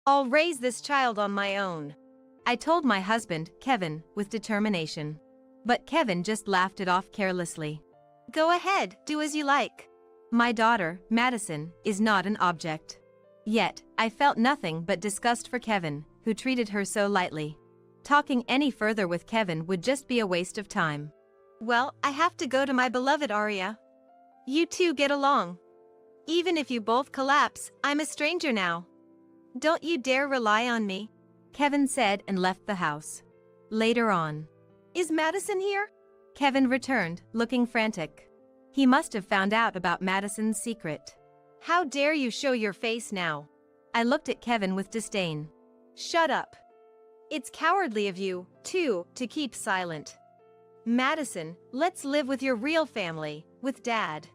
I'll raise this child on my own, I told my husband, Kevin, with determination. But Kevin just laughed it off carelessly. Go ahead, do as you like. My daughter, Madison, is not an object. Yet, I felt nothing but disgust for Kevin, who treated her so lightly. Talking any further with Kevin would just be a waste of time. Well, I have to go to my beloved Arya. You two get along. Even if you both collapse, I'm a stranger now. Don't you dare rely on me, Kevin said and left the house. Later on. Is Madison here? Kevin returned, looking frantic. He must have found out about Madison's secret. How dare you show your face now? I looked at Kevin with disdain. Shut up. It's cowardly of you, too, to keep silent. Madison, let's live with your real family, with Dad.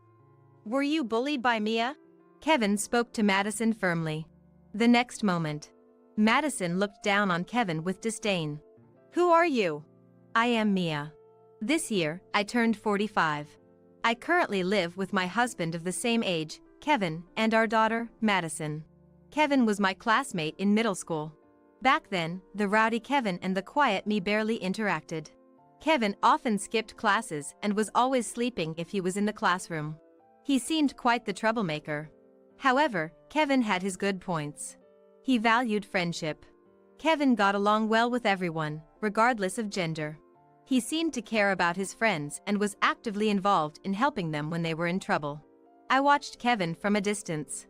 Were you bullied by Mia? Kevin spoke to Madison firmly. The next moment, Madison looked down on Kevin with disdain. Who are you? I am Mia. This year, I turned 45. I currently live with my husband of the same age, Kevin, and our daughter, Madison. Kevin was my classmate in middle school. Back then, the rowdy Kevin and the quiet me barely interacted. Kevin often skipped classes and was always sleeping if he was in the classroom. He seemed quite the troublemaker. However, Kevin had his good points. He valued friendship. Kevin got along well with everyone, regardless of gender. He seemed to care about his friends and was actively involved in helping them when they were in trouble. I watched Kevin from a distance.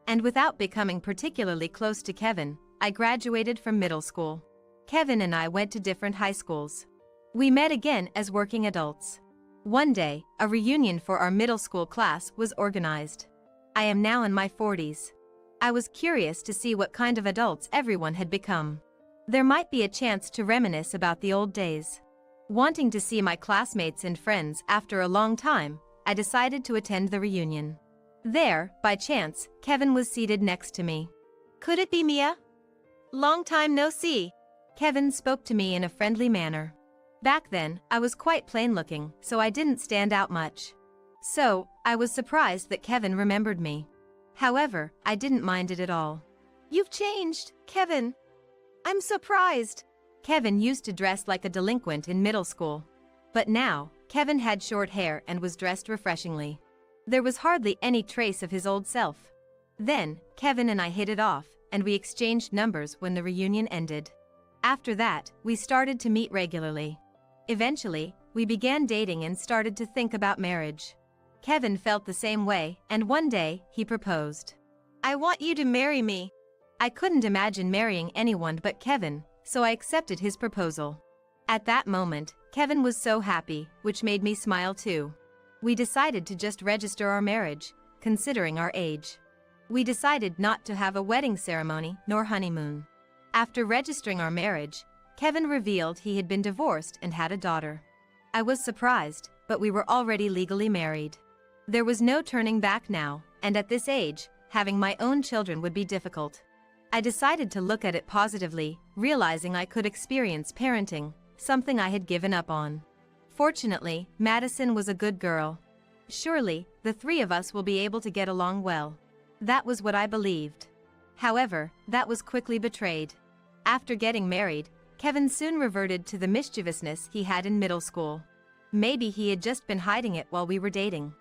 And without becoming particularly close to Kevin, I graduated from middle school. Kevin and I went to different high schools. We met again as working adults. One day, a reunion for our middle school class was organized. I am now in my 40s. I was curious to see what kind of adults everyone had become. There might be a chance to reminisce about the old days. Wanting to see my classmates and friends after a long time, I decided to attend the reunion. There, by chance, Kevin was seated next to me. Could it be Mia? Long time no see. Kevin spoke to me in a friendly manner. Back then, I was quite plain-looking, so I didn't stand out much. So, I was surprised that Kevin remembered me. However, I didn't mind it at all. You've changed, Kevin. I'm surprised. Kevin used to dress like a delinquent in middle school. But now, Kevin had short hair and was dressed refreshingly. There was hardly any trace of his old self. Then, Kevin and I hit it off, and we exchanged numbers when the reunion ended. After that, we started to meet regularly. Eventually, we began dating and started to think about marriage. Kevin felt the same way, and one day, he proposed. I want you to marry me. I couldn't imagine marrying anyone but Kevin, so I accepted his proposal. At that moment, Kevin was so happy, which made me smile too. We decided to just register our marriage, considering our age. We decided not to have a wedding ceremony nor honeymoon. After registering our marriage, Kevin revealed he had been divorced and had a daughter. I was surprised, but we were already legally married. There was no turning back now, and at this age, having my own children would be difficult. I decided to look at it positively, realizing I could experience parenting, something I had given up on. Fortunately, Madison was a good girl. Surely, the three of us will be able to get along well. That was what I believed. However, that was quickly betrayed. After getting married, Kevin soon reverted to the mischievousness he had in middle school. Maybe he had just been hiding it while we were dating.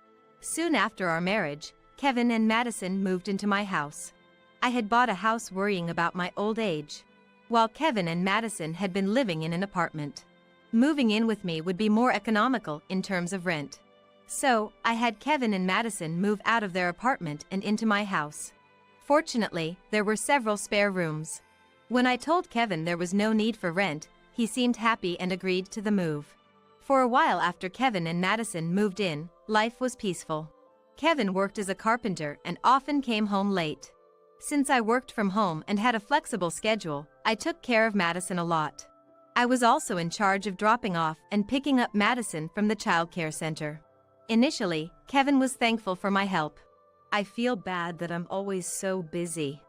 Soon after our marriage, Kevin and Madison moved into my house. I had bought a house worrying about my old age, while Kevin and Madison had been living in an apartment. Moving in with me would be more economical in terms of rent. So, I had Kevin and Madison move out of their apartment and into my house. Fortunately, there were several spare rooms. When I told Kevin there was no need for rent, he seemed happy and agreed to the move. For a while after Kevin and Madison moved in, life was peaceful. Kevin worked as a carpenter and often came home late. Since I worked from home and had a flexible schedule, I took care of Madison a lot. I was also in charge of dropping off and picking up Madison from the childcare center. Initially, Kevin was thankful for my help. I feel bad that I'm always so busy.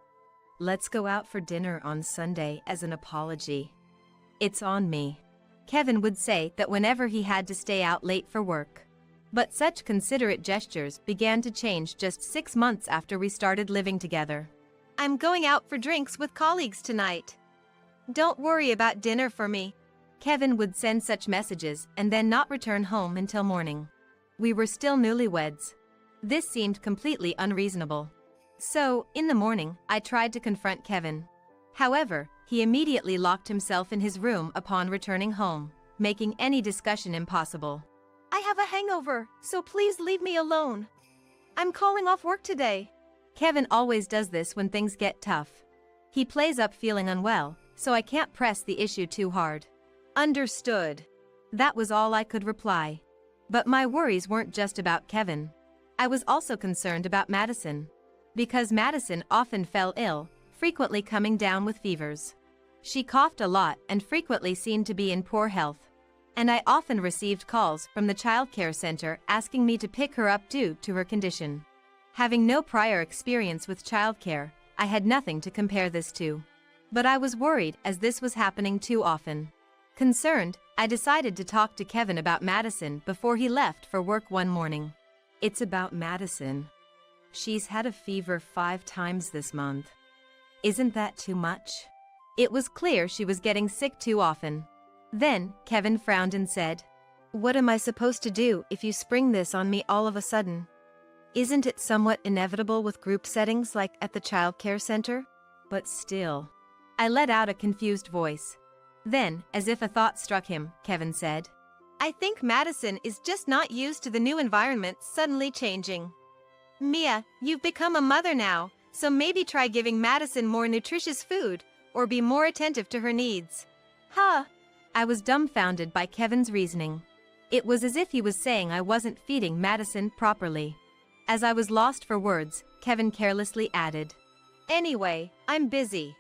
Let's go out for dinner on Sunday as an apology. It's on me. Kevin would say that whenever he had to stay out late for work. But such considerate gestures began to change just 6 months after we started living together. I'm going out for drinks with colleagues tonight. Don't worry about dinner for me. Kevin would send such messages and then not return home until morning. We were still newlyweds. This seemed completely unreasonable. So, in the morning, I tried to confront Kevin. However, he immediately locked himself in his room upon returning home, making any discussion impossible. I have a hangover, so please leave me alone. I'm calling off work today. Kevin always does this when things get tough. He plays up feeling unwell, so I can't press the issue too hard. Understood. That was all I could reply. But my worries weren't just about Kevin. I was also concerned about Madison. Because Madison often fell ill, frequently coming down with fevers. She coughed a lot and frequently seemed to be in poor health. And I often received calls from the childcare center asking me to pick her up due to her condition. Having no prior experience with childcare, I had nothing to compare this to. But I was worried as this was happening too often. Concerned, I decided to talk to Kevin about Madison before he left for work one morning. It's about Madison. She's had a fever 5 times this month. Isn't that too much? It was clear she was getting sick too often. Then, Kevin frowned and said, "What am I supposed to do if you spring this on me all of a sudden? Isn't it somewhat inevitable with group settings like at the childcare center? But still." I let out a confused voice. Then, as if a thought struck him, Kevin said, "I think Madison is just not used to the new environment suddenly changing. Mia, you've become a mother now, so maybe try giving Madison more nutritious food, or be more attentive to her needs." Huh? I was dumbfounded by Kevin's reasoning. It was as if he was saying I wasn't feeding Madison properly. As I was lost for words, Kevin carelessly added, "Anyway, I'm busy.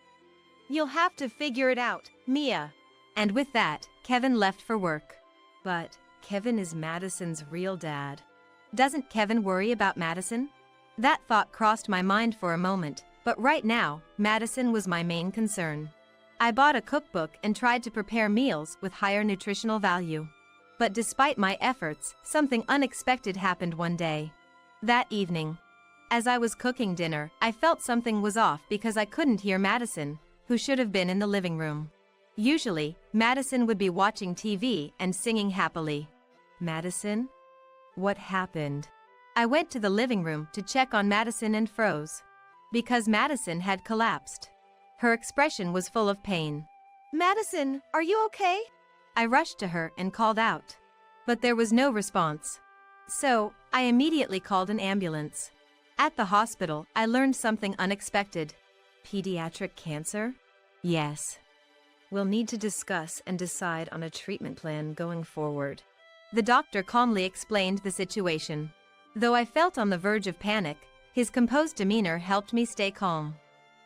You'll have to figure it out, Mia." And with that, Kevin left for work. But Kevin is Madison's real dad. Doesn't Kevin worry about Madison? That thought crossed my mind for a moment, but right now, Madison was my main concern. I bought a cookbook and tried to prepare meals with higher nutritional value. But despite my efforts, something unexpected happened one day. That evening, as I was cooking dinner, I felt something was off because I couldn't hear Madison, who should have been in the living room. Usually, Madison would be watching TV and singing happily. Madison? What happened? I went to the living room to check on Madison and froze. Because Madison had collapsed. Her expression was full of pain. "Madison, are you okay?" I rushed to her and called out. But there was no response. So, I immediately called an ambulance. At the hospital, I learned something unexpected. Pediatric cancer? Yes. We'll need to discuss and decide on a treatment plan going forward. The doctor calmly explained the situation. Though I felt on the verge of panic, his composed demeanor helped me stay calm.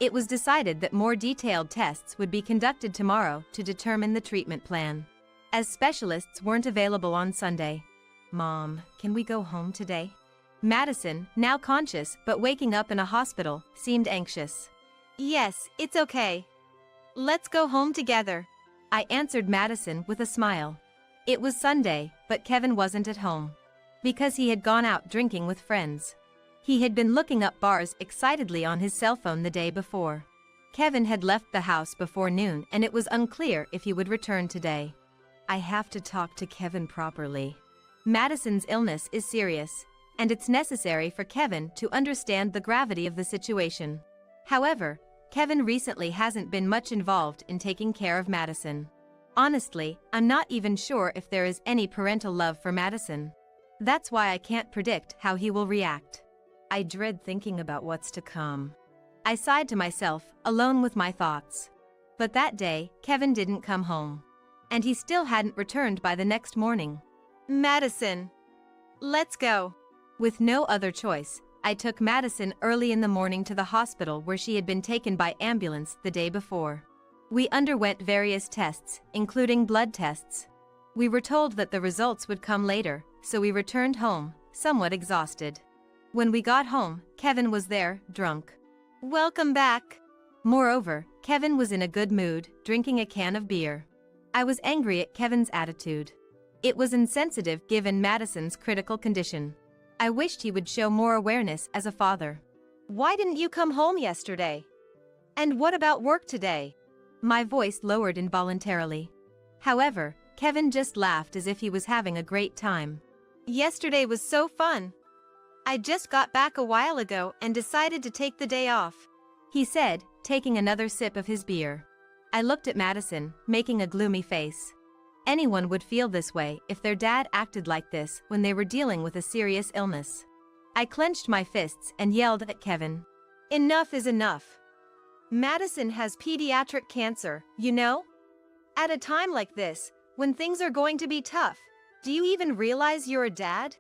It was decided that more detailed tests would be conducted tomorrow to determine the treatment plan. As specialists weren't available on Sunday. "Mom, can we go home today?" Madison, now conscious but waking up in a hospital, seemed anxious. "Yes, it's okay. Let's go home together," I answered Madison with a smile. It was Sunday, but Kevin wasn't at home. Because he had gone out drinking with friends. He had been looking up bars excitedly on his cell phone the day before. Kevin had left the house before noon and it was unclear if he would return today. I have to talk to Kevin properly. Madison's illness is serious, and it's necessary for Kevin to understand the gravity of the situation. However, Kevin recently hasn't been much involved in taking care of Madison. Honestly, I'm not even sure if there is any parental love for Madison. That's why I can't predict how he will react. I dread thinking about what's to come. I sighed to myself, alone with my thoughts. But that day, Kevin didn't come home. And he still hadn't returned by the next morning. "Madison, let's go." With no other choice, I took Madison early in the morning to the hospital where she had been taken by ambulance the day before. We underwent various tests, including blood tests. We were told that the results would come later, so we returned home, somewhat exhausted. When we got home, Kevin was there, drunk. "Welcome back." Moreover, Kevin was in a good mood, drinking a can of beer. I was angry at Kevin's attitude. It was insensitive given Madison's critical condition. I wished he would show more awareness as a father. "Why didn't you come home yesterday?" And what about work today? My voice lowered involuntarily. However, Kevin just laughed as if he was having a great time. Yesterday was so fun. I just got back a while ago and decided to take the day off, he said, taking another sip of his beer. I looked at Madison, making a gloomy face. Anyone would feel this way if their dad acted like this when they were dealing with a serious illness. I clenched my fists and yelled at Kevin. Enough is enough. Madison has pediatric cancer, you know? At a time like this, when things are going to be tough, do you even realize you're a dad?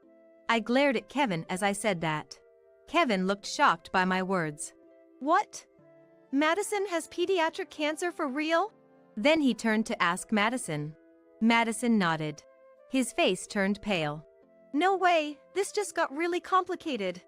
I glared at Kevin as I said that. Kevin looked shocked by my words. What? Madison has pediatric cancer for real? Then he turned to ask Madison. Madison nodded. His face turned pale. No way, this just got really complicated.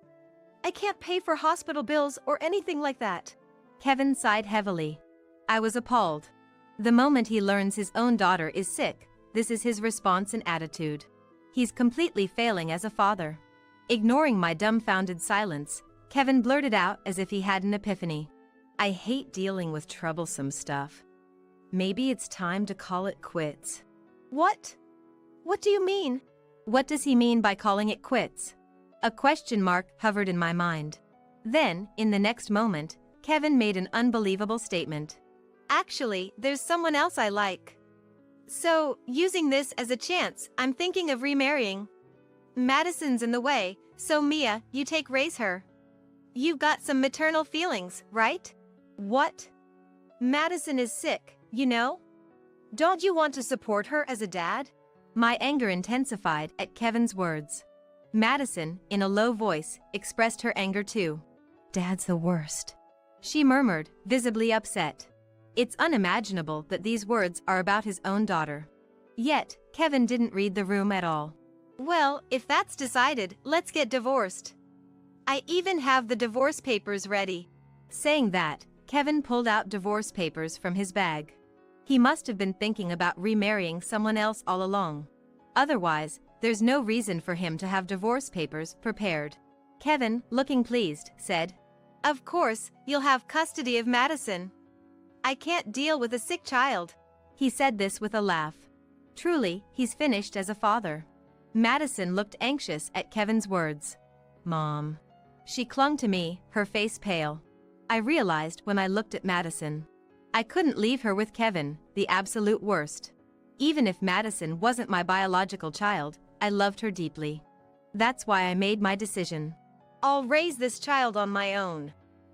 I can't pay for hospital bills or anything like that. Kevin sighed heavily. I was appalled. The moment he learns his own daughter is sick, this is his response and attitude. He's completely failing as a father. Ignoring my dumbfounded silence, Kevin blurted out as if he had an epiphany. I hate dealing with troublesome stuff. Maybe it's time to call it quits. What? What do you mean? What does he mean by calling it quits? A question mark hovered in my mind. Then, in the next moment, Kevin made an unbelievable statement. Actually, there's someone else I like. So, using this as a chance, I'm thinking of remarrying. Madison's in the way, so Mia, you raise her. You've got some maternal feelings, right? What? Madison is sick, you know? Don't you want to support her as a dad? My anger intensified at Kevin's words. Madison, in a low voice, expressed her anger too. Dad's the worst, she murmured, visibly upset. It's unimaginable that these words are about his own daughter. Yet, Kevin didn't read the room at all. Well, if that's decided, let's get divorced. I even have the divorce papers ready. Saying that, Kevin pulled out divorce papers from his bag. He must have been thinking about remarrying someone else all along. Otherwise, there's no reason for him to have divorce papers prepared. Kevin, looking pleased, said, Of course, you'll have custody of Madison. I can't deal with a sick child. He said this with a laugh. Truly, he's finished as a father. Madison looked anxious at Kevin's words. Mom. She clung to me, her face pale. I realized when I looked at Madison. I couldn't leave her with Kevin, the absolute worst. Even if Madison wasn't my biological child, I loved her deeply. That's why I made my decision. I'll raise this child on my own,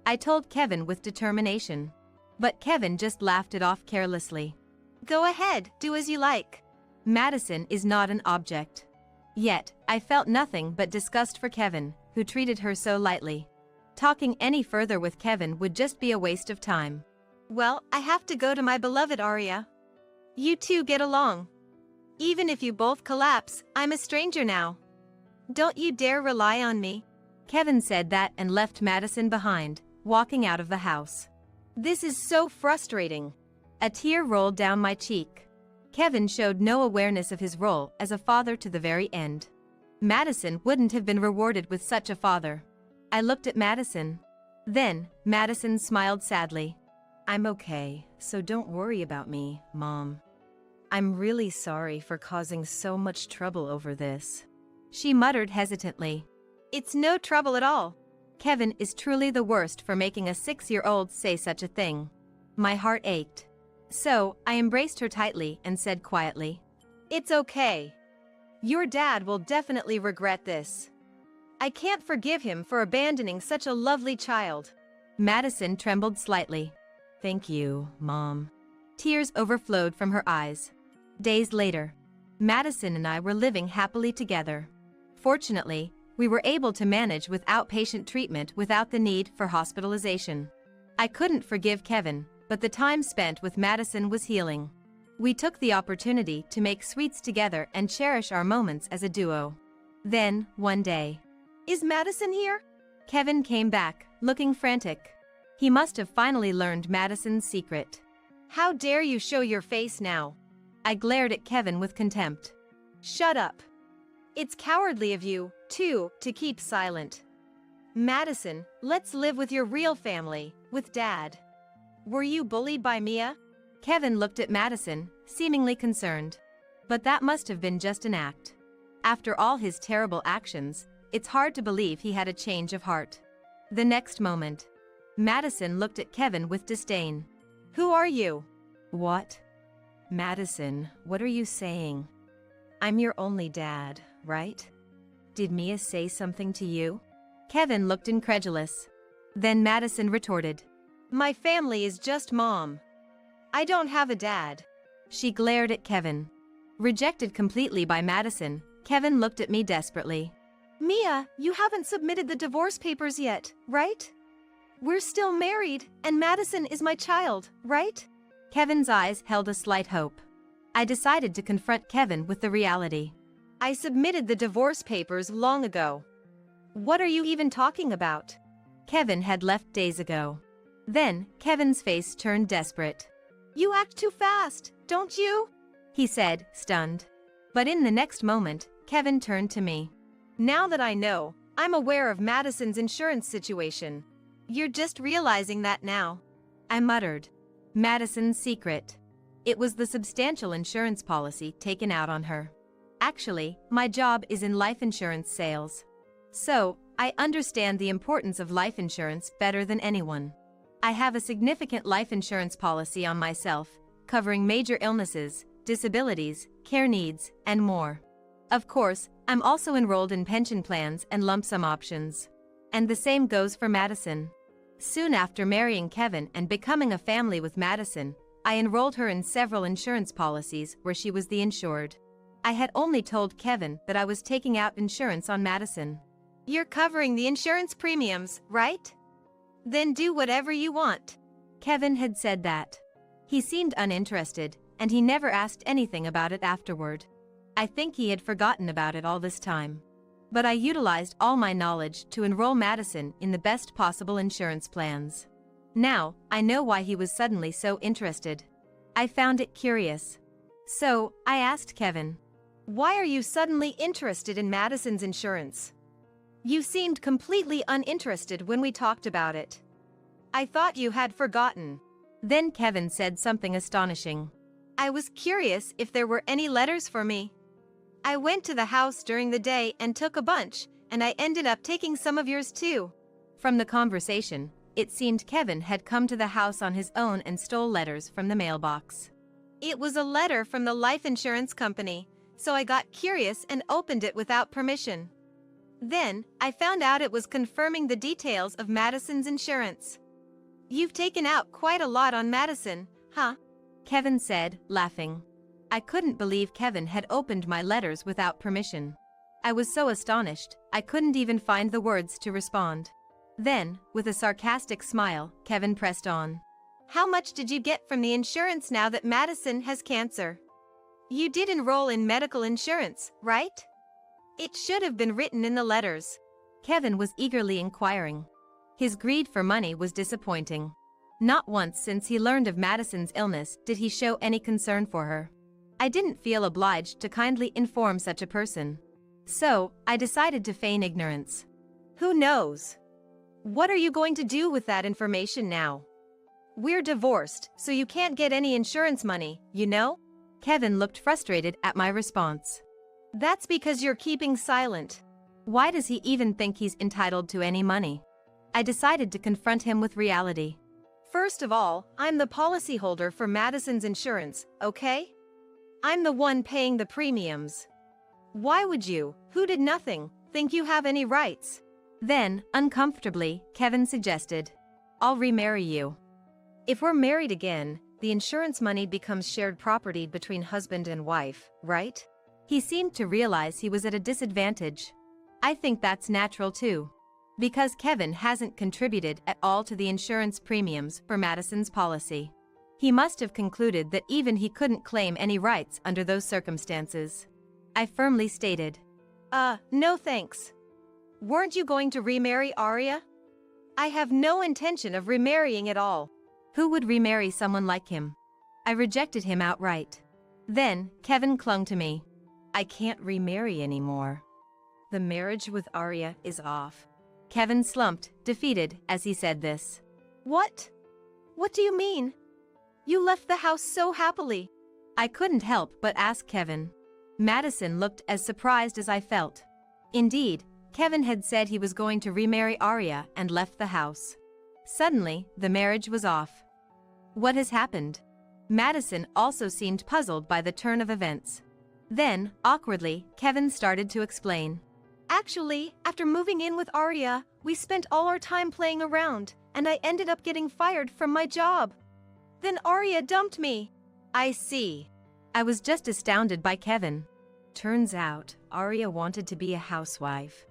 I told Kevin with determination. But Kevin just laughed it off carelessly. Go ahead, do as you like. Madison is not an object. Yet, I felt nothing but disgust for Kevin, who treated her so lightly. Talking any further with Kevin would just be a waste of time. Well, I have to go to my beloved Arya. You two get along. Even if you both collapse, I'm a stranger now. Don't you dare rely on me. Kevin said that and left Madison behind, walking out of the house. This is so frustrating. A tear rolled down my cheek. Kevin showed no awareness of his role as a father to the very end. Madison wouldn't have been rewarded with such a father. I looked at Madison. Then, Madison smiled sadly. I'm okay, so don't worry about me, Mom. I'm really sorry for causing so much trouble over this. She muttered hesitantly. It's no trouble at all. Kevin is truly the worst for making a 6-year-old say such a thing. My heart ached. So, I embraced her tightly and said quietly, It's okay. Your dad will definitely regret this. I can't forgive him for abandoning such a lovely child. Madison trembled slightly. Thank you, Mom. Tears overflowed from her eyes. Days later, Madison and I were living happily together. Fortunately, we were able to manage with outpatient treatment without the need for hospitalization. I couldn't forgive Kevin, but the time spent with Madison was healing. We took the opportunity to make sweets together and cherish our moments as a duo. Then, one day, Is Madison here? Kevin came back, looking frantic. He must have finally learned Madison's secret. How dare you show your face now? I glared at Kevin with contempt. Shut up. It's cowardly of you, too, to keep silent. Madison, let's live with your real family, with Dad. Were you bullied by Mia? Kevin looked at Madison, seemingly concerned. But that must have been just an act. After all his terrible actions, it's hard to believe he had a change of heart. The next moment, Madison looked at Kevin with disdain. Who are you? What? Madison, what are you saying? I'm your only dad, right? Did Mia say something to you? Kevin looked incredulous. Then Madison retorted. My family is just Mom. I don't have a dad. She glared at Kevin. Rejected completely by Madison, Kevin looked at me desperately. Mia, you haven't submitted the divorce papers yet, right? We're still married, and Madison is my child, right? Kevin's eyes held a slight hope. I decided to confront Kevin with the reality. I submitted the divorce papers long ago. What are you even talking about? Kevin had left days ago. Then, Kevin's face turned desperate. You act too fast, don't you? He said, stunned. But in the next moment, Kevin turned to me. Now that I know, I'm aware of Madison's insurance situation. You're just realizing that now. I muttered. Madison's secret. It was the substantial insurance policy taken out on her. Actually, my job is in life insurance sales. So, I understand the importance of life insurance better than anyone. I have a significant life insurance policy on myself, covering major illnesses, disabilities, care needs, and more. Of course, I'm also enrolled in pension plans and lump sum options. And the same goes for Madison. Soon after marrying Kevin and becoming a family with Madison, I enrolled her in several insurance policies where she was the insured. I had only told Kevin that I was taking out insurance on Madison. You're covering the insurance premiums, right? Then do whatever you want. Kevin had said that. He seemed uninterested, and he never asked anything about it afterward. I think he had forgotten about it all this time. But I utilized all my knowledge to enroll Madison in the best possible insurance plans. Now, I know why he was suddenly so interested. I found it curious. So, I asked Kevin, why are you suddenly interested in Madison's insurance? You seemed completely uninterested when we talked about it. I thought you had forgotten. Then Kevin said something astonishing. I was curious if there were any letters for me. I went to the house during the day and took a bunch, and I ended up taking some of yours too. From the conversation, it seemed Kevin had come to the house on his own and stole letters from the mailbox. It was a letter from the life insurance company, so I got curious and opened it without permission. Then, I found out it was confirming the details of Madison's insurance. You've taken out quite a lot on Madison, huh? Kevin said, laughing. I couldn't believe Kevin had opened my letters without permission. I was so astonished, I couldn't even find the words to respond. Then, with a sarcastic smile, Kevin pressed on. How much did you get from the insurance now that Madison has cancer? You did enroll in medical insurance, right? It should have been written in the letters. Kevin was eagerly inquiring. His greed for money was disappointing. Not once since he learned of Madison's illness did he show any concern for her. I didn't feel obliged to kindly inform such a person. So, I decided to feign ignorance. Who knows? What are you going to do with that information now? We're divorced, so you can't get any insurance money, you know? Kevin looked frustrated at my response. That's because you're keeping silent. Why does he even think he's entitled to any money? I decided to confront him with reality. First of all, I'm the policyholder for Madison's insurance, okay? I'm the one paying the premiums. Why would you, who did nothing, think you have any rights? Then, uncomfortably, Kevin suggested, I'll remarry you. If we're married again, the insurance money becomes shared property between husband and wife, right? He seemed to realize he was at a disadvantage. I think that's natural too. Because Kevin hasn't contributed at all to the insurance premiums for Madison's policy. He must have concluded that even he couldn't claim any rights under those circumstances. I firmly stated, no thanks. Weren't you going to remarry Arya? I have no intention of remarrying at all. Who would remarry someone like him? I rejected him outright. Then, Kevin clung to me. I can't remarry anymore. The marriage with Arya is off. Kevin slumped, defeated, as he said this. What? What do you mean? You left the house so happily. I couldn't help but ask Kevin. Madison looked as surprised as I felt. Indeed, Kevin had said he was going to remarry Arya and left the house. Suddenly, the marriage was off. What has happened? Madison also seemed puzzled by the turn of events. Then, awkwardly, Kevin started to explain. Actually, after moving in with Arya, we spent all our time playing around, and I ended up getting fired from my job. Then Arya dumped me. I see. I was just astounded by Kevin. Turns out, Arya wanted to be a housewife.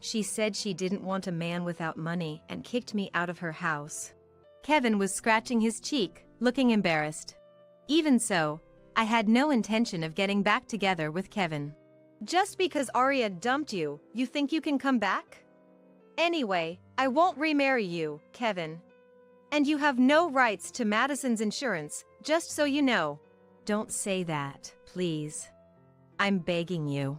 She said she didn't want a man without money and kicked me out of her house. Kevin was scratching his cheek, looking embarrassed. Even so, I had no intention of getting back together with Kevin. Just because Arya dumped you, you think you can come back? Anyway, I won't remarry you, Kevin. And you have no rights to Madison's insurance, just so you know. Don't say that, please. I'm begging you.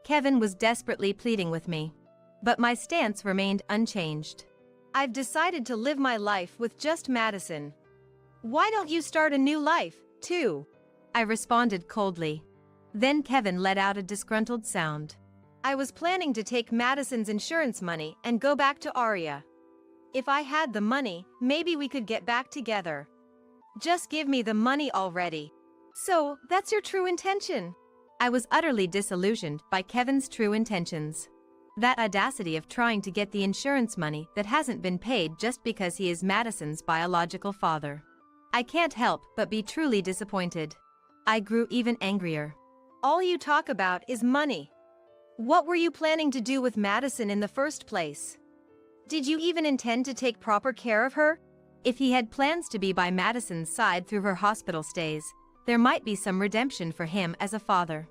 Kevin was desperately pleading with me. But my stance remained unchanged. I've decided to live my life with just Madison. Why don't you start a new life, too? I responded coldly. Then Kevin let out a disgruntled sound. I was planning to take Madison's insurance money and go back to Arya. If I had the money, maybe we could get back together. Just give me the money already. So, that's your true intention? I was utterly disillusioned by Kevin's true intentions. That audacity of trying to get the insurance money that hasn't been paid just because he is Madison's biological father. I can't help but be truly disappointed. I grew even angrier. All you talk about is money. What were you planning to do with Madison in the first place? Did you even intend to take proper care of her? If he had plans to be by Madison's side through her hospital stays, there might be some redemption for him as a father.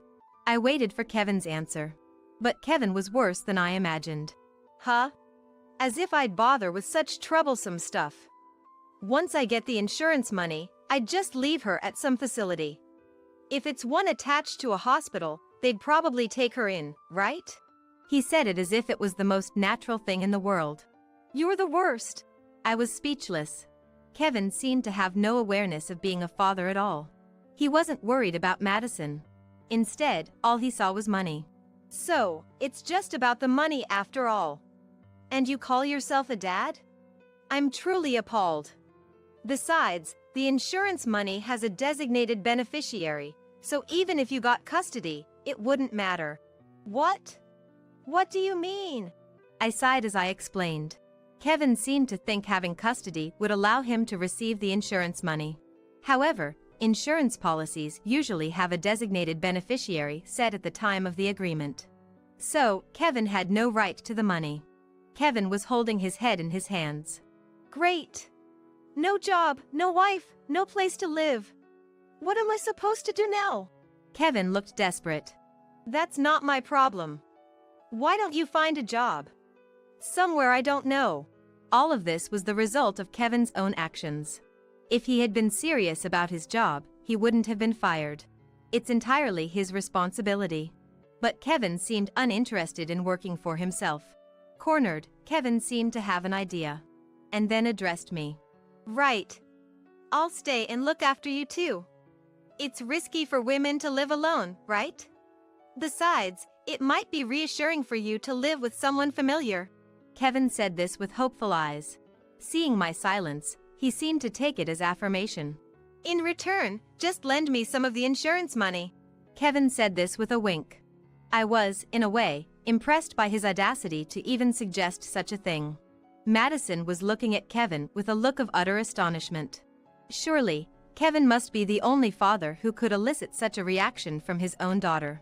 I waited for Kevin's answer. But Kevin was worse than I imagined. Huh? As if I'd bother with such troublesome stuff. Once I get the insurance money, I'd just leave her at some facility. If it's one attached to a hospital, they'd probably take her in, right? He said it as if it was the most natural thing in the world. You're the worst. I was speechless. Kevin seemed to have no awareness of being a father at all. He wasn't worried about Madison. Instead, all he saw was money. So, it's just about the money after all. And you call yourself a dad? I'm truly appalled. Besides, the insurance money has a designated beneficiary, so even if you got custody, it wouldn't matter. What? What do you mean? I sighed as I explained. Kevin seemed to think having custody would allow him to receive the insurance money. However, insurance policies usually have a designated beneficiary set at the time of the agreement. So, Kevin had no right to the money. Kevin was holding his head in his hands. Great! No job, no wife, no place to live. What am I supposed to do now? Kevin looked desperate. That's not my problem. Why don't you find a job? Somewhere I don't know. All of this was the result of Kevin's own actions. If he had been serious about his job, he wouldn't have been fired. It's entirely his responsibility. But Kevin seemed uninterested in working for himself. Cornered, Kevin seemed to have an idea. And then addressed me. Right. I'll stay and look after you too. It's risky for women to live alone, right? Besides, it might be reassuring for you to live with someone familiar. Kevin said this with hopeful eyes. Seeing my silence, he seemed to take it as affirmation. In return, just lend me some of the insurance money. Kevin said this with a wink. I was, in a way, impressed by his audacity to even suggest such a thing. Madison was looking at Kevin with a look of utter astonishment. Surely, Kevin must be the only father who could elicit such a reaction from his own daughter.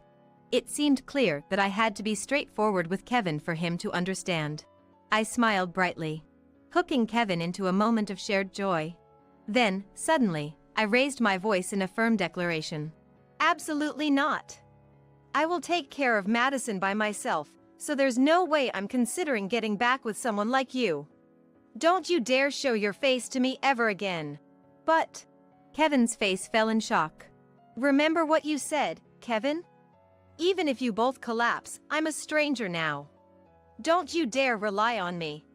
It seemed clear that I had to be straightforward with Kevin for him to understand. I smiled brightly, hooking Kevin into a moment of shared joy. Then, suddenly, I raised my voice in a firm declaration. Absolutely not. I will take care of Madison by myself, so there's no way I'm considering getting back with someone like you. Don't you dare show your face to me ever again. But... Kevin's face fell in shock. Remember what you said, Kevin? Even if you both collapse, I'm a stranger now. Don't you dare rely on me.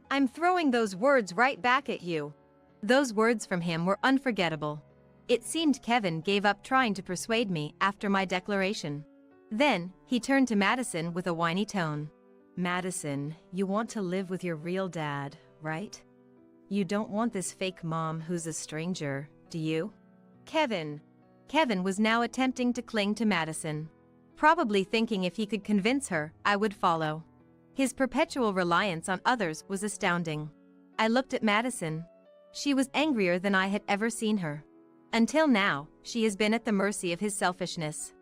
I'm throwing those words right back at you. Those words from him were unforgettable. It seemed Kevin gave up trying to persuade me after my declaration. Then, he turned to Madison with a whiny tone. Madison, you want to live with your real dad, right? You don't want this fake mom who's a stranger, do you? Kevin. Kevin was now attempting to cling to Madison, probably thinking if he could convince her, I would follow. His perpetual reliance on others was astounding. I looked at Madison. She was angrier than I had ever seen her. Until now, she has been at the mercy of his selfishness.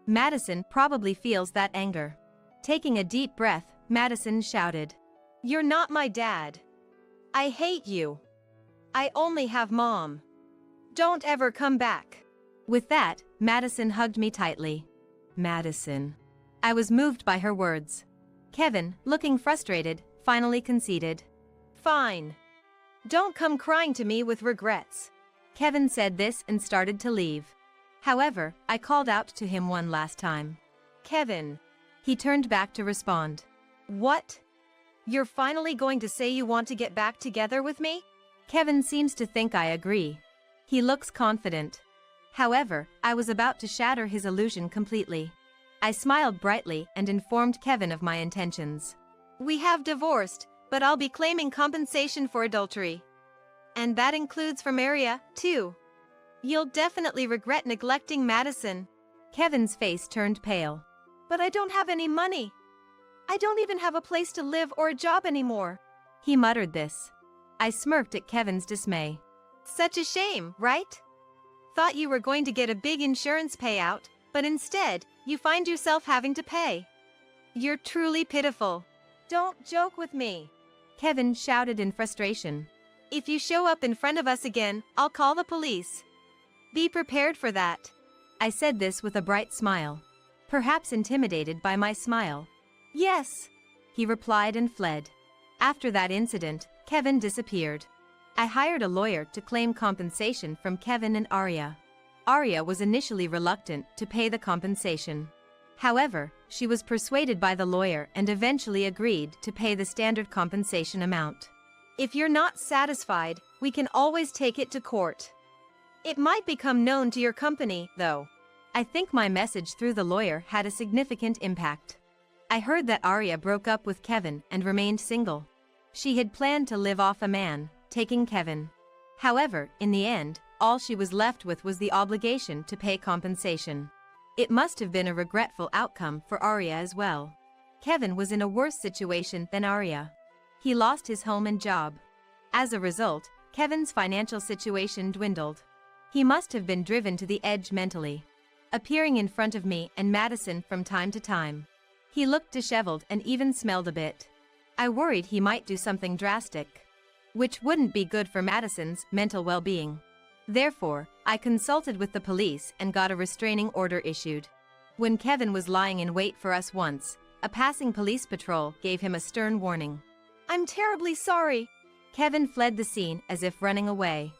Madison probably feels that anger. Taking a deep breath, Madison shouted, "You're not my dad. I hate you. I only have Mom. Don't ever come back." With that, Madison hugged me tightly. Madison. I was moved by her words. Kevin, looking frustrated, finally conceded. Fine. Don't come crying to me with regrets. Kevin said this and started to leave. However, I called out to him one last time. Kevin. He turned back to respond. What? You're finally going to say you want to get back together with me? Kevin seems to think I agree. He looks confident. However, I was about to shatter his illusion completely. I smiled brightly and informed Kevin of my intentions. We have divorced, but I'll be claiming compensation for adultery. And that includes from Aria, too. You'll definitely regret neglecting Madison. Kevin's face turned pale. But I don't have any money. I don't even have a place to live or a job anymore. He muttered this. I smirked at Kevin's dismay. Such a shame, right? Thought you were going to get a big insurance payout, but instead, you find yourself having to pay. You're truly pitiful. Don't joke with me. Kevin shouted in frustration. If you show up in front of us again, I'll call the police. Be prepared for that. I said this with a bright smile. Perhaps intimidated by my smile. Yes, he replied and fled. After that incident, Kevin disappeared. I hired a lawyer to claim compensation from Kevin and Aria. Aria was initially reluctant to pay the compensation. However, she was persuaded by the lawyer and eventually agreed to pay the standard compensation amount. If you're not satisfied, we can always take it to court. It might become known to your company, though. I think my message through the lawyer had a significant impact. I heard that Aria broke up with Kevin and remained single. She had planned to live off a man, taking Kevin. However, in the end, all she was left with was the obligation to pay compensation. It must have been a regretful outcome for Aria as well. Kevin was in a worse situation than Aria. He lost his home and job. As a result, Kevin's financial situation dwindled. He must have been driven to the edge mentally, appearing in front of me and Madison from time to time. He looked disheveled and even smelled a bit. I worried he might do something drastic, which wouldn't be good for Madison's mental well-being. Therefore, I consulted with the police and got a restraining order issued. When Kevin was lying in wait for us once, a passing police patrol gave him a stern warning. I'm terribly sorry. Kevin fled the scene as if running away.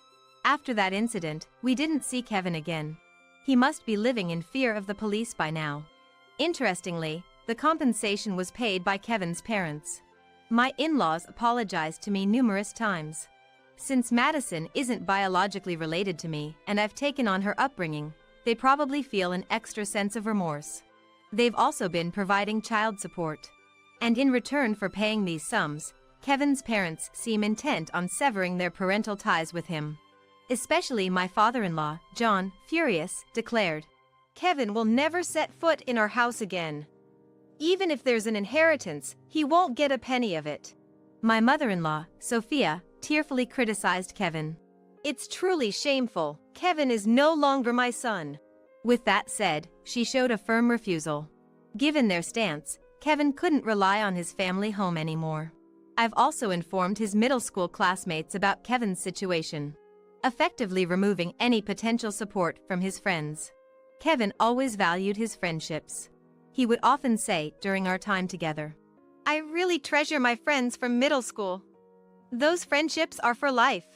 After that incident, we didn't see Kevin again. He must be living in fear of the police by now. Interestingly, the compensation was paid by Kevin's parents. My in-laws apologized to me numerous times. Since Madison isn't biologically related to me and I've taken on her upbringing, they probably feel an extra sense of remorse. They've also been providing child support. And in return for paying these sums, Kevin's parents seem intent on severing their parental ties with him. Especially my father-in-law, John, furious, declared, Kevin will never set foot in our house again. Even if there's an inheritance, he won't get a penny of it. My mother-in-law, Sophia, tearfully criticized Kevin. It's truly shameful. Kevin is no longer my son. With that said, she showed a firm refusal. Given their stance, Kevin couldn't rely on his family home anymore. I've also informed his middle school classmates about Kevin's situation, effectively removing any potential support from his friends. Kevin always valued his friendships. He would often say during our time together, I really treasure my friends from middle school. Those friendships are for life.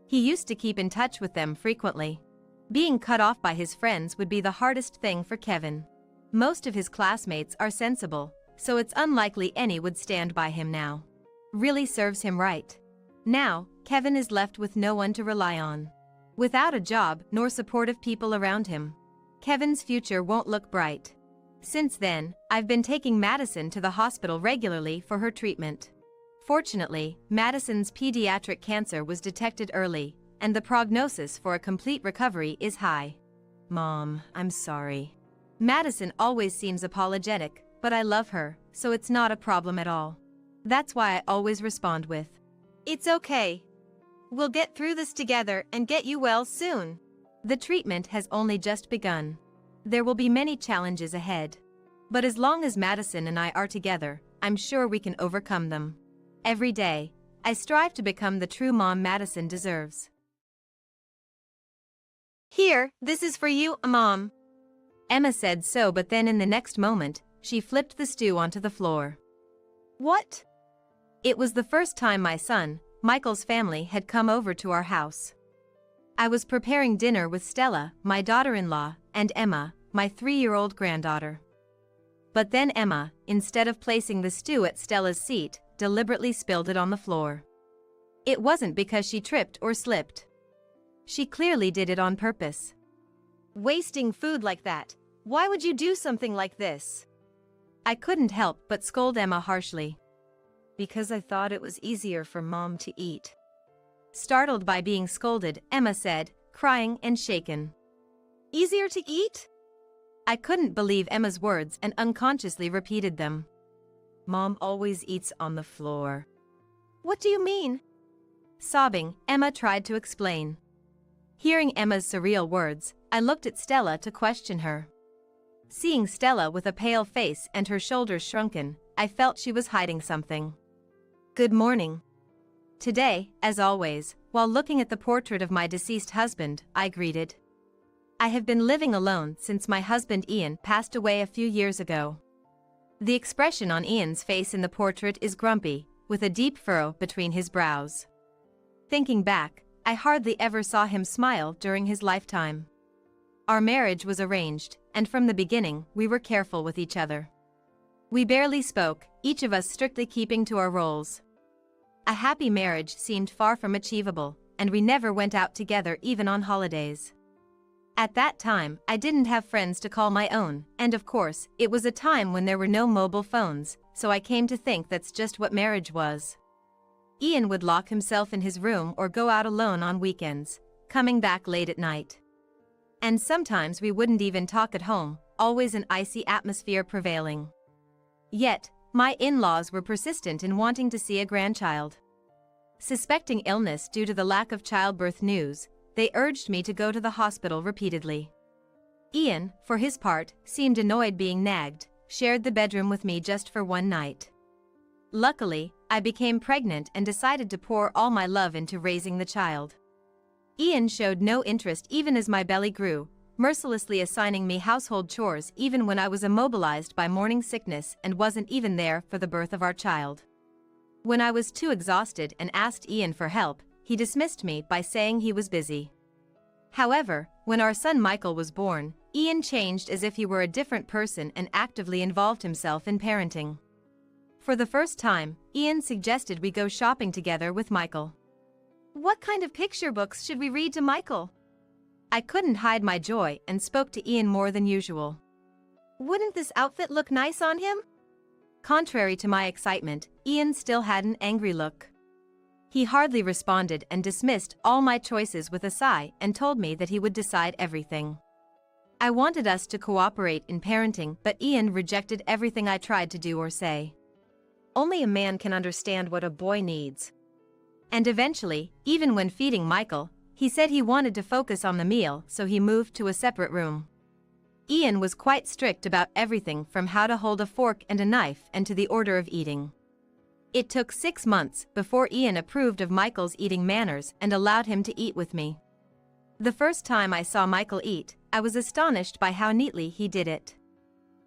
He used to keep in touch with them frequently. Being cut off by his friends would be the hardest thing for Kevin. Most of his classmates are sensible, so it's unlikely any would stand by him now. Really serves him right. Now, Kevin is left with no one to rely on. Without a job nor supportive people around him, Kevin's future won't look bright. Since then, I've been taking Madison to the hospital regularly for her treatment. Fortunately, Madison's pediatric cancer was detected early, and the prognosis for a complete recovery is high. Mom, I'm sorry. Madison always seems apologetic, but I love her, so it's not a problem at all. That's why I always respond with, "It's okay. We'll get through this together and get you well soon." The treatment has only just begun. There will be many challenges ahead. But as long as Madison and I are together, I'm sure we can overcome them. Every day, I strive to become the true mom Madison deserves. "Here, this is for you, Mom." Emma said so, but then in the next moment, she flipped the stew onto the floor. "What?" It was the first time my son, Michael's family had come over to our house. I was preparing dinner with Stella, my daughter-in-law, and Emma, my 3-year-old granddaughter. But then Emma, instead of placing the stew at Stella's seat, deliberately spilled it on the floor. It wasn't because she tripped or slipped. She clearly did it on purpose. "Wasting food like that. Why would you do something like this?" I couldn't help but scold Emma harshly. "Because I thought it was easier for Mom to eat." Startled by being scolded, Emma said, crying and shaken. "Easier to eat?" I couldn't believe Emma's words and unconsciously repeated them. "Mom always eats on the floor." "What do you mean?" Sobbing, Emma tried to explain. Hearing Emma's surreal words, I looked at Stella to question her. Seeing Stella with a pale face and her shoulders shrunken, I felt she was hiding something. "Good morning." Today, as always, while looking at the portrait of my deceased husband, I greeted. I have been living alone since my husband Ian passed away a few years ago. The expression on Ian's face in the portrait is grumpy, with a deep furrow between his brows. Thinking back, I hardly ever saw him smile during his lifetime. Our marriage was arranged, and from the beginning, we were careful with each other. We barely spoke, each of us strictly keeping to our roles. A happy marriage seemed far from achievable, and we never went out together even on holidays. At that time, I didn't have friends to call my own, and of course, it was a time when there were no mobile phones, so I came to think that's just what marriage was. Ian would lock himself in his room or go out alone on weekends, coming back late at night. And sometimes we wouldn't even talk at home, always an icy atmosphere prevailing. Yet, my in-laws were persistent in wanting to see a grandchild. Suspecting illness due to the lack of childbirth news, they urged me to go to the hospital repeatedly. Ian, for his part, seemed annoyed being nagged, shared the bedroom with me just for one night. Luckily, I became pregnant and decided to pour all my love into raising the child. Ian showed no interest even as my belly grew, mercilessly assigning me household chores even when I was immobilized by morning sickness and wasn't even there for the birth of our child. When I was too exhausted and asked Ian for help, he dismissed me by saying he was busy. However, when our son Michael was born, Ian changed as if he were a different person and actively involved himself in parenting. For the first time, Ian suggested we go shopping together with Michael. "What kind of picture books should we read to Michael?" I couldn't hide my joy and spoke to Ian more than usual. "Wouldn't this outfit look nice on him?" Contrary to my excitement, Ian still had an angry look. He hardly responded and dismissed all my choices with a sigh and told me that he would decide everything. I wanted us to cooperate in parenting, but Ian rejected everything I tried to do or say. Only a man can understand what a boy needs. And eventually, even when feeding Michael, he said he wanted to focus on the meal, so he moved to a separate room. Ian was quite strict about everything from how to hold a fork and a knife and to the order of eating. It took 6 months before Ian approved of Michael's eating manners and allowed him to eat with me. The first time I saw Michael eat, I was astonished by how neatly he did it.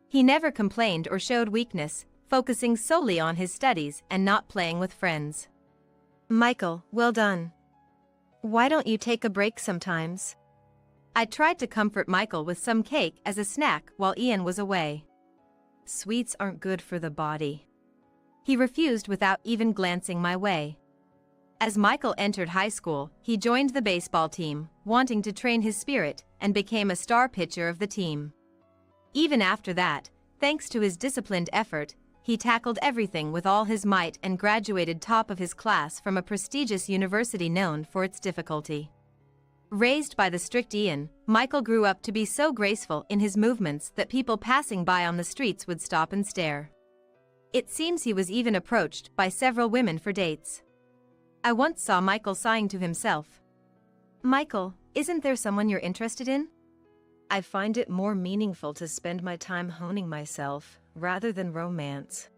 He never complained or showed weakness, focusing solely on his studies and not playing with friends. "Michael, well done. Why don't you take a break sometimes?" I tried to comfort Michael with some cake as a snack while Ian was away. "Sweets aren't good for the body." He refused without even glancing my way. As Michael entered high school, he joined the baseball team, wanting to train his spirit, and became a star pitcher of the team. Even after that, thanks to his disciplined effort, he tackled everything with all his might and graduated top of his class from a prestigious university known for its difficulty. Raised by the strict Ian, Michael grew up to be so graceful in his movements that people passing by on the streets would stop and stare. It seems he was even approached by several women for dates. I once saw Michael sighing to himself. "Michael, isn't there someone you're interested in?" "I find it more meaningful to spend my time honing myself, rather than romance."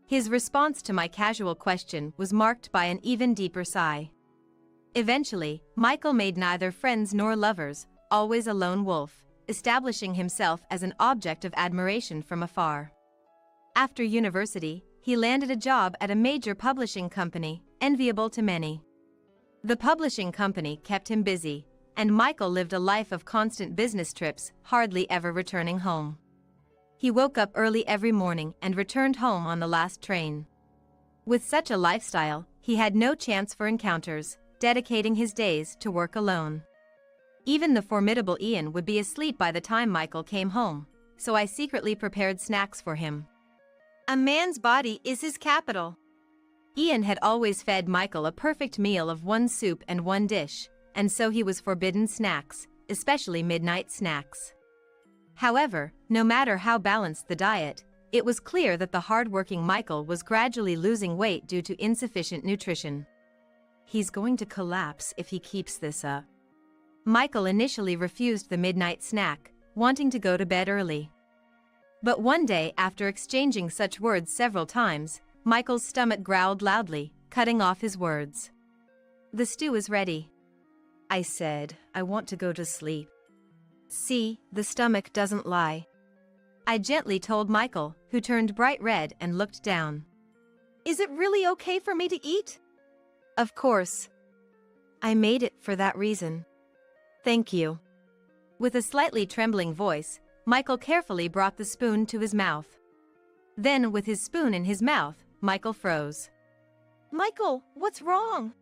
His response to my casual question was marked by an even deeper sigh. Eventually, Michael made neither friends nor lovers, always a lone wolf, establishing himself as an object of admiration from afar. After university, he landed a job at a major publishing company, enviable to many. The publishing company kept him busy, and Michael lived a life of constant business trips, hardly ever returning home. He woke up early every morning and returned home on the last train. With such a lifestyle, he had no chance for encounters, dedicating his days to work alone. Even the formidable Ian would be asleep by the time Michael came home, so I secretly prepared snacks for him. A man's body is his capital. Ian had always fed Michael a perfect meal of one soup and one dish, and so he was forbidden snacks, especially midnight snacks. However, no matter how balanced the diet, it was clear that the hard-working Michael was gradually losing weight due to insufficient nutrition. "He's going to collapse if he keeps this up." Michael initially refused the midnight snack, wanting to go to bed early. But one day, after exchanging such words several times, Michael's stomach growled loudly, cutting off his words. "The stew is ready." I said, "I want to go to sleep." "See, the stomach doesn't lie," I gently told Michael, who turned bright red and looked down. "Is it really okay for me to eat?" "Of course. I made it for that reason." "Thank you." With a slightly trembling voice, Michael carefully brought the spoon to his mouth. Then, with his spoon in his mouth, Michael froze. "Michael, what's wrong?"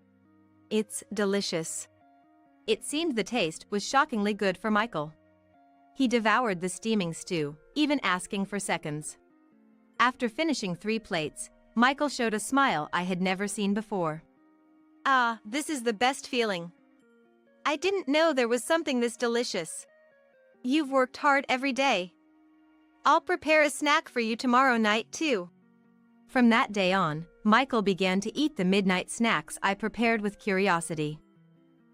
"It's delicious." It seemed the taste was shockingly good for Michael. He devoured the steaming stew, even asking for seconds. After finishing 3 plates, Michael showed a smile I had never seen before. "Ah, this is the best feeling. I didn't know there was something this delicious. You've worked hard every day. I'll prepare a snack for you tomorrow night too." From that day on, Michael began to eat the midnight snacks I prepared with curiosity.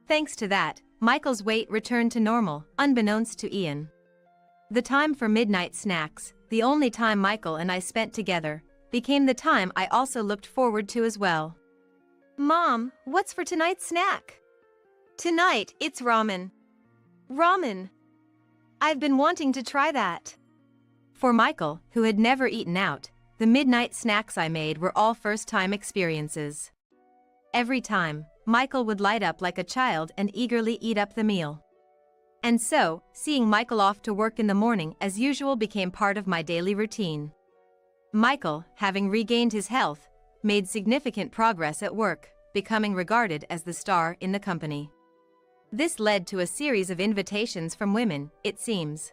Thanks to that, Michael's weight returned to normal, unbeknownst to Ian. The time for midnight snacks, the only time Michael and I spent together, became the time I also looked forward to as well. "Mom, what's for tonight's snack?" "Tonight, it's ramen." "Ramen? I've been wanting to try that." For Michael, who had never eaten out, the midnight snacks I made were all first-time experiences. Every time, Michael would light up like a child and eagerly eat up the meal. And so, seeing Michael off to work in the morning as usual became part of my daily routine. Michael, having regained his health, made significant progress at work, becoming regarded as the star in the company. This led to a series of invitations from women, it seems.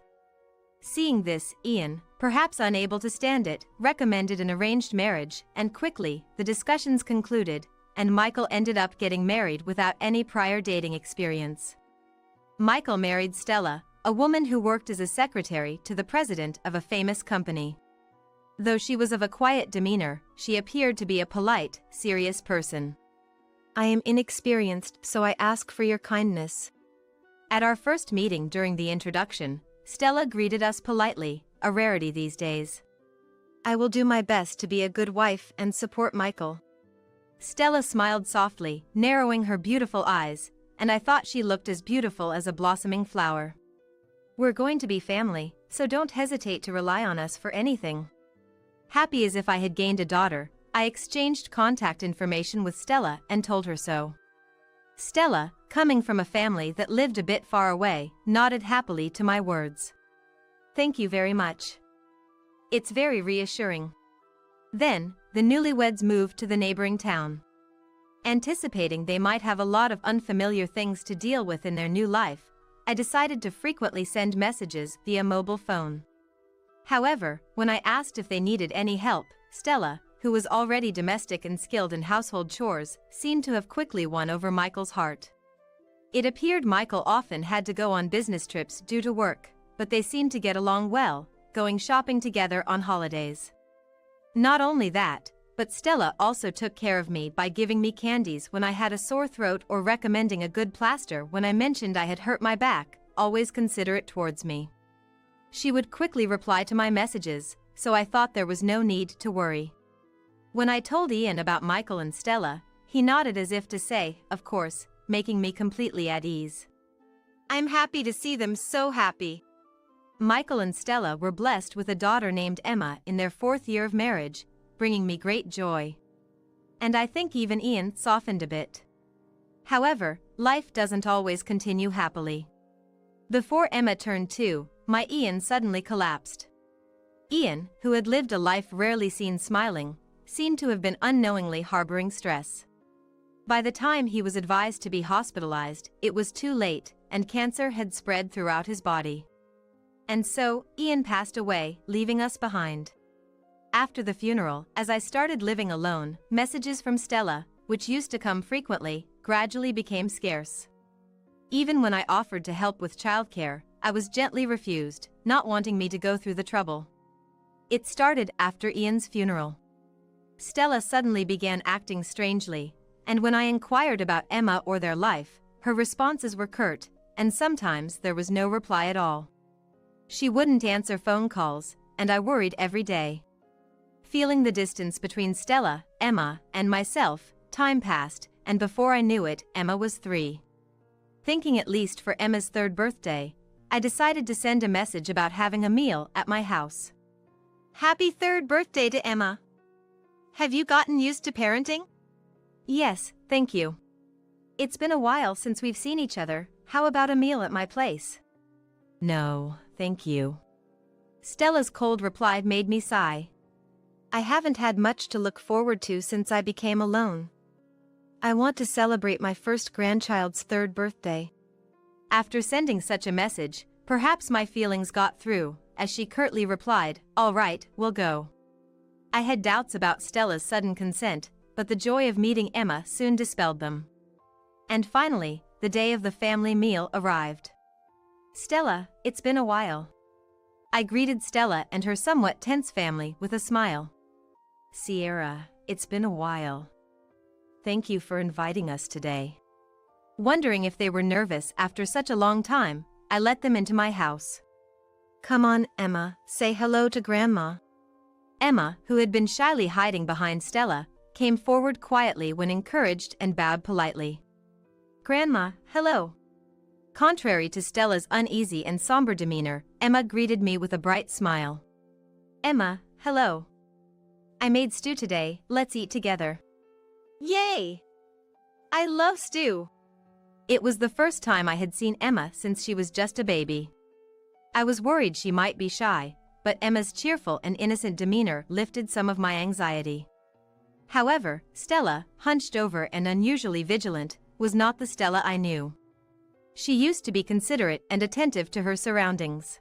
Seeing this, Ian, perhaps unable to stand it, recommended an arranged marriage, and quickly, the discussions concluded, and Michael ended up getting married without any prior dating experience. Michael married Stella, a woman who worked as a secretary to the president of a famous company. Though she was of a quiet demeanor, she appeared to be a polite, serious person. "I am inexperienced, so I ask for your kindness." At our first meeting during the introduction, Stella greeted us politely, a rarity these days. "I will do my best to be a good wife and support Michael." Stella smiled softly, narrowing her beautiful eyes, and I thought she looked as beautiful as a blossoming flower. "We're going to be family, so don't hesitate to rely on us for anything." Happy as if I had gained a daughter, I exchanged contact information with Stella and told her so. Stella, coming from a family that lived a bit far away, nodded happily to my words. "Thank you very much. It's very reassuring." Then, the newlyweds moved to the neighboring town. Anticipating they might have a lot of unfamiliar things to deal with in their new life, I decided to frequently send messages via mobile phone. However, when I asked if they needed any help, Stella, who was already domestic and skilled in household chores, seemed to have quickly won over Michael's heart. It appeared Michael often had to go on business trips due to work, but they seemed to get along well, going shopping together on holidays. Not only that, but Stella also took care of me by giving me candies when I had a sore throat or recommending a good plaster when I mentioned I had hurt my back, always considerate towards me. She would quickly reply to my messages, so I thought there was no need to worry. When I told Ian about Michael and Stella, he nodded as if to say, of course, making me completely at ease. I'm happy to see them so happy. Michael and Stella were blessed with a daughter named Emma in their 4th year of marriage, bringing me great joy. And I think even Ian softened a bit. However, life doesn't always continue happily. Before Emma turned 2, my Ian suddenly collapsed. Ian, who had lived a life rarely seen smiling, seemed to have been unknowingly harboring stress. By the time he was advised to be hospitalized, it was too late, and cancer had spread throughout his body. And so, Ian passed away, leaving us behind. After the funeral, as I started living alone, messages from Stella, which used to come frequently, gradually became scarce. Even when I offered to help with childcare, I was gently refused, not wanting me to go through the trouble. It started after Ian's funeral. Stella suddenly began acting strangely, and when I inquired about Emma or their life, her responses were curt, and sometimes there was no reply at all. She wouldn't answer phone calls, and I worried every day. Feeling the distance between Stella, Emma, and myself, time passed, and before I knew it, Emma was 3. Thinking at least for Emma's 3rd birthday, I decided to send a message about having a meal at my house. Happy 3rd birthday to Emma! Have you gotten used to parenting? Yes, thank you. It's been a while since we've seen each other. How about a meal at my place? No, thank you. Stella's cold reply made me sigh. I haven't had much to look forward to since I became alone. I want to celebrate my first grandchild's 3rd birthday. After sending such a message, perhaps my feelings got through, as she curtly replied, all right, we'll go. I had doubts about Stella's sudden consent, but the joy of meeting Emma soon dispelled them. And finally, the day of the family meal arrived. Stella, it's been a while. I greeted Stella and her somewhat tense family with a smile. Sierra, it's been a while. Thank you for inviting us today. Wondering if they were nervous after such a long time, I let them into my house. Come on, Emma, say hello to Grandma. Emma, who had been shyly hiding behind Stella, came forward quietly when encouraged and bowed politely. Grandma, hello. Contrary to Stella's uneasy and somber demeanor, Emma greeted me with a bright smile. Emma, hello. I made stew today, let's eat together. Yay! I love stew. It was the first time I had seen Emma since she was just a baby. I was worried she might be shy, but Emma's cheerful and innocent demeanor lifted some of my anxiety. However, Stella, hunched over and unusually vigilant, was not the Stella I knew. She used to be considerate and attentive to her surroundings.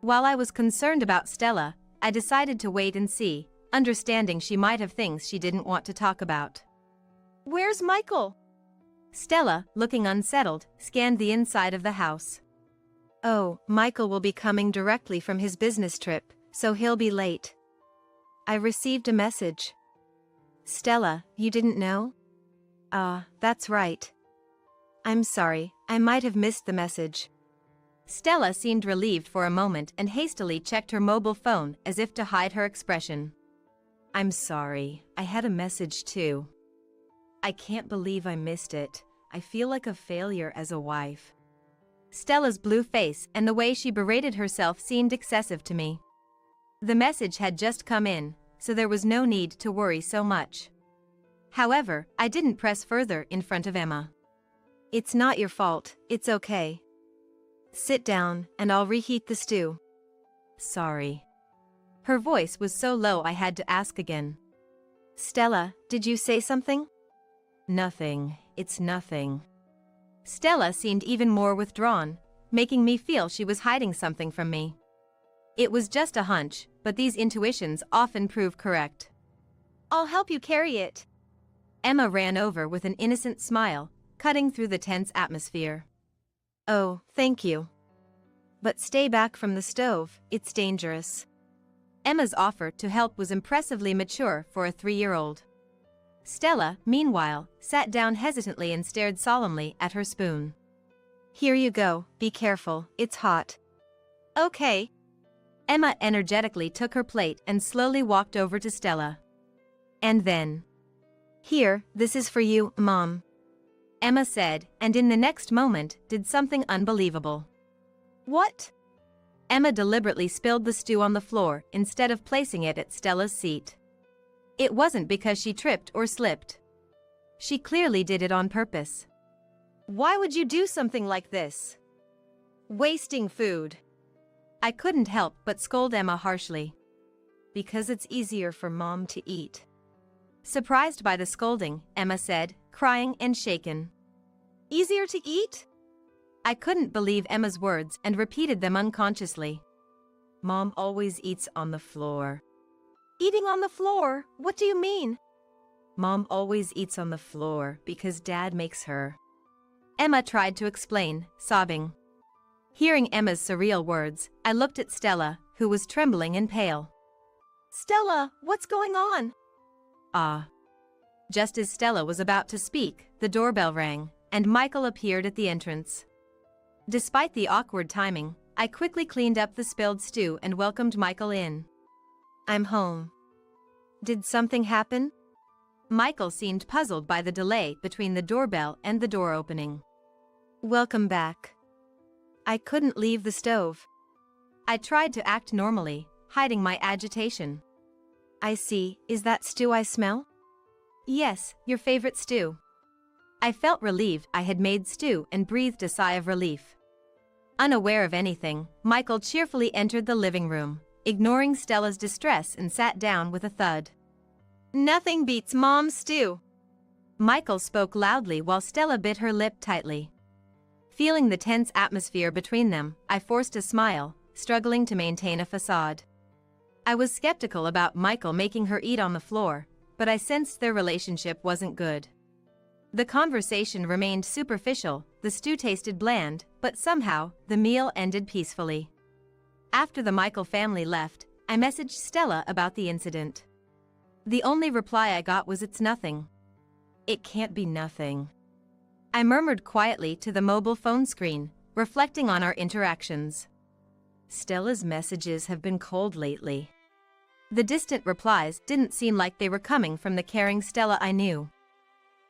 While I was concerned about Stella, I decided to wait and see, understanding she might have things she didn't want to talk about. Where's Michael? Stella, looking unsettled, scanned the inside of the house. Oh, Michael will be coming directly from his business trip, so he'll be late. I received a message. Stella, you didn't know? That's right. I'm sorry, I might have missed the message. Stella seemed relieved for a moment and hastily checked her mobile phone as if to hide her expression. I'm sorry, I had a message too. I can't believe I missed it. I feel like a failure as a wife. Stella's blue face and the way she berated herself seemed excessive to me. The message had just come in, so there was no need to worry so much. However, I didn't press further in front of Emma. It's not your fault, it's okay. Sit down, and I'll reheat the stew. Sorry. Her voice was so low I had to ask again. Stella, did you say something? Nothing, it's nothing. Stella seemed even more withdrawn, making me feel she was hiding something from me. It was just a hunch, but these intuitions often prove correct. I'll help you carry it. Emma ran over with an innocent smile, cutting through the tense atmosphere. Oh, thank you. But stay back from the stove, it's dangerous. Emma's offer to help was impressively mature for a 3-year-old. Stella, meanwhile, sat down hesitantly and stared solemnly at her spoon. Here you go, be careful, it's hot. Okay. Emma energetically took her plate and slowly walked over to Stella. And then, here, this is for you, Mom. Emma said, and in the next moment, did something unbelievable. What? Emma deliberately spilled the stew on the floor instead of placing it at Stella's seat. It wasn't because she tripped or slipped. She clearly did it on purpose. Why would you do something like this? Wasting food. I couldn't help but scold Emma harshly. Because it's easier for Mom to eat. Surprised by the scolding, Emma said, crying and shaken. Easier to eat? I couldn't believe Emma's words and repeated them unconsciously. Mom always eats on the floor. Eating on the floor? What do you mean? Mom always eats on the floor because Dad makes her. Emma tried to explain, sobbing. Hearing Emma's surreal words, I looked at Stella, who was trembling and pale. Stella, what's going on? Ah. Just as Stella was about to speak, the doorbell rang, and Michael appeared at the entrance. Despite the awkward timing, I quickly cleaned up the spilled stew and welcomed Michael in. I'm home. Did something happen? Michael seemed puzzled by the delay between the doorbell and the door opening. Welcome back. I couldn't leave the stove. I tried to act normally, hiding my agitation. I see, is that stew I smell? Yes, your favorite stew. I felt relieved I had made stew and breathed a sigh of relief. Unaware of anything, Michael cheerfully entered the living room, ignoring Stella's distress and sat down with a thud. Nothing beats Mom's stew. Michael spoke loudly while Stella bit her lip tightly. Feeling the tense atmosphere between them, I forced a smile, struggling to maintain a facade. I was skeptical about Michael making her eat on the floor, but I sensed their relationship wasn't good. The conversation remained superficial, the stew tasted bland, but somehow, the meal ended peacefully. After the Michael family left, I messaged Stella about the incident. The only reply I got was it's nothing. It can't be nothing. I murmured quietly to the mobile phone screen, reflecting on our interactions. Stella's messages have been cold lately. The distant replies didn't seem like they were coming from the caring Stella I knew.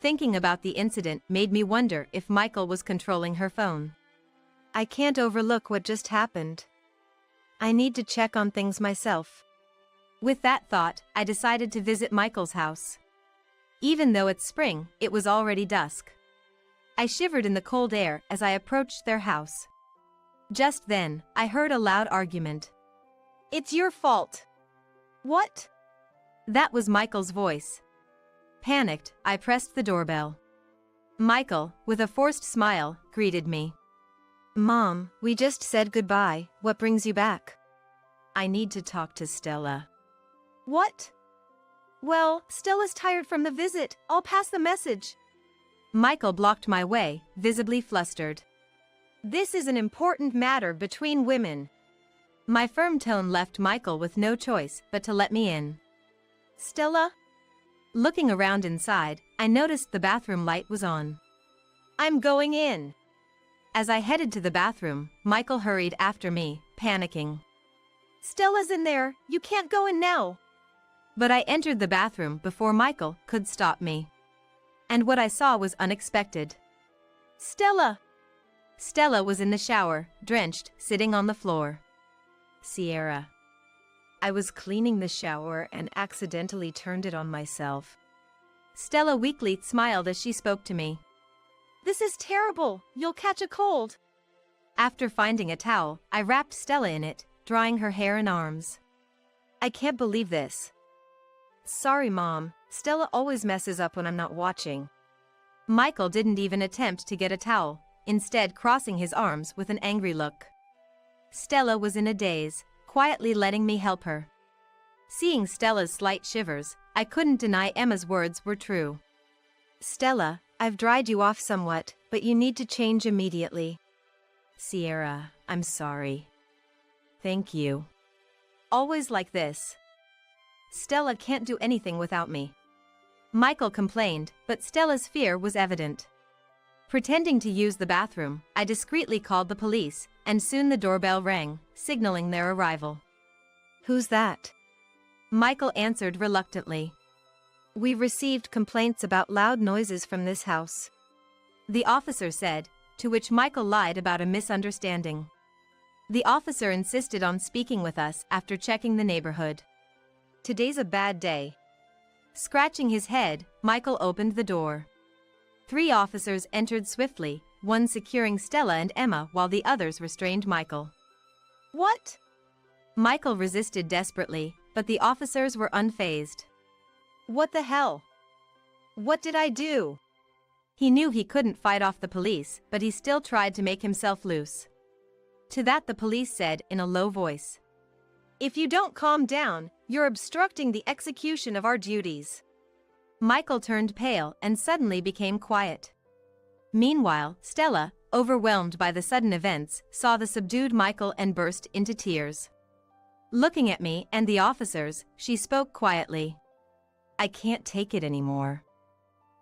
Thinking about the incident made me wonder if Michael was controlling her phone. I can't overlook what just happened. I need to check on things myself. With that thought, I decided to visit Michael's house. Even though it's spring, it was already dusk. I shivered in the cold air as I approached their house. Just then, I heard a loud argument. It's your fault. What? That was Michael's voice. Panicked, I pressed the doorbell. Michael, with a forced smile, greeted me. Mom, we just said goodbye, what brings you back? I need to talk to Stella. What? Well, Stella's tired from the visit, I'll pass the message. Michael blocked my way, visibly flustered. This is an important matter between women. My firm tone left Michael with no choice but to let me in. Stella? Looking around inside, I noticed the bathroom light was on. I'm going in. As I headed to the bathroom, Michael hurried after me, panicking. Stella's in there, you can't go in now. But I entered the bathroom before Michael could stop me. And what I saw was unexpected. Stella! Stella was in the shower, drenched, sitting on the floor. Sierra. I was cleaning the shower and accidentally turned it on myself. Stella weakly smiled as she spoke to me. This is terrible, you'll catch a cold. After finding a towel, I wrapped Stella in it, drying her hair and arms. I can't believe this. Sorry, Mom. Stella always messes up when I'm not watching. Michael didn't even attempt to get a towel, instead crossing his arms with an angry look. Stella was in a daze, quietly letting me help her. Seeing Stella's slight shivers, I couldn't deny Emma's words were true. Stella, I've dried you off somewhat, but you need to change immediately. Sierra, I'm sorry. Thank you. Always like this. Stella can't do anything without me. Michael complained, but Stella's fear was evident. Pretending to use the bathroom, I discreetly called the police, and soon the doorbell rang, signaling their arrival. Who's that? Michael answered reluctantly. We've received complaints about loud noises from this house. The officer said, to which Michael lied about a misunderstanding. The officer insisted on speaking with us after checking the neighborhood. Today's a bad day. Scratching his head, Michael opened the door. 3 officers entered swiftly, one securing Stella and Emma while the others restrained Michael. What? Michael resisted desperately, but the officers were unfazed. What the hell? What did I do? He knew he couldn't fight off the police, but he still tried to make himself loose. To that the police said in a low voice, "If you don't calm down, you're obstructing the execution of our duties." Michael turned pale and suddenly became quiet. Meanwhile, Stella, overwhelmed by the sudden events, saw the subdued Michael and burst into tears. Looking at me and the officers, she spoke quietly. I can't take it anymore.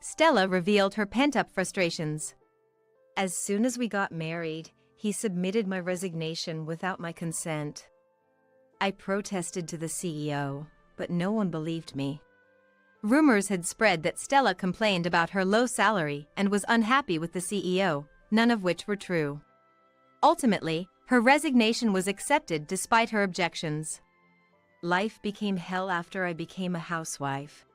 Stella revealed her pent-up frustrations. As soon as we got married, he submitted my resignation without my consent. I protested to the CEO, but no one believed me. Rumors had spread that Stella complained about her low salary and was unhappy with the CEO, none of which were true. Ultimately, her resignation was accepted despite her objections. Life became hell after I became a housewife.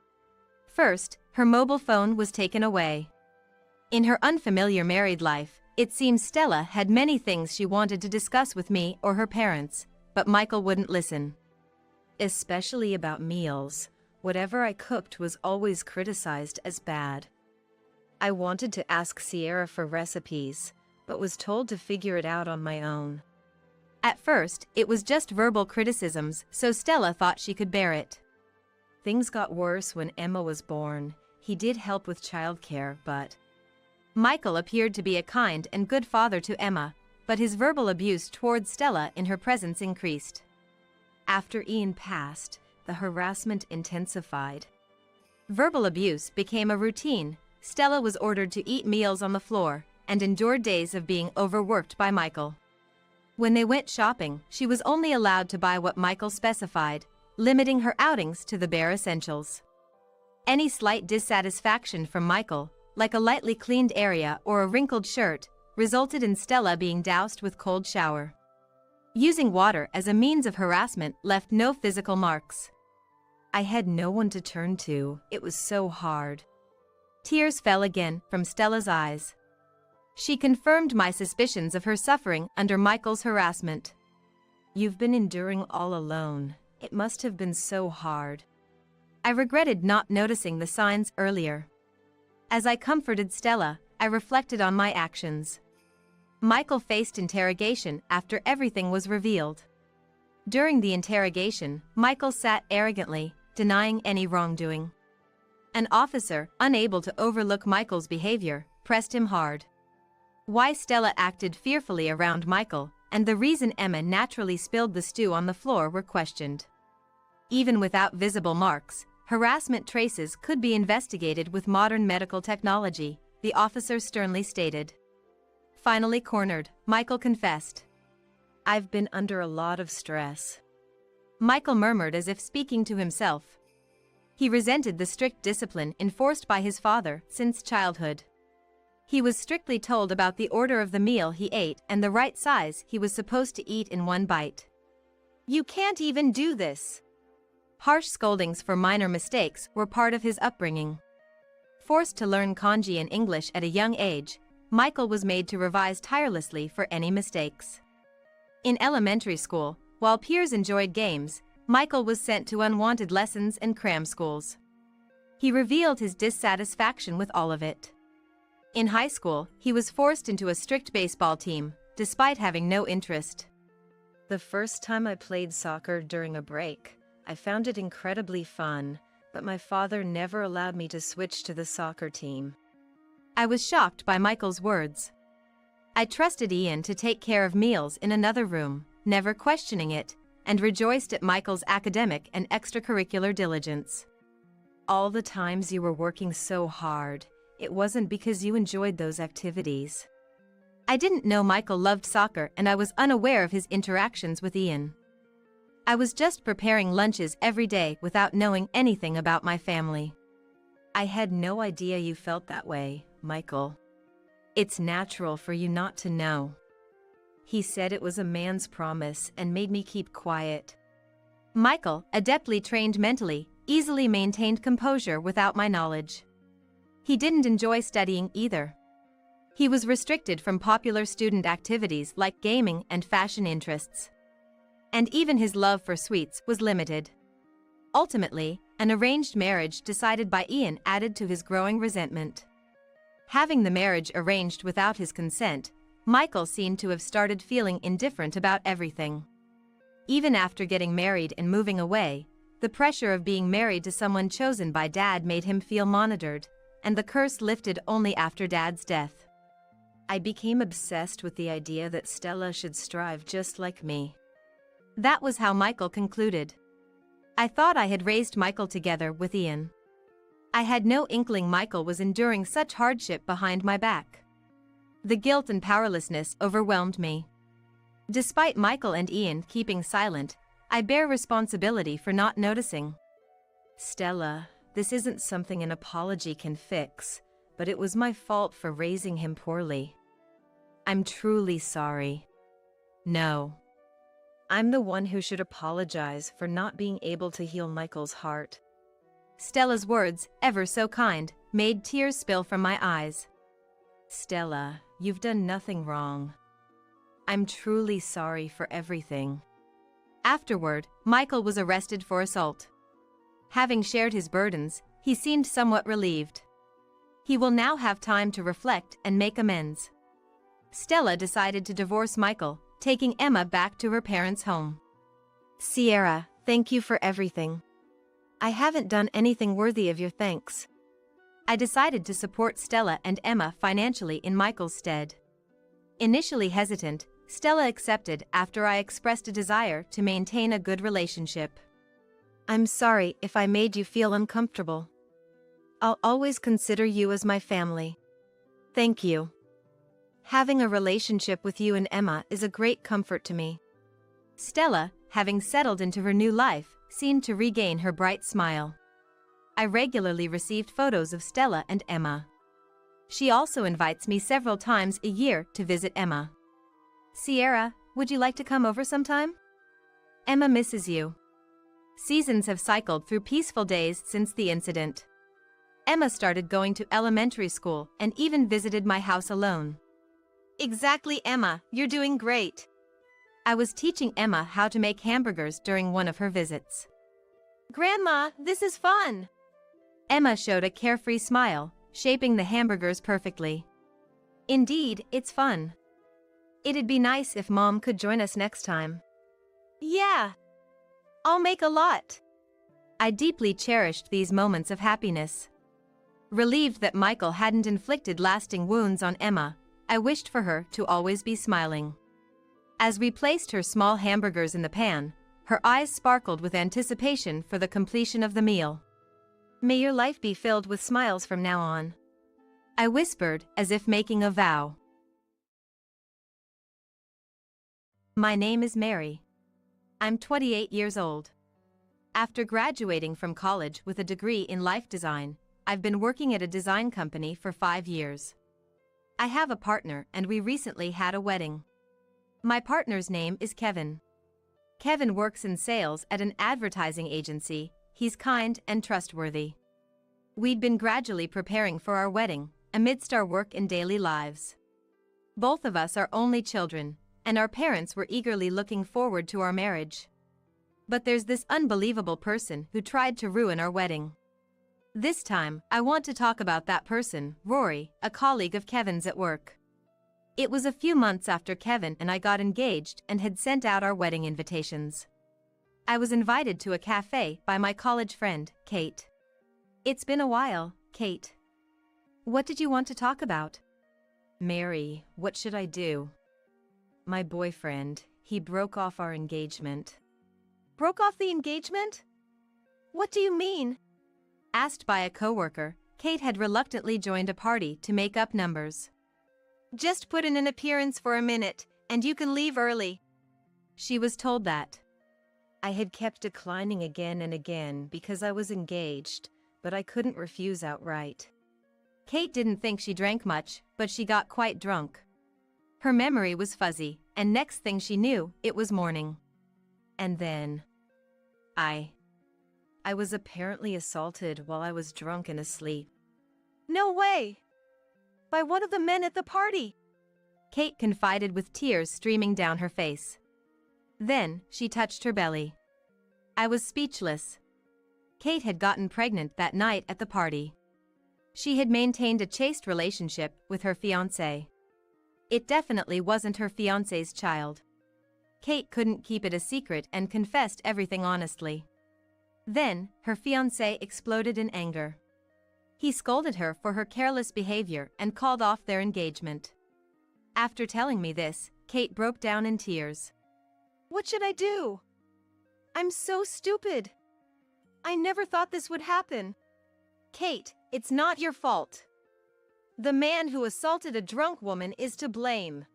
First, her mobile phone was taken away. In her unfamiliar married life, it seems Stella had many things she wanted to discuss with me or her parents, but Michael wouldn't listen. Especially about meals. Whatever I cooked was always criticized as bad. I wanted to ask Sierra for recipes, but was told to figure it out on my own. At first, it was just verbal criticisms, so Stella thought she could bear it. Things got worse when Emma was born. He did help with childcare, but... Michael appeared to be a kind and good father to Emma, but his verbal abuse towards Stella in her presence increased. After Ian passed, the harassment intensified. Verbal abuse became a routine. Stella was ordered to eat meals on the floor and endured days of being overworked by Michael. When they went shopping, she was only allowed to buy what Michael specified, limiting her outings to the bare essentials. Any slight dissatisfaction from Michael, like a lightly cleaned area or a wrinkled shirt, resulted in Stella being doused with cold shower. Using water as a means of harassment left no physical marks. I had no one to turn to. It was so hard. Tears fell again from Stella's eyes. She confirmed my suspicions of her suffering under Michael's harassment. You've been enduring all alone. It must have been so hard. I regretted not noticing the signs earlier. As I comforted Stella, I reflected on my actions. Michael faced interrogation after everything was revealed. During the interrogation, Michael sat arrogantly, denying any wrongdoing. An officer, unable to overlook Michael's behavior, pressed him hard. Why Stella acted fearfully around Michael, and the reason Emma naturally spilled the stew on the floor were questioned. Even without visible marks, harassment traces could be investigated with modern medical technology, the officer sternly stated. Finally cornered, Michael confessed. I've been under a lot of stress. Michael murmured as if speaking to himself. He resented the strict discipline enforced by his father since childhood. He was strictly told about the order of the meal he ate and the right size he was supposed to eat in one bite. You can't even do this. Harsh scoldings for minor mistakes were part of his upbringing. Forced to learn kanji and English at a young age, Michael was made to revise tirelessly for any mistakes. In elementary school, while peers enjoyed games, Michael was sent to unwanted lessons and cram schools. He revealed his dissatisfaction with all of it. In high school, he was forced into a strict baseball team, despite having no interest. The first time I played soccer during a break, I found it incredibly fun, but my father never allowed me to switch to the soccer team. I was shocked by Michael's words. I trusted Ian to take care of meals in another room, never questioning it, and rejoiced at Michael's academic and extracurricular diligence. All the times you were working so hard, it wasn't because you enjoyed those activities. I didn't know Michael loved soccer, and I was unaware of his interactions with Ian. I was just preparing lunches every day without knowing anything about my family. I had no idea you felt that way, Michael. It's natural for you not to know. He said it was a man's promise and made me keep quiet. Michael, adeptly trained mentally, easily maintained composure without my knowledge. He didn't enjoy studying either. He was restricted from popular student activities like gaming and fashion interests. And even his love for sweets was limited. Ultimately, an arranged marriage decided by Ian added to his growing resentment. Having the marriage arranged without his consent, Michael seemed to have started feeling indifferent about everything. Even after getting married and moving away, the pressure of being married to someone chosen by Dad made him feel monitored, and the curse lifted only after Dad's death. I became obsessed with the idea that Stella should strive just like me. That was how Michael concluded. I thought I had raised Michael together with Ian. I had no inkling Michael was enduring such hardship behind my back. The guilt and powerlessness overwhelmed me. Despite Michael and Ian keeping silent, I bear responsibility for not noticing. Stella, this isn't something an apology can fix, but it was my fault for raising him poorly. I'm truly sorry. No. I'm the one who should apologize for not being able to heal Michael's heart. Stella's words, ever so kind, made tears spill from my eyes. Stella, you've done nothing wrong. I'm truly sorry for everything. Afterward, Michael was arrested for assault. Having shared his burdens, he seemed somewhat relieved. He will now have time to reflect and make amends. Stella decided to divorce Michael, taking Emma back to her parents' home. Sierra, thank you for everything. I haven't done anything worthy of your thanks. I decided to support Stella and Emma financially in Michael's stead. Initially hesitant, Stella accepted after I expressed a desire to maintain a good relationship. I'm sorry if I made you feel uncomfortable. I'll always consider you as my family. Thank you. Having a relationship with you and Emma is a great comfort to me. Stella, having settled into her new life, seemed to regain her bright smile. I regularly received photos of Stella and Emma. She also invites me several times a year to visit Emma. Sierra, would you like to come over sometime? Emma misses you. Seasons have cycled through peaceful days since the incident. Emma started going to elementary school and even visited my house alone. Exactly, Emma, you're doing great. I was teaching Emma how to make hamburgers during one of her visits. Grandma, this is fun. Emma showed a carefree smile, shaping the hamburgers perfectly. Indeed, it's fun. It'd be nice if Mom could join us next time. Yeah. I'll make a lot. I deeply cherished these moments of happiness. Relieved that Michael hadn't inflicted lasting wounds on Emma, I wished for her to always be smiling. As we placed her small hamburgers in the pan, her eyes sparkled with anticipation for the completion of the meal. May your life be filled with smiles from now on. I whispered, as if making a vow. My name is Mary. I'm 28 years old. After graduating from college with a degree in life design, I've been working at a design company for 5 years. I have a partner and we recently had a wedding. My partner's name is Kevin. Kevin works in sales at an advertising agency. He's kind and trustworthy. We'd been gradually preparing for our wedding, amidst our work and daily lives. Both of us are only children, and our parents were eagerly looking forward to our marriage. But there's this unbelievable person who tried to ruin our wedding. This time, I want to talk about that person, Rory, a colleague of Kevin's at work. It was a few months after Kevin and I got engaged and had sent out our wedding invitations. I was invited to a cafe by my college friend, Kate. It's been a while, Kate. What did you want to talk about? Mary, what should I do? My boyfriend, he broke off our engagement. Broke off the engagement? What do you mean? Asked by a coworker, Kate had reluctantly joined a party to make up numbers. Just put in an appearance for a minute, and you can leave early. She was told that. I had kept declining again and again because I was engaged, but I couldn't refuse outright. Kate didn't think she drank much, but she got quite drunk. Her memory was fuzzy, and next thing she knew, it was morning. And then... I was apparently assaulted while I was drunk and asleep. No way! By one of the men at the party! Kate confided with tears streaming down her face. Then, she touched her belly. I was speechless. Kate had gotten pregnant that night at the party. She had maintained a chaste relationship with her fiancé. It definitely wasn't her fiancé's child. Kate couldn't keep it a secret and confessed everything honestly. Then, her fiancé exploded in anger. He scolded her for her careless behavior and called off their engagement. After telling me this, Kate broke down in tears. What should I do? I'm so stupid. I never thought this would happen. Kate, it's not your fault. The man who assaulted a drunk woman is to blame.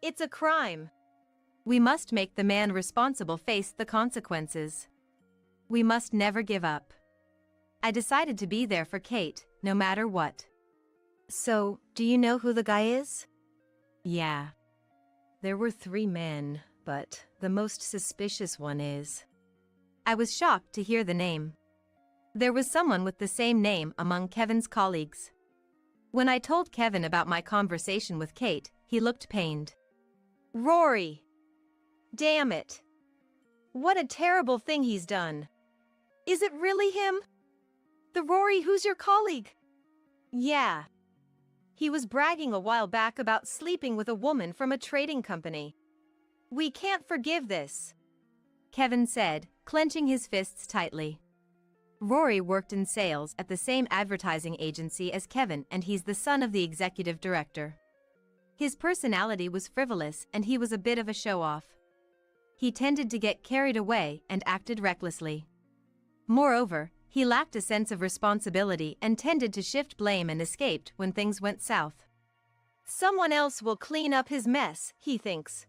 It's a crime. We must make the man responsible face the consequences. We must never give up. I decided to be there for Kate, no matter what. So, do you know who the guy is? Yeah. There were 3 men, but the most suspicious one is... I was shocked to hear the name. There was someone with the same name among Kevin's colleagues. When I told Kevin about my conversation with Kate, he looked pained. Rory! Damn it! What a terrible thing he's done. Is it really him? The Rory who's your colleague? Yeah. He was bragging a while back about sleeping with a woman from a trading company. We can't forgive this, Kevin said, clenching his fists tightly. Rory worked in sales at the same advertising agency as Kevin, and he's the son of the executive director. His personality was frivolous and he was a bit of a show-off. He tended to get carried away and acted recklessly. Moreover, he lacked a sense of responsibility and tended to shift blame and escaped when things went south. Someone else will clean up his mess, he thinks.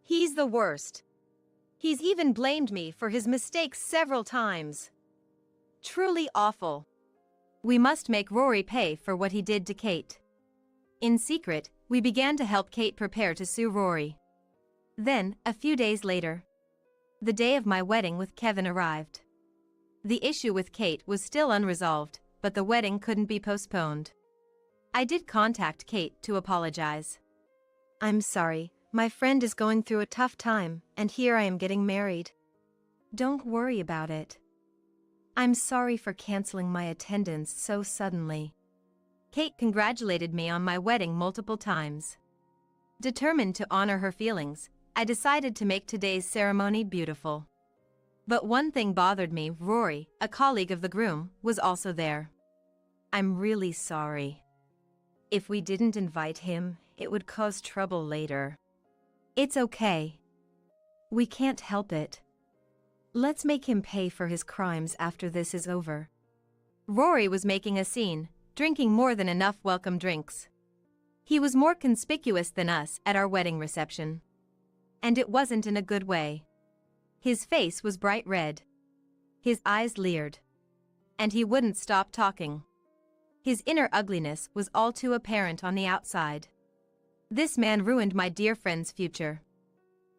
He's the worst. He's even blamed me for his mistakes several times. Truly awful. We must make Rory pay for what he did to Kate. In secret, we began to help Kate prepare to sue Rory. Then, a few days later, the day of my wedding with Kevin arrived. The issue with Kate was still unresolved, but the wedding couldn't be postponed. I did contact Kate to apologize. I'm sorry, my friend is going through a tough time, and here I am getting married. Don't worry about it. I'm sorry for canceling my attendance so suddenly. Kate congratulated me on my wedding multiple times. Determined to honor her feelings, I decided to make today's ceremony beautiful. But one thing bothered me. Rory, a colleague of the groom, was also there. I'm really sorry. If we didn't invite him, it would cause trouble later. It's okay. We can't help it. Let's make him pay for his crimes after this is over. Rory was making a scene, drinking more than enough welcome drinks. He was more conspicuous than us at our wedding reception. And it wasn't in a good way. His face was bright red. His eyes leered. And he wouldn't stop talking. His inner ugliness was all too apparent on the outside. This man ruined my dear friend's future.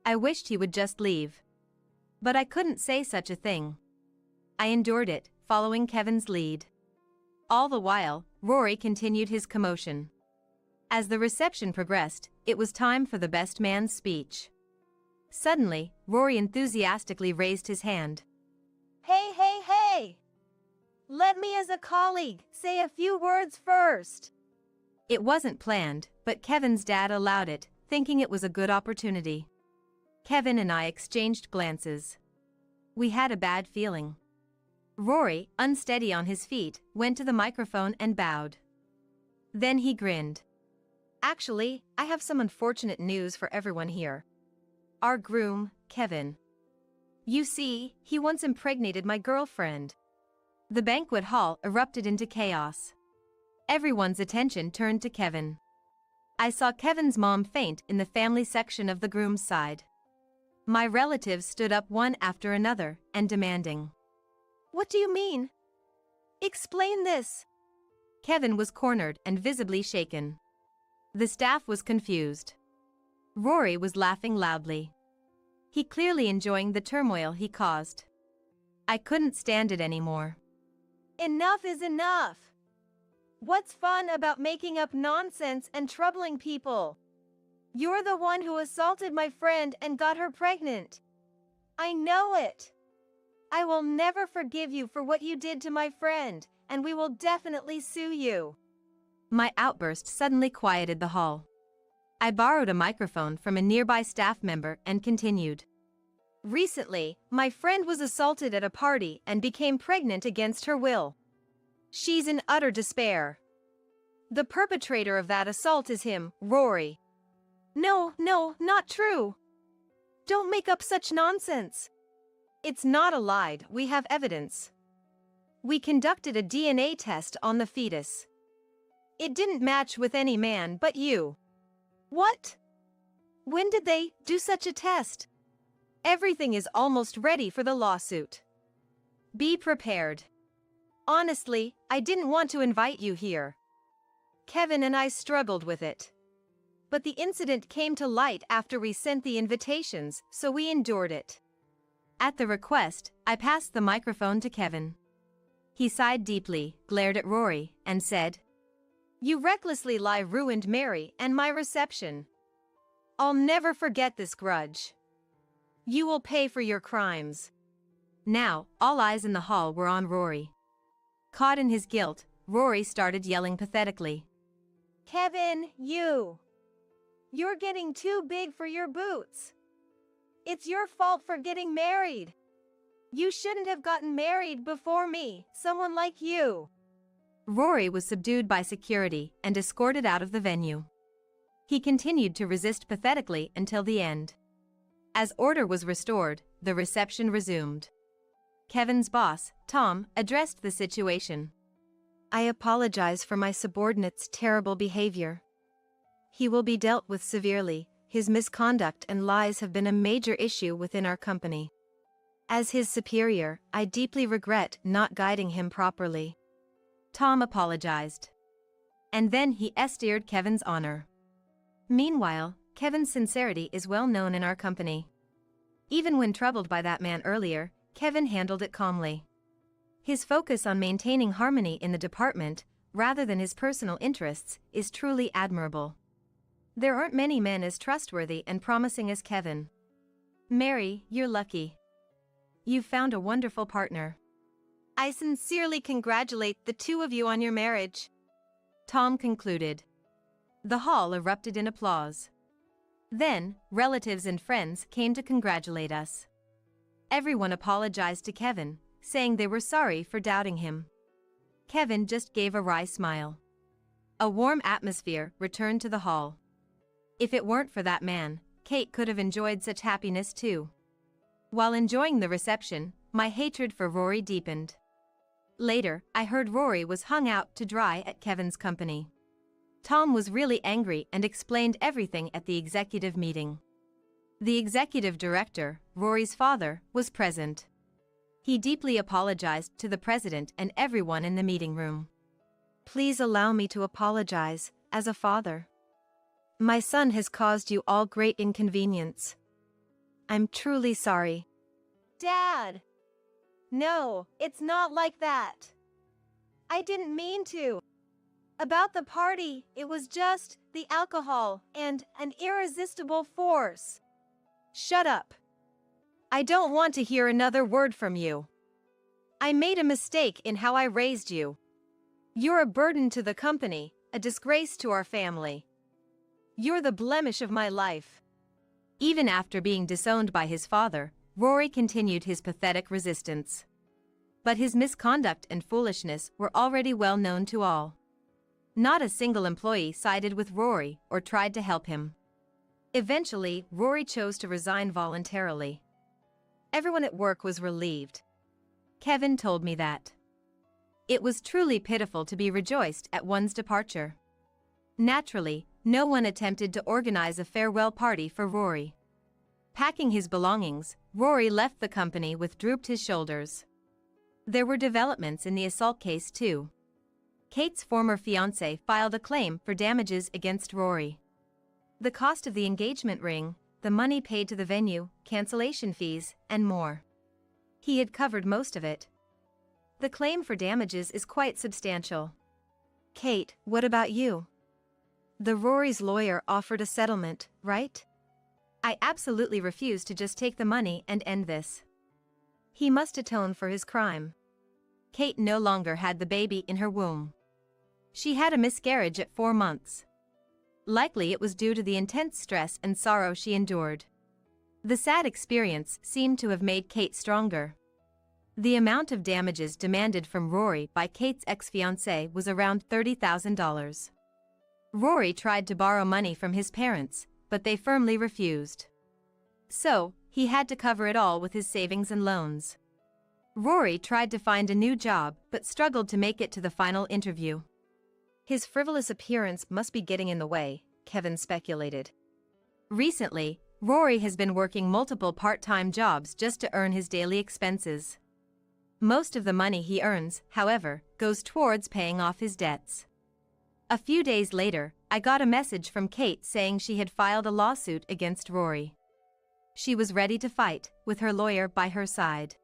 I wished he would just leave. But I couldn't say such a thing. I endured it, following Kevin's lead. All the while, Rory continued his commotion. As the reception progressed, it was time for the best man's speech. Suddenly, Rory enthusiastically raised his hand. Hey, hey, hey! Let me as a colleague say a few words first. It wasn't planned, but Kevin's dad allowed it, thinking it was a good opportunity. Kevin and I exchanged glances. We had a bad feeling. Rory, unsteady on his feet, went to the microphone and bowed. Then he grinned. Actually, I have some unfortunate news for everyone here. Our groom, Kevin. You see, he once impregnated my girlfriend. The banquet hall erupted into chaos. Everyone's attention turned to Kevin. I saw Kevin's mom faint in the family section of the groom's side. My relatives stood up one after another and demanding. What do you mean? Explain this. Kevin was cornered and visibly shaken. The staff was confused. Rory was laughing loudly. He clearly enjoying the turmoil he caused. I couldn't stand it anymore. Enough is enough. What's fun about making up nonsense and troubling people? You're the one who assaulted my friend and got her pregnant. I know it. I will never forgive you for what you did to my friend, and we will definitely sue you. My outburst suddenly quieted the hall. I borrowed a microphone from a nearby staff member and continued. Recently, my friend was assaulted at a party and became pregnant against her will. She's in utter despair. The perpetrator of that assault is him, Rory. No, not true. Don't make up such nonsense. It's not a lie, we have evidence. We conducted a DNA test on the fetus. It didn't match with any man but you. What? When did they do such a test? Everything is almost ready for the lawsuit. Be prepared. Honestly, I didn't want to invite you here. Kevin and I struggled with it. But the incident came to light after we sent the invitations, so we endured it. At the request, I passed the microphone to Kevin. He sighed deeply, glared at Rory, and said, You recklessly ruined Mary and my reception. I'll never forget this grudge. You will pay for your crimes. Now, all eyes in the hall were on Rory. Caught in his guilt, Rory started yelling pathetically. Kevin, you're getting too big for your boots. It's your fault for getting married. You shouldn't have gotten married before me, someone like you. Rory was subdued by security and escorted out of the venue. He continued to resist pathetically until the end. As order was restored, the reception resumed. Kevin's boss, Tom, addressed the situation. I apologize for my subordinate's terrible behavior. He will be dealt with severely. His misconduct and lies have been a major issue within our company. As his superior, I deeply regret not guiding him properly. Tom apologized. And then he esteered Kevin's honor. Meanwhile, Kevin's sincerity is well known in our company. Even when troubled by that man earlier, Kevin handled it calmly. His focus on maintaining harmony in the department, rather than his personal interests, is truly admirable. There aren't many men as trustworthy and promising as Kevin. Mary, you're lucky. You've found a wonderful partner. I sincerely congratulate the two of you on your marriage. Tom concluded. The hall erupted in applause. Then, relatives and friends came to congratulate us. Everyone apologized to Kevin, saying they were sorry for doubting him. Kevin just gave a wry smile. A warm atmosphere returned to the hall. If it weren't for that man, Kate could have enjoyed such happiness too. While enjoying the reception, my hatred for Rory deepened. Later, I heard Rory was hung out to dry at Kevin's company. Tom was really angry and explained everything at the executive meeting. The executive director, Rory's father, was present. He deeply apologized to the president and everyone in the meeting room. Please allow me to apologize, as a father. My son has caused you all great inconvenience. I'm truly sorry. Dad! No, it's not like that. I didn't mean to. About the party, it was just the alcohol and an irresistible force. Shut up. I don't want to hear another word from you. I made a mistake in how I raised you. You're a burden to the company, a disgrace to our family. You're the blemish of my life." Even after being disowned by his father, Rory continued his pathetic resistance. But his misconduct and foolishness were already well known to all. Not a single employee sided with Rory or tried to help him. Eventually, Rory chose to resign voluntarily. Everyone at work was relieved. Kevin told me that. It was truly pitiful to be rejoiced at one's departure. Naturally, no one attempted to organize a farewell party for Rory. Packing his belongings, Rory left the company with drooped his shoulders. There were developments in the assault case too. Kate's former fiancé filed a claim for damages against Rory. The cost of the engagement ring, the money paid to the venue, cancellation fees, and more. He had covered most of it. The claim for damages is quite substantial. "Kate, what about you? The Rory's lawyer offered a settlement, right? I absolutely refuse to just take the money and end this. He must atone for his crime." Kate no longer had the baby in her womb. She had a miscarriage at 4 months. Likely it was due to the intense stress and sorrow she endured. The sad experience seemed to have made Kate stronger. The amount of damages demanded from Rory by Kate's ex-fiancé was around $30,000. Rory tried to borrow money from his parents, but they firmly refused. So, he had to cover it all with his savings and loans. Rory tried to find a new job but struggled to make it to the final interview. His frivolous appearance must be getting in the way, Kevin speculated. Recently, Rory has been working multiple part-time jobs just to earn his daily expenses. Most of the money he earns, however, goes towards paying off his debts. A few days later, I got a message from Kate saying she had filed a lawsuit against Rory. She was ready to fight, with her lawyer by her side.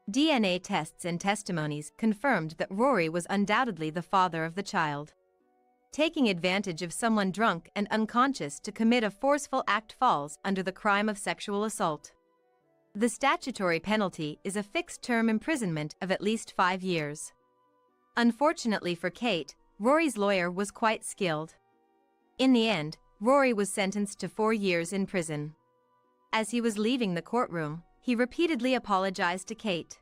DNA tests and testimonies confirmed that Rory was undoubtedly the father of the child. Taking advantage of someone drunk and unconscious to commit a forceful act falls under the crime of sexual assault. The statutory penalty is a fixed-term imprisonment of at least 5 years. Unfortunately for Kate, Rory's lawyer was quite skilled. In the end, Rory was sentenced to 4 years in prison. As he was leaving the courtroom, he repeatedly apologized to Kate.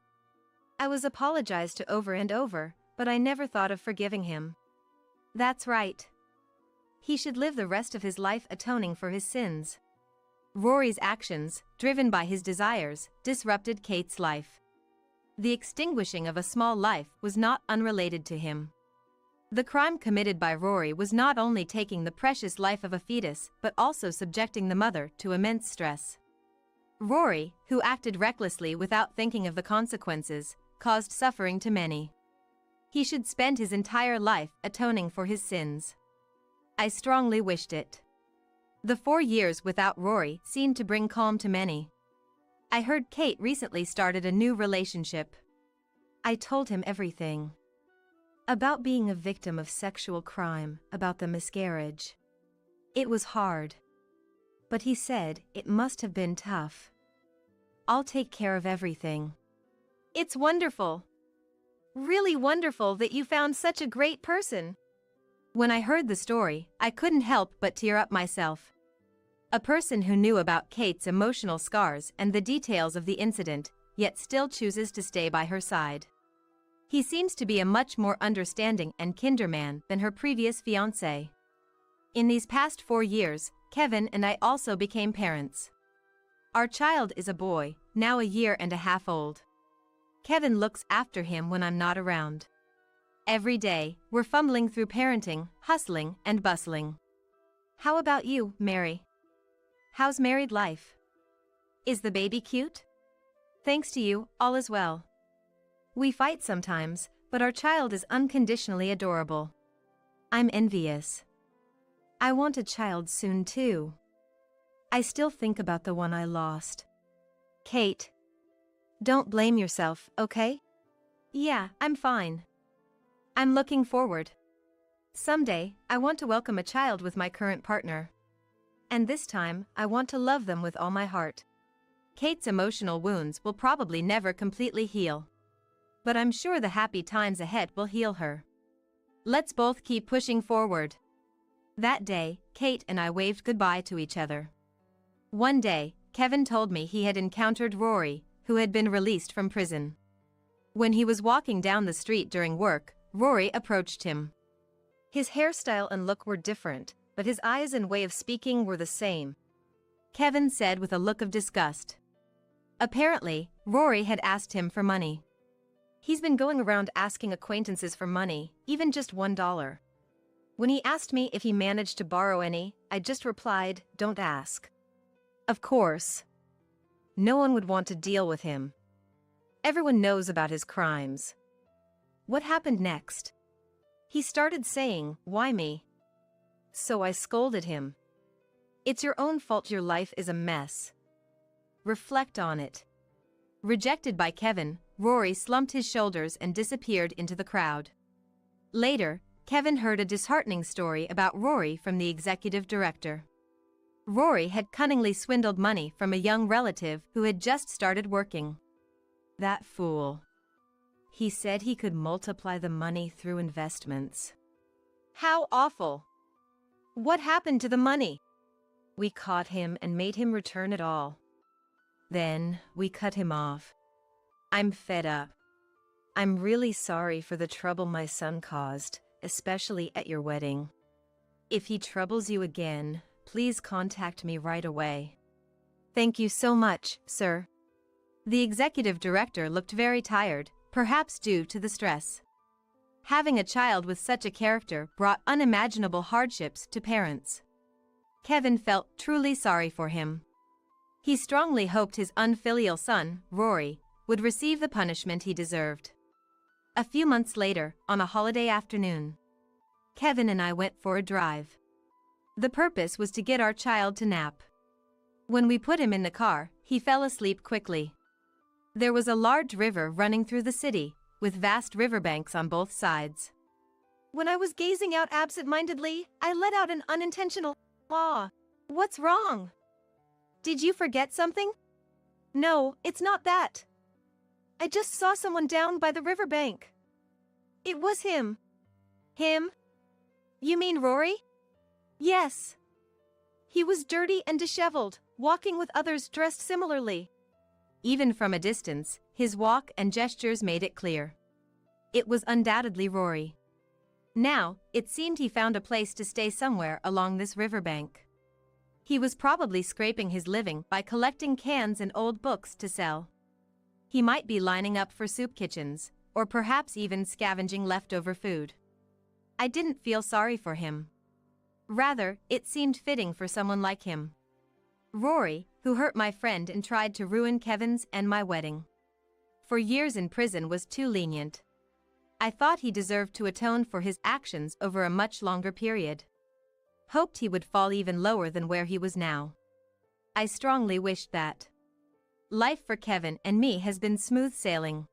"I was apologized to over and over, but I never thought of forgiving him. That's right. He should live the rest of his life atoning for his sins." Rory's actions, driven by his desires, disrupted Kate's life. The extinguishing of a small life was not unrelated to him. The crime committed by Rory was not only taking the precious life of a fetus but also subjecting the mother to immense stress. Rory, who acted recklessly without thinking of the consequences, caused suffering to many. He should spend his entire life atoning for his sins. I strongly wished it. The 4 years without Rory seemed to bring calm to many. I heard Kate recently started a new relationship. I told him everything. About being a victim of sexual crime, about the miscarriage. It was hard. But he said it must have been tough. I'll take care of everything. It's wonderful. Really wonderful that you found such a great person. When I heard the story, I couldn't help but tear up myself. A person who knew about Kate's emotional scars and the details of the incident, yet still chooses to stay by her side. He seems to be a much more understanding and kinder man than her previous fiancé. In these past 4 years, Kevin and I also became parents. Our child is a boy, now a 1.5 years old. Kevin looks after him when I'm not around. Every day, we're fumbling through parenting, hustling, and bustling. How about you, Mary? How's married life? Is the baby cute? Thanks to you, all is well. We fight sometimes, but our child is unconditionally adorable. I'm envious. I want a child soon too. I still think about the one I lost. Kate. Don't blame yourself, okay? Yeah, I'm fine. I'm looking forward. Someday, I want to welcome a child with my current partner. And this time, I want to love them with all my heart. Kate's emotional wounds will probably never completely heal. But I'm sure the happy times ahead will heal her. Let's both keep pushing forward. That day, Kate and I waved goodbye to each other. One day, Kevin told me he had encountered Rory, who had been released from prison. When he was walking down the street during work, Rory approached him. His hairstyle and look were different, but his eyes and way of speaking were the same. Kevin said with a look of disgust. Apparently, Rory had asked him for money. He's been going around asking acquaintances for money, even just $1. When he asked me if he managed to borrow any, I just replied, "Don't ask." Of course. No one would want to deal with him. Everyone knows about his crimes. What happened next? He started saying, "Why me?" So I scolded him. It's your own fault your life is a mess. Reflect on it. Rejected by Kevin, Rory slumped his shoulders and disappeared into the crowd. Later, Kevin heard a disheartening story about Rory from the executive director. Rory had cunningly swindled money from a young relative who had just started working. That fool. He said he could multiply the money through investments. How awful! What happened to the money? We caught him and made him return it all. Then, we cut him off. I'm fed up. I'm really sorry for the trouble my son caused, especially at your wedding. If he troubles you again, please contact me right away. Thank you so much, sir. The executive director looked very tired, perhaps due to the stress. Having a child with such a character brought unimaginable hardships to parents. Kevin felt truly sorry for him. He strongly hoped his unfilial son, Rory, would receive the punishment he deserved. A few months later, on a holiday afternoon, Kevin and I went for a drive. The purpose was to get our child to nap. When we put him in the car, he fell asleep quickly. There was a large river running through the city, with vast riverbanks on both sides. When I was gazing out absent-mindedly, I let out an unintentional "Aw, what's wrong? Did you forget something?" "No, it's not that. I just saw someone down by the riverbank." "It was him." "Him? You mean Rory?" "Yes. He was dirty and disheveled, walking with others dressed similarly." Even from a distance, his walk and gestures made it clear. It was undoubtedly Rory. Now, it seemed he found a place to stay somewhere along this riverbank. He was probably scraping his living by collecting cans and old books to sell. He might be lining up for soup kitchens, or perhaps even scavenging leftover food. I didn't feel sorry for him. Rather, it seemed fitting for someone like him. Rory, who hurt my friend and tried to ruin Kevin's and my wedding. For years in prison was too lenient. I thought he deserved to atone for his actions over a much longer period. Hoped he would fall even lower than where he was now. I strongly wished that. Life for Kevin and me has been smooth sailing.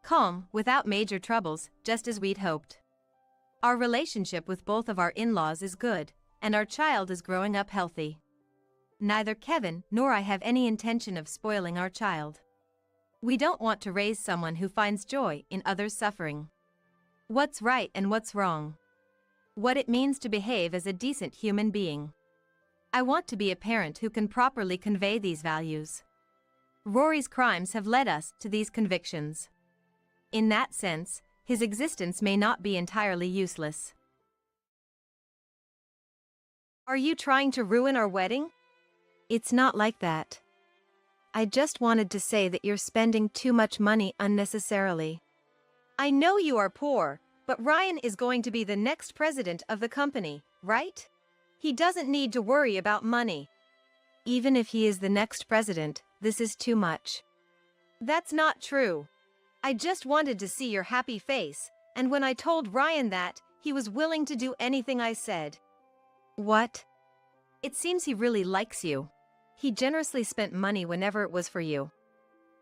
Calm, without major troubles, just as we'd hoped. Our relationship with both of our in-laws is good, and our child is growing up healthy. Neither Kevin nor I have any intention of spoiling our child. We don't want to raise someone who finds joy in others' suffering. What's right and what's wrong. What it means to behave as a decent human being. I want to be a parent who can properly convey these values. Rory's crimes have led us to these convictions. In that sense, his existence may not be entirely useless. Are you trying to ruin our wedding? It's not like that. I just wanted to say that you're spending too much money unnecessarily. I know you are poor, but Ryan is going to be the next president of the company, right? He doesn't need to worry about money. Even if he is the next president, this is too much. That's not true. I just wanted to see your happy face, and when I told Ryan that, he was willing to do anything I said. What? It seems he really likes you. He generously spent money whenever it was for you.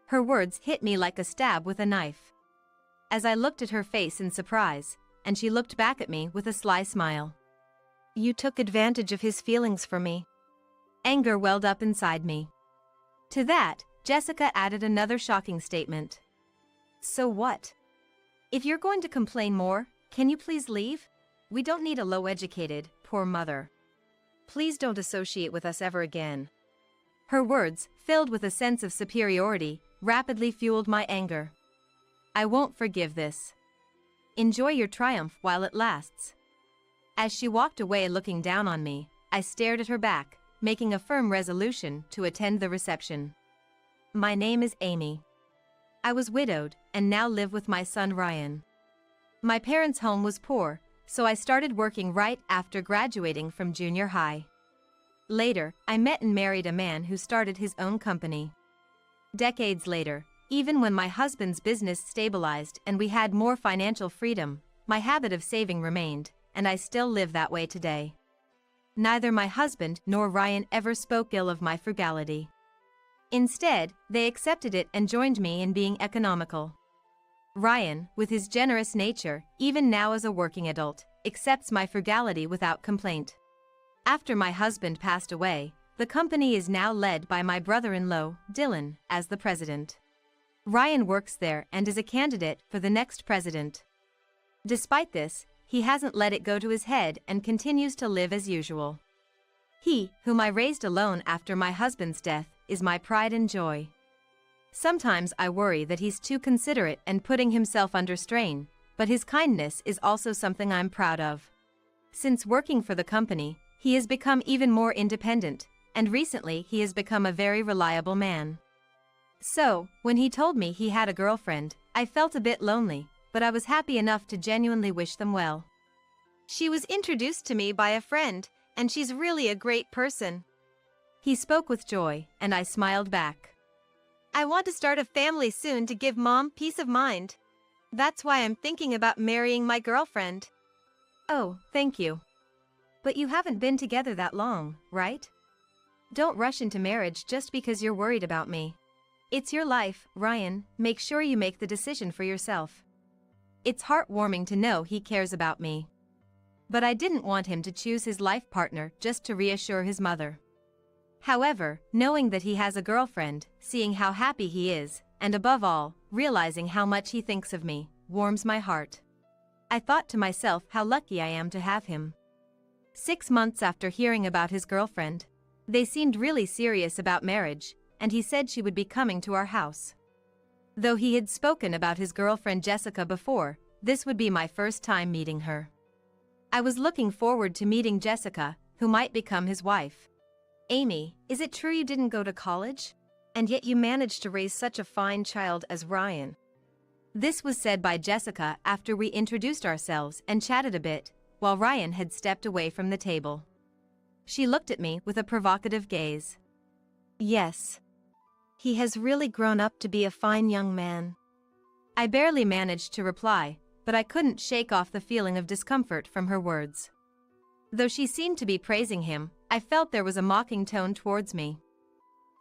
Her words hit me like a stab with a knife. As I looked at her face in surprise, and she looked back at me with a sly smile. You took advantage of his feelings for me. Anger welled up inside me. To that, Jessica added another shocking statement. So what? If you're going to complain more, can you please leave? We don't need a low-educated, poor mother. Please don't associate with us ever again. Her words, filled with a sense of superiority, rapidly fueled my anger. I won't forgive this. Enjoy your triumph while it lasts. As she walked away looking down on me, I stared at her back, making a firm resolution to attend the reception. My name is Amy. I was widowed and now live with my son Ryan. My parents' home was poor, so I started working right after graduating from junior high. Later, I met and married a man who started his own company. Decades later, even when my husband's business stabilized and we had more financial freedom, my habit of saving remained, and I still live that way today. Neither my husband nor Ryan ever spoke ill of my frugality. Instead, they accepted it and joined me in being economical. Ryan, with his generous nature, even now as a working adult, accepts my frugality without complaint. After my husband passed away, the company is now led by my brother-in-law, Dylan, as the president. Ryan works there and is a candidate for the next president. Despite this, he hasn't let it go to his head and continues to live as usual. He, whom I raised alone after my husband's death, is my pride and joy. Sometimes I worry that he's too considerate and putting himself under strain, but his kindness is also something I'm proud of. Since working for the company, he has become even more independent, and recently he has become a very reliable man. So, when he told me he had a girlfriend, I felt a bit lonely, but I was happy enough to genuinely wish them well. She was introduced to me by a friend, and she's really a great person. He spoke with joy, and I smiled back. I want to start a family soon to give Mom peace of mind. That's why I'm thinking about marrying my girlfriend. Oh, thank you. But you haven't been together that long, right? Don't rush into marriage just because you're worried about me. It's your life, Ryan, make sure you make the decision for yourself. It's heartwarming to know he cares about me. But I didn't want him to choose his life partner just to reassure his mother. However, knowing that he has a girlfriend, seeing how happy he is, and above all, realizing how much he thinks of me, warms my heart. I thought to myself how lucky I am to have him. 6 months after hearing about his girlfriend, they seemed really serious about marriage, and he said she would be coming to our house. Though he had spoken about his girlfriend Jessica before, this would be my first time meeting her. I was looking forward to meeting Jessica, who might become his wife. Amy, is it true you didn't go to college? And yet you managed to raise such a fine child as Ryan. This was said by Jessica after we introduced ourselves and chatted a bit, while Ryan had stepped away from the table. She looked at me with a provocative gaze. Yes. He has really grown up to be a fine young man. I barely managed to reply, but I couldn't shake off the feeling of discomfort from her words. Though she seemed to be praising him, I felt there was a mocking tone towards me.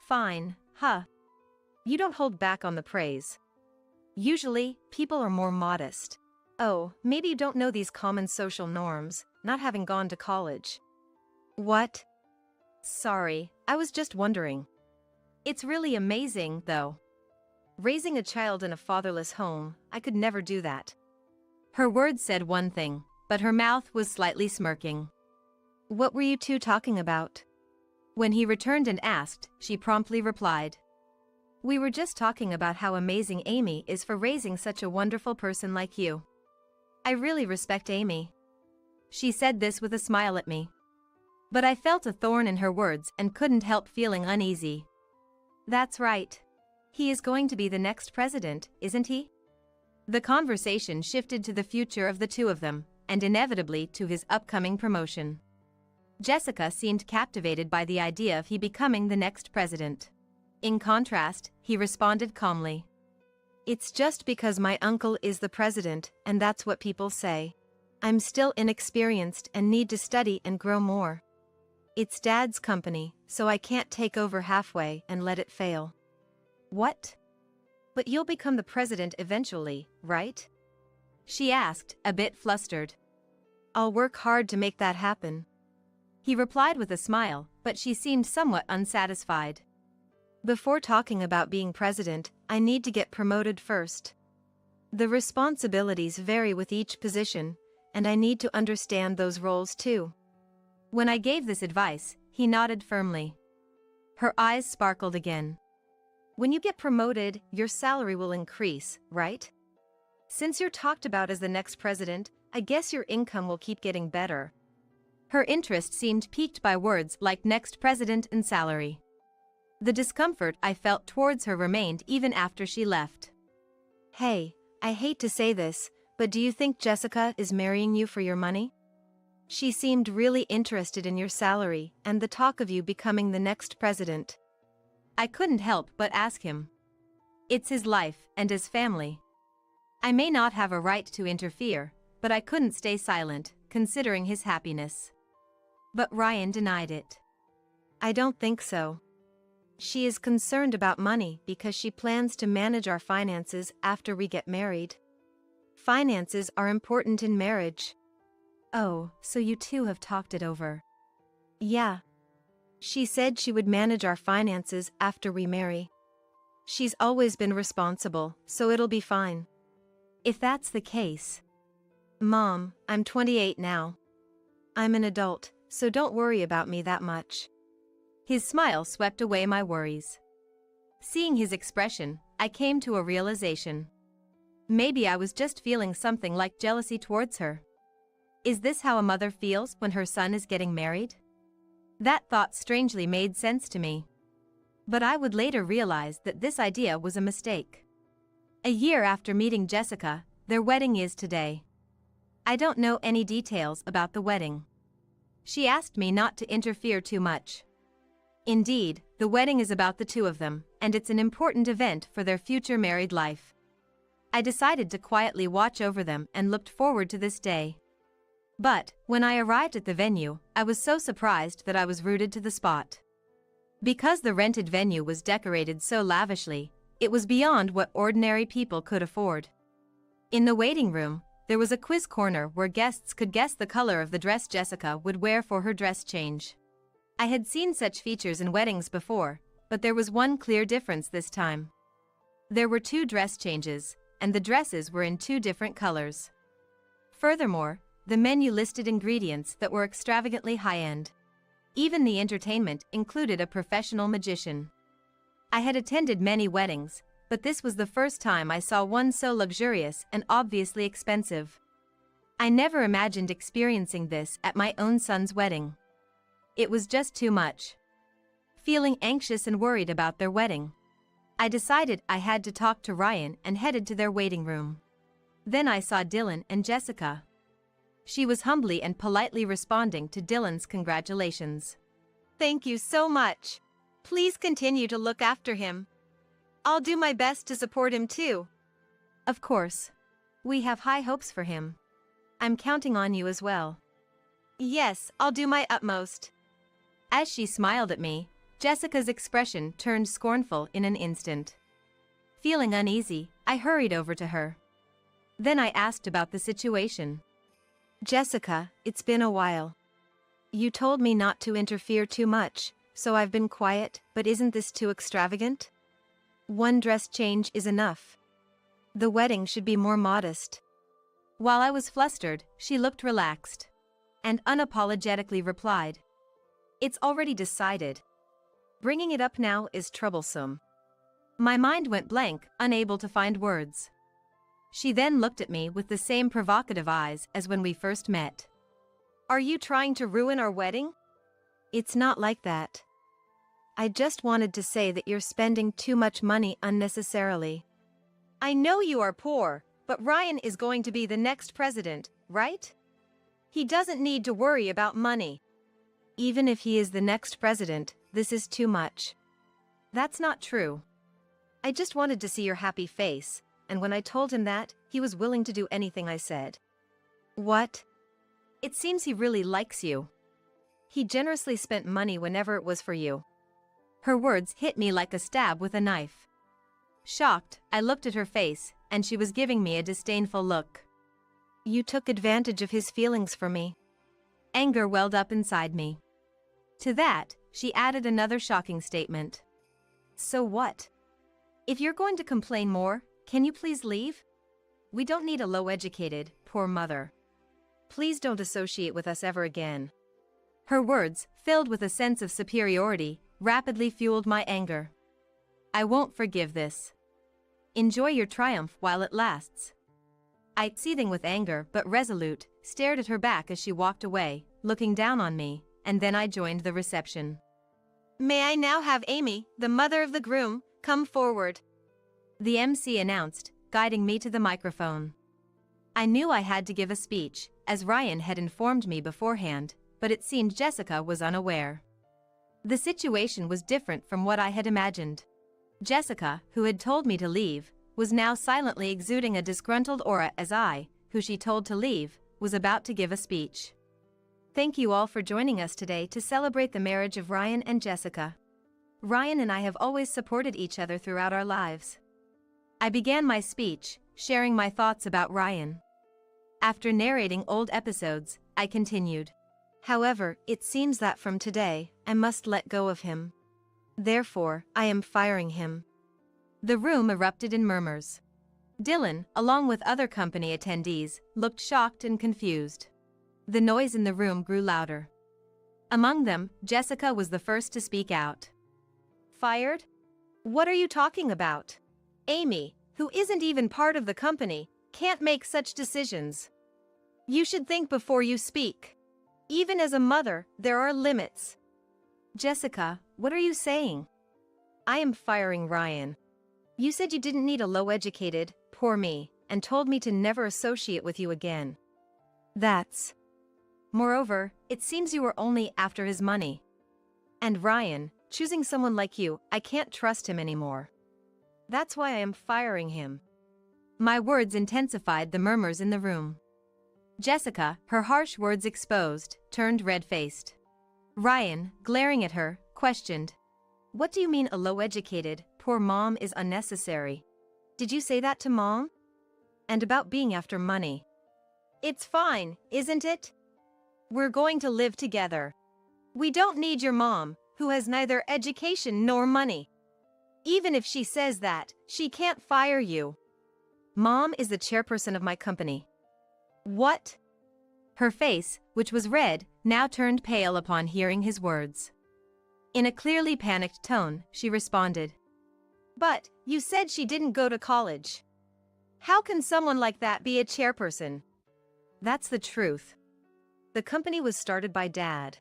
Fine, huh? You don't hold back on the praise. Usually, people are more modest. Oh, maybe you don't know these common social norms, not having gone to college. What? Sorry, I was just wondering. It's really amazing, though. Raising a child in a fatherless home, I could never do that. Her words said one thing, but her mouth was slightly smirking. What were you two talking about? When he returned and asked, she promptly replied. We were just talking about how amazing Amy is for raising such a wonderful person like you. I really respect Amy. She said this with a smile at me. But I felt a thorn in her words and couldn't help feeling uneasy. That's right. He is going to be the next president, isn't he? The conversation shifted to the future of the two of them, and inevitably to his upcoming promotion. Jessica seemed captivated by the idea of he becoming the next president. In contrast, he responded calmly. It's just because my uncle is the president, and that's what people say. I'm still inexperienced and need to study and grow more. It's Dad's company, so I can't take over halfway and let it fail. What? But you'll become the president eventually, right? She asked, a bit flustered. I'll work hard to make that happen. He replied with a smile, but she seemed somewhat unsatisfied. Before talking about being president, I need to get promoted first. The responsibilities vary with each position, and I need to understand those roles too. When I gave this advice, he nodded firmly. Her eyes sparkled again. When you get promoted, your salary will increase, right? Since you're talked about as the next president, I guess your income will keep getting better. Her interest seemed piqued by words like next president and salary. The discomfort I felt towards her remained even after she left. Hey, I hate to say this, but do you think Jessica is marrying you for your money? She seemed really interested in your salary and the talk of you becoming the next president. I couldn't help but ask him. It's his life and his family. I may not have a right to interfere, but I couldn't stay silent, considering his happiness. But Ryan denied it. I don't think so. She is concerned about money because she plans to manage our finances after we get married. Finances are important in marriage. Oh, so you two have talked it over. Yeah. She said she would manage our finances after we marry. She's always been responsible, so it'll be fine. If that's the case. Mom, I'm 28 now. I'm an adult, so don't worry about me that much. His smile swept away my worries. Seeing his expression, I came to a realization. Maybe I was just feeling something like jealousy towards her. Is this how a mother feels when her son is getting married? That thought strangely made sense to me. But I would later realize that this idea was a mistake. A year after meeting Jessica, their wedding is today. I don't know any details about the wedding. She asked me not to interfere too much. Indeed, the wedding is about the two of them, and it's an important event for their future married life. I decided to quietly watch over them and looked forward to this day. But, when I arrived at the venue, I was so surprised that I was rooted to the spot. Because the rented venue was decorated so lavishly, it was beyond what ordinary people could afford. In the waiting room, there was a quiz corner where guests could guess the color of the dress Jessica would wear for her dress change. I had seen such features in weddings before, but there was one clear difference this time. There were 2 dress changes, and the dresses were in 2 different colors. Furthermore, the menu listed ingredients that were extravagantly high-end. Even the entertainment included a professional magician. I had attended many weddings, but this was the first time I saw one so luxurious and obviously expensive. I never imagined experiencing this at my own son's wedding. It was just too much. Feeling anxious and worried about their wedding, I decided I had to talk to Ryan and headed to their waiting room. Then I saw Dylan and Jessica. She was humbly and politely responding to Dylan's congratulations. Thank you so much. Please continue to look after him. I'll do my best to support him too. Of course. We have high hopes for him. I'm counting on you as well. Yes, I'll do my utmost. As she smiled at me, Jessica's expression turned scornful in an instant. Feeling uneasy, I hurried over to her. Then I asked about the situation. Jessica, it's been a while. You told me not to interfere too much, so I've been quiet, but isn't this too extravagant? One dress change is enough. The wedding should be more modest. While I was flustered, she looked relaxed and unapologetically replied, It's already decided. Bringing it up now is troublesome. My mind went blank, unable to find words. She then looked at me with the same provocative eyes as when we first met. Are you trying to ruin our wedding? It's not like that. I just wanted to say that you're spending too much money unnecessarily. I know you are poor, but Ryan is going to be the next president, right? He doesn't need to worry about money. Even if he is the next president, this is too much. That's not true. I just wanted to see your happy face, and when I told him that, he was willing to do anything I said. What? It seems he really likes you. He generously spent money whenever it was for you. Her words hit me like a stab with a knife. Shocked, I looked at her face, and she was giving me a disdainful look. You took advantage of his feelings for me. Anger welled up inside me. To that, she added another shocking statement. So what? If you're going to complain more, can you please leave? We don't need a low-educated, poor mother. Please don't associate with us ever again." Her words, filled with a sense of superiority, rapidly fueled my anger. "I won't forgive this. Enjoy your triumph while it lasts." I, seething with anger but resolute, stared at her back as she walked away, looking down on me, and then I joined the reception. "May I now have Amy, the mother of the groom, come forward?" The MC announced, guiding me to the microphone. I knew I had to give a speech, as Ryan had informed me beforehand, but it seemed Jessica was unaware. The situation was different from what I had imagined. Jessica, who had told me to leave, was now silently exuding a disgruntled aura as I, who she told to leave, was about to give a speech. "Thank you all for joining us today to celebrate the marriage of Ryan and Jessica. Ryan and I have always supported each other throughout our lives." I began my speech, sharing my thoughts about Ryan. After narrating old episodes, I continued. "However, it seems that from today, I must let go of him. Therefore, I am firing him." The room erupted in murmurs. Dylan, along with other company attendees, looked shocked and confused. The noise in the room grew louder. Among them, Jessica was the first to speak out. "Fired? What are you talking about? Amy, who isn't even part of the company, can't make such decisions. You should think before you speak. Even as a mother, there are limits." "Jessica, what are you saying?" "I am firing Ryan. You said you didn't need a low-educated, poor me, and told me to never associate with you again. That's... Moreover, it seems you were only after his money. And Ryan, choosing someone like you, I can't trust him anymore. That's why I am firing him." My words intensified the murmurs in the room. Jessica, her harsh words exposed, turned red-faced. Ryan, glaring at her, questioned. "What do you mean a low-educated, poor mom is unnecessary? Did you say that to Mom? And about being after money? It's fine, isn't it? We're going to live together. We don't need your mom, who has neither education nor money. Even if she says that, she can't fire you. Mom is the chairperson of my company." "What?" Her face, which was red, now turned pale upon hearing his words. In a clearly panicked tone, she responded. "But, you said she didn't go to college. How can someone like that be a chairperson?" "That's the truth. The company was started by Dad.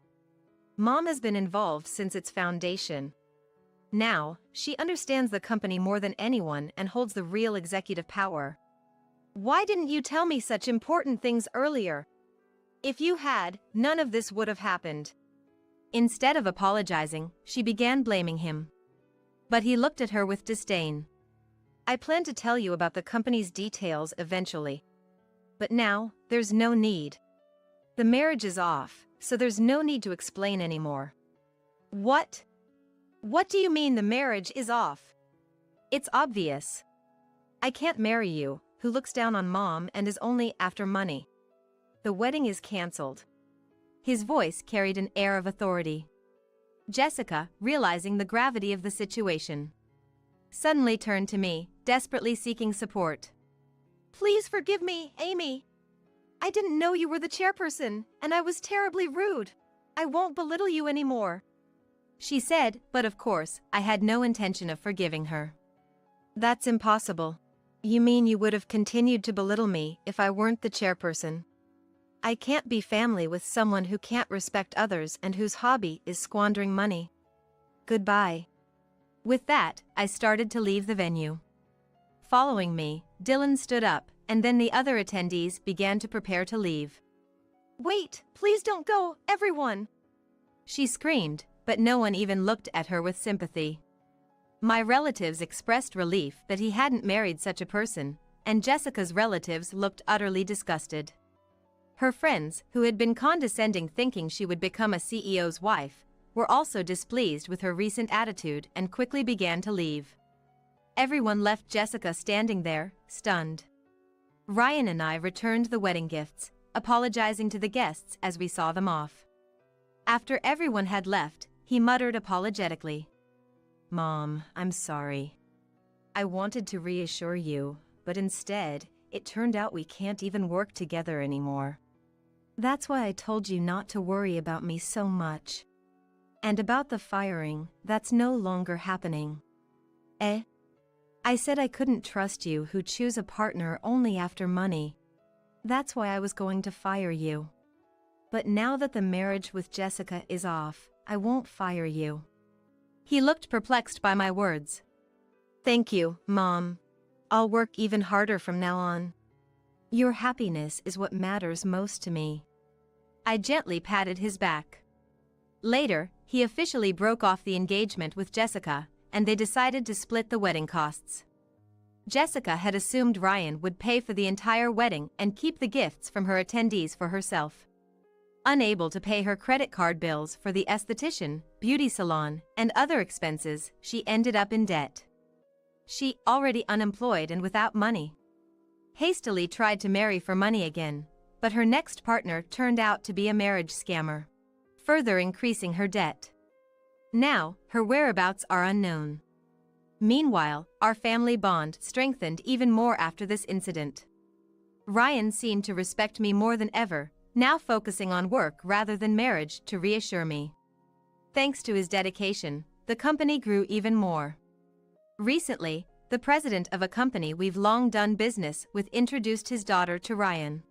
Mom has been involved since its foundation. Now, she understands the company more than anyone and holds the real executive power. Why didn't you tell me such important things earlier? If you had, none of this would have happened." Instead of apologizing, she began blaming him. But he looked at her with disdain. "I plan to tell you about the company's details eventually. But now, there's no need. The marriage is off, so there's no need to explain anymore." "What? What do you mean the marriage is off?" "It's obvious. I can't marry you, who looks down on Mom and is only after money. The wedding is cancelled." His voice carried an air of authority. Jessica, realizing the gravity of the situation, suddenly turned to me, desperately seeking support. "Please forgive me, Amy. I didn't know you were the chairperson, and I was terribly rude. I won't belittle you anymore," she said, but of course, I had no intention of forgiving her. "That's impossible. You mean you would have continued to belittle me if I weren't the chairperson? I can't be family with someone who can't respect others and whose hobby is squandering money. Goodbye." With that, I started to leave the venue. Following me, Dylan stood up, and then the other attendees began to prepare to leave. "Wait, please don't go, everyone!" she screamed, but no one even looked at her with sympathy. My relatives expressed relief that he hadn't married such a person, and Jessica's relatives looked utterly disgusted. Her friends, who had been condescending thinking she would become a CEO's wife, were also displeased with her recent attitude and quickly began to leave. Everyone left Jessica standing there, stunned. Ryan and I returned the wedding gifts, apologizing to the guests as we saw them off. After everyone had left, he muttered apologetically. "Mom, I'm sorry. I wanted to reassure you, but instead, it turned out we can't even work together anymore. That's why I told you not to worry about me so much. And about the firing, that's no longer happening. Eh? I said I couldn't trust you who choose a partner only after money. That's why I was going to fire you. But now that the marriage with Jessica is off, I won't fire you. He looked perplexed by my words. Thank you, Mom. I'll work even harder from now on. Your happiness is what matters most to me. I gently patted his back. Later, he officially broke off the engagement with Jessica, and they decided to split the wedding costs. Jessica had assumed Ryan would pay for the entire wedding and keep the gifts from her attendees for herself. Unable to pay her credit card bills for the esthetician, beauty salon, and other expenses, she ended up in debt. She, already unemployed and without money, hastily tried to marry for money again, but her next partner turned out to be a marriage scammer, further increasing her debt. Now, her whereabouts are unknown. Meanwhile, our family bond strengthened even more after this incident. Ryan seemed to respect me more than ever, now focusing on work rather than marriage to reassure me. Thanks to his dedication, the company grew even more. Recently, the president of a company we've long done business with introduced his daughter to Ryan.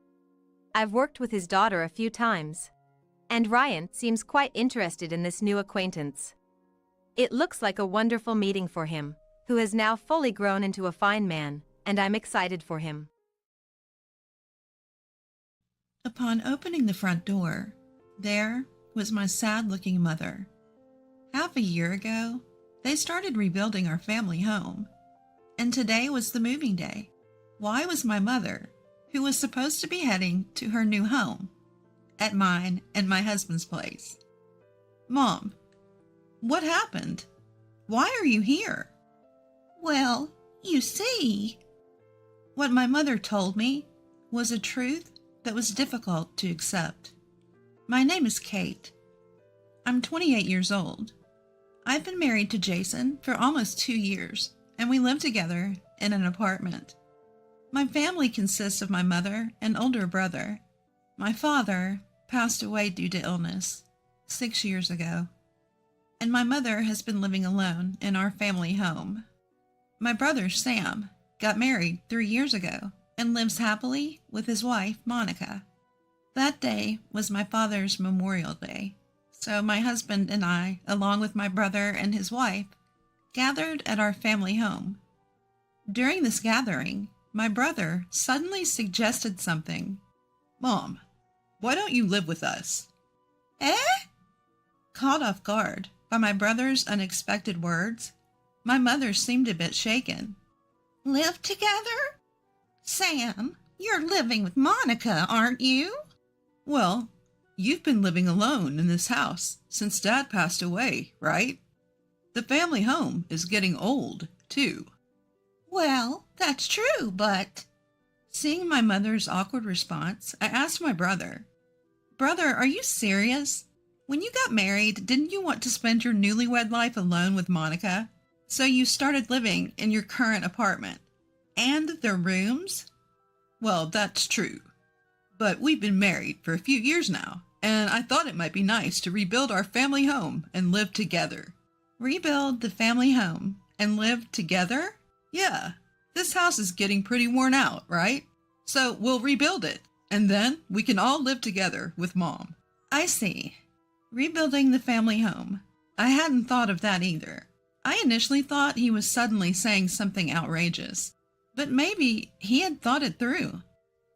I've worked with his daughter a few times, and Ryan seems quite interested in this new acquaintance. It looks like a wonderful meeting for him, who has now fully grown into a fine man, and I'm excited for him. Upon opening the front door, there was my sad-looking mother. Half a year ago, they started rebuilding our family home, and today was the moving day. Why was my mother, who was supposed to be heading to her new home, at mine and my husband's place? Mom, what happened? Why are you here? Well, you see, what my mother told me was a truth that was difficult to accept. My name is Kate. I'm 28 years old. I've been married to Jason for almost 2 years, and we live together in an apartment. My family consists of my mother and older brother. My father passed away due to illness 6 years ago, and my mother has been living alone in our family home. My brother, Sam, got married 3 years ago and lives happily with his wife, Monica. That day was my father's Memorial Day, so my husband and I, along with my brother and his wife, gathered at our family home. During this gathering, my brother suddenly suggested something. Mom, why don't you live with us? Eh? Caught off guard by my brother's unexpected words, my mother seemed a bit shaken. Live together? Sam, you're living with Monica, aren't you? Well, you've been living alone in this house since Dad passed away, right? The family home is getting old, too. Well, that's true, but... Seeing my mother's awkward response, I asked my brother, Brother, are you serious? When you got married, didn't you want to spend your newlywed life alone with Monica? So you started living in your current apartment. And their rooms? Well, that's true. But we've been married for a few years now, and I thought it might be nice to rebuild our family home and live together. Rebuild the family home and live together? Yeah, this house is getting pretty worn out, right? So we'll rebuild it, and then we can all live together with Mom. I see. Rebuilding the family home. I hadn't thought of that either. I initially thought he was suddenly saying something outrageous, but maybe he had thought it through.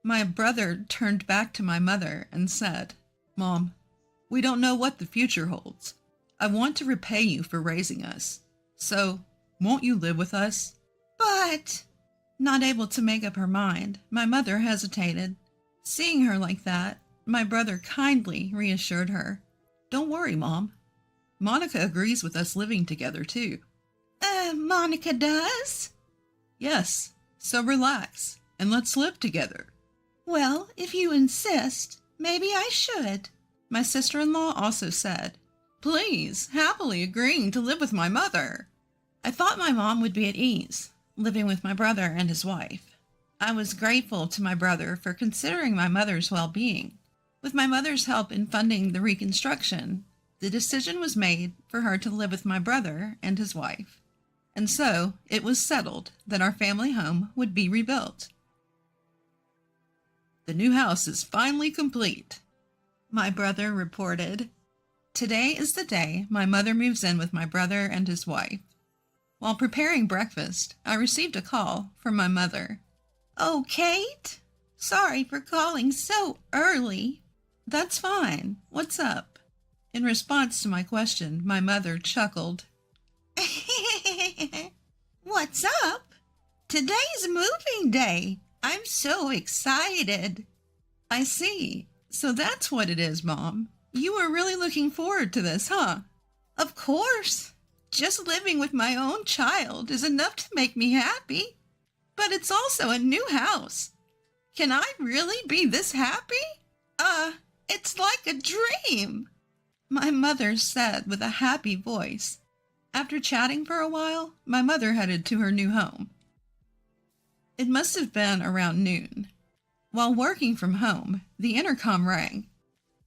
My brother turned back to my mother and said, Mom, we don't know what the future holds. I want to repay you for raising us, so won't you live with us? But... Not able to make up her mind, my mother hesitated. Seeing her like that, my brother kindly reassured her. Don't worry, Mom. Monica agrees with us living together, too. Monica does? Yes, so relax, and let's live together. Well, if you insist, maybe I should, my sister-in-law also said. Please, happily agreeing to live with my mother. I thought my mom would be at ease, living with my brother and his wife. I was grateful to my brother for considering my mother's well-being. With my mother's help in funding the reconstruction, the decision was made for her to live with my brother and his wife. And so it was settled that our family home would be rebuilt. The new house is finally complete, my brother reported. Today is the day my mother moves in with my brother and his wife. While preparing breakfast, I received a call from my mother. "Oh, Kate? Sorry for calling so early." "That's fine. What's up?" In response to my question, my mother chuckled. "What's up? Today's moving day. I'm so excited." "I see. So that's what it is, Mom. You were really looking forward to this, huh?" "Of course. Just living with my own child is enough to make me happy. But it's also a new house. Can I really be this happy? It's like a dream," my mother said with a happy voice. After chatting for a while, my mother headed to her new home. It must have been around noon. While working from home, the intercom rang.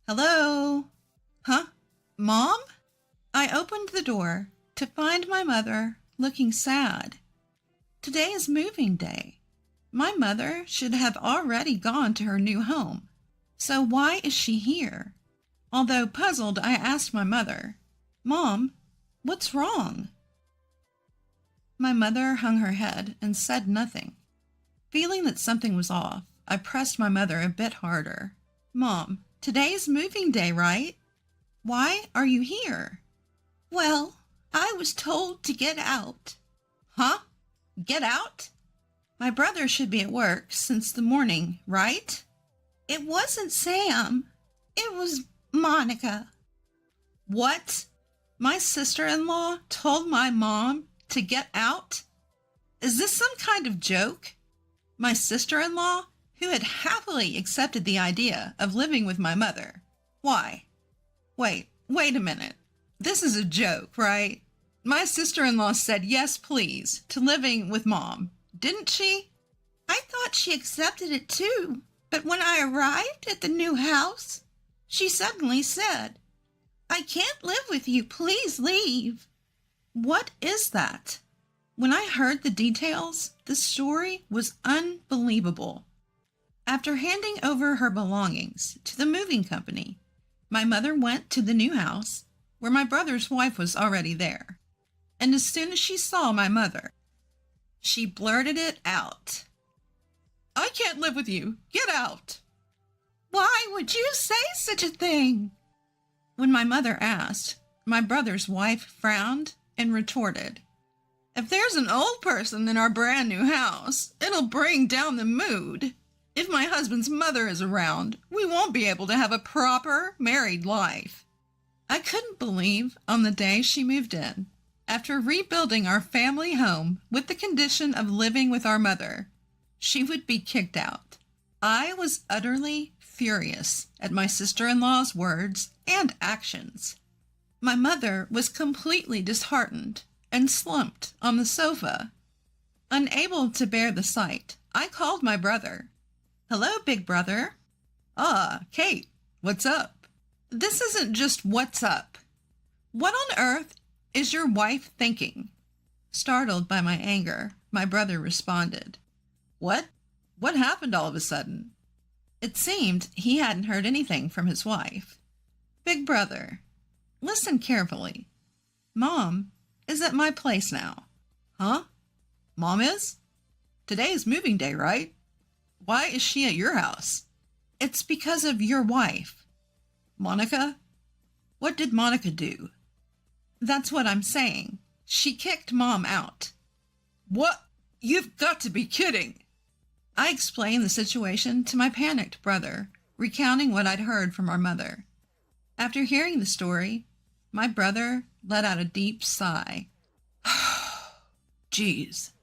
"Hello?" "Huh? Mom?" I opened the door to find my mother looking sad. Today is moving day. My mother should have already gone to her new home. So why is she here? Although puzzled, I asked my mother, "Mom, what's wrong?" My mother hung her head and said nothing. Feeling that something was off, I pressed my mother a bit harder. "Mom, today's moving day, right? Why are you here?" "Well, I was told to get out." "Huh? Get out? My brother should be at work since the morning, right?" "It wasn't Sam. It was Monica." "What? My sister-in-law told my mom to get out? Is this some kind of joke? My sister-in-law, who had happily accepted the idea of living with my mother. Why? Wait a minute. This is a joke, right? My sister-in-law said yes, please, to living with Mom, didn't she?" "I thought she accepted it too, but when I arrived at the new house, she suddenly said, 'I can't live with you, please leave.'" "What is that?" When I heard the details, the story was unbelievable. After handing over her belongings to the moving company, my mother went to the new house where my brother's wife was already there. And as soon as she saw my mother, she blurted it out. "I can't live with you. Get out." "Why would you say such a thing?" When my mother asked, my brother's wife frowned and retorted, "If there's an old person in our brand new house, it'll bring down the mood. If my husband's mother is around, we won't be able to have a proper married life." I couldn't believe on the day she moved in, after rebuilding our family home with the condition of living with our mother, she would be kicked out. I was utterly furious at my sister-in-law's words and actions. My mother was completely disheartened and slumped on the sofa. Unable to bear the sight, I called my brother. "Hello, big brother." Kate, what's up?" "This isn't just what's up. What on earth is your wife thinking?" Startled by my anger, my brother responded. What? What happened all of a sudden?" It seemed he hadn't heard anything from his wife. "Big brother, listen carefully. Mom is at my place now." "Huh? Mom is? Today is moving day, right? Why is she at your house?" "It's because of your wife." "Monica? What did Monica do?" "That's what I'm saying. She kicked Mom out." "What? You've got to be kidding." I explained the situation to my panicked brother, recounting what I'd heard from our mother. After hearing the story, my brother let out a deep sigh. "Geez,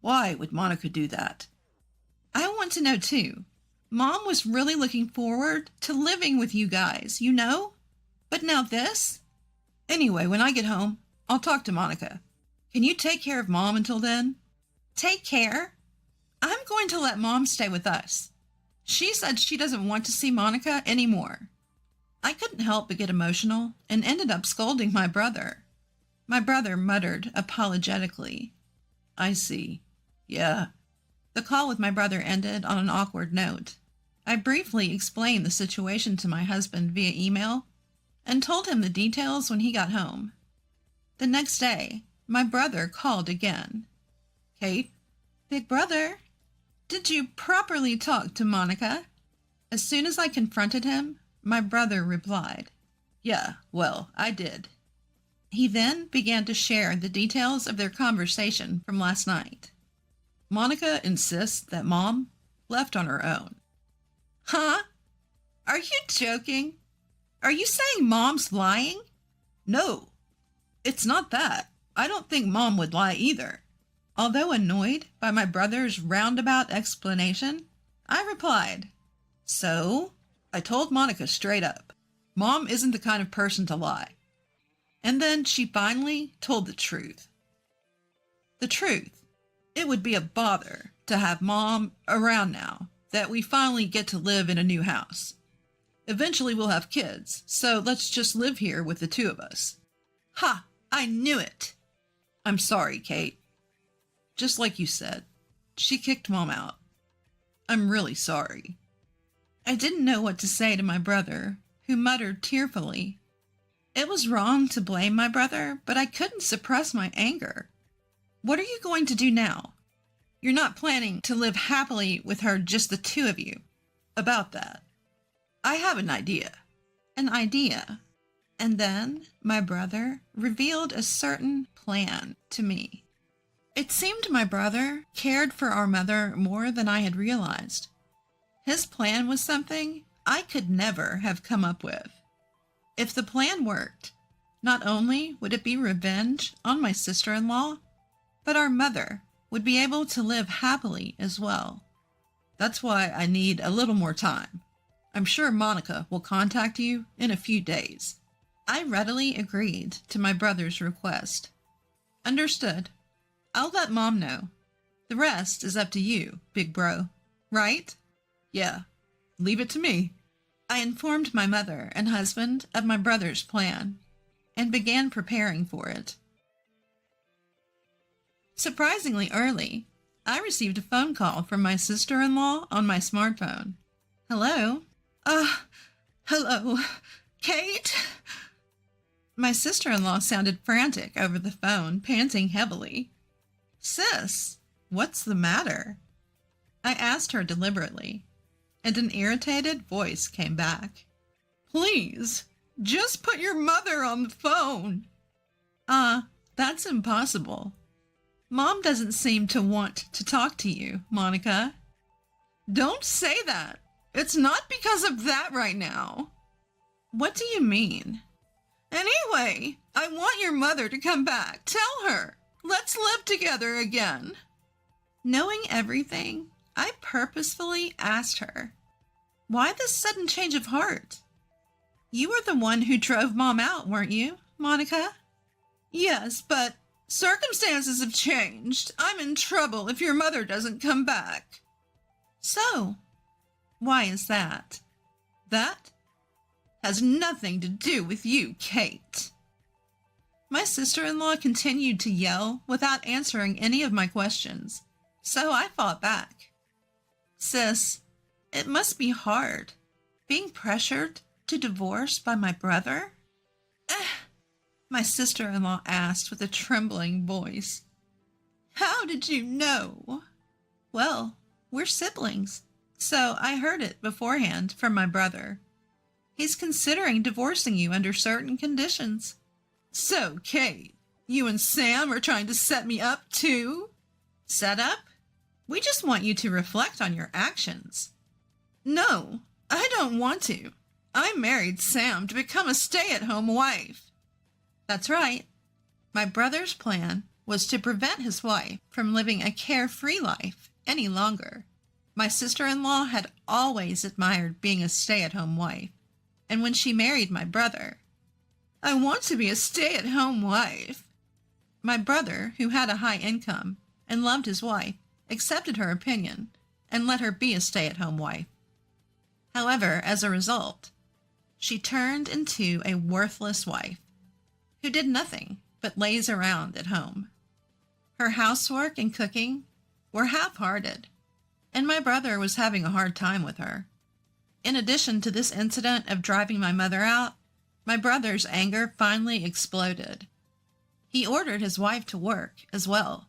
why would Monica do that?" "I want to know too. Mom was really looking forward to living with you guys, you know? But now this? Anyway, when I get home, I'll talk to Monica. Can you take care of Mom until then?" "Take care? I'm going to let Mom stay with us. She said she doesn't want to see Monica anymore. I couldn't help but get emotional and ended up scolding my brother. My brother muttered apologetically, I see. Yeah. The call with my brother ended on an awkward note. I briefly explained the situation to my husband via email and told him the details when he got home. The next day, my brother called again. Kate? Big brother? Did you properly talk to Monica? As soon as I confronted him, my brother replied, Yeah, well, I did. He then began to share the details of their conversation from last night. Monica insists that Mom left on her own. Huh? Are you joking? Are you saying Mom's lying? No, it's not that. I don't think Mom would lie either. Although annoyed by my brother's roundabout explanation, I replied, So, I told Monica straight up, Mom isn't the kind of person to lie. And then she finally told the truth. The truth. It would be a bother to have Mom around now that we finally get to live in a new house. Eventually we'll have kids, so let's just live here with the two of us. Ha! I knew it! I'm sorry, Kate. Just like you said, she kicked Mom out. I'm really sorry. I didn't know what to say to my brother, who muttered tearfully. It was wrong to blame my brother, but I couldn't suppress my anger. What are you going to do now? You're not planning to live happily with her, just the two of you. About that, I have an idea. An idea? And then my brother revealed a certain plan to me. It seemed my brother cared for our mother more than I had realized. His plan was something I could never have come up with. If the plan worked, not only would it be revenge on my sister-in-law, but our mother would be able to live happily as well. That's why I need a little more time. I'm sure Monica will contact you in a few days. I readily agreed to my brother's request. Understood. I'll let Mom know. The rest is up to you, big bro. Right? Yeah. Leave it to me. I informed my mother and husband of my brother's plan and began preparing for it. Surprisingly early, I received a phone call from my sister-in-law on my smartphone. Hello? Hello, Kate? My sister-in-law sounded frantic over the phone, panting heavily. Sis, what's the matter? I asked her deliberately, and an irritated voice came back. Please, just put your mother on the phone. That's impossible. Mom doesn't seem to want to talk to you, Monica. Don't say that. It's not because of that right now. What do you mean? Anyway, I want your mother to come back. Tell her. Let's live together again. Knowing everything, I purposefully asked her, why this sudden change of heart? You were the one who drove Mom out, weren't you, Monica? Yes, but circumstances have changed. I'm in trouble if your mother doesn't come back. So, why is that? That has nothing to do with you, Kate. My sister-in-law continued to yell without answering any of my questions, so I fought back. Sis, it must be hard, being pressured to divorce by my brother? My sister-in-law asked with a trembling voice. How did you know? Well, we're siblings, so I heard it beforehand from my brother. He's considering divorcing you under certain conditions. So, Kate, you and Sam are trying to set me up too? Set up? We just want you to reflect on your actions. No, I don't want to. I married Sam to become a stay-at-home wife. That's right. My brother's plan was to prevent his wife from living a carefree life any longer. My sister-in-law had always admired being a stay-at-home wife, and when she married my brother, I want to be a stay-at-home wife. My brother, who had a high income and loved his wife, accepted her opinion and let her be a stay-at-home wife. However, as a result, she turned into a worthless wife who did nothing but laze around at home. Her housework and cooking were half-hearted, and my brother was having a hard time with her. In addition to this incident of driving my mother out, my brother's anger finally exploded. He ordered his wife to work as well,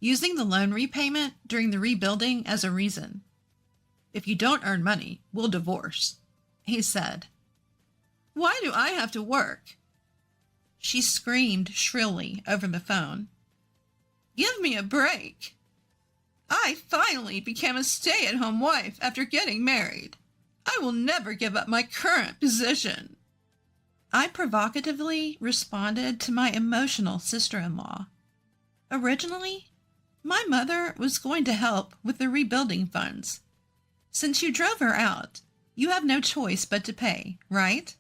using the loan repayment during the rebuilding as a reason. "If you don't earn money, we'll divorce," he said. "Why do I have to work?" She screamed shrilly over the phone. "Give me a break. I finally became a stay-at-home wife after getting married. I will never give up my current position." I provocatively responded to my emotional sister-in-law. Originally, my mother was going to help with the rebuilding funds. Since you drove her out, you have no choice but to pay, right?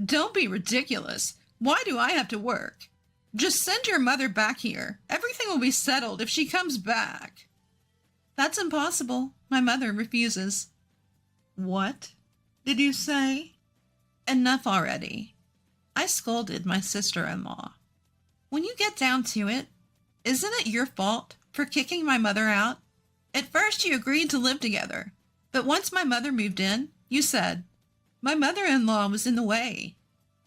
"Don't be ridiculous. Why do I have to work? Just send your mother back here. Everything will be settled if she comes back." "That's impossible. My mother refuses." "What did you say?" Enough already. I scolded my sister-in-law. "When you get down to it, isn't it your fault for kicking my mother out? At first you agreed to live together, but once my mother moved in, you said, 'My mother-in-law was in the way.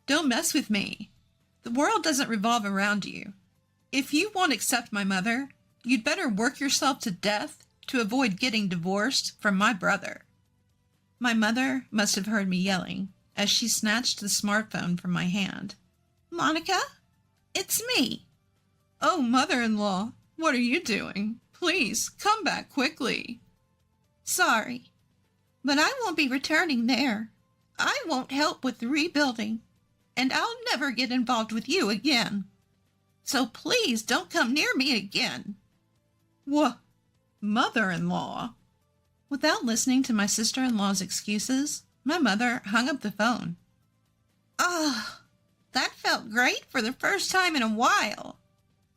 Don't mess with me. The world doesn't revolve around you. If you won't accept my mother, you'd better work yourself to death to avoid getting divorced from my brother.'" My mother must have heard me yelling as she snatched the smartphone from my hand. "Monica, it's me." "Oh, mother-in-law, what are you doing? Please, come back quickly." "Sorry, but I won't be returning there. I won't help with the rebuilding, and I'll never get involved with you again. So please don't come near me again." "What? Mother-in-law?" Without listening to my sister-in-law's excuses, my mother hung up the phone. "Ah, that felt great for the first time in a while.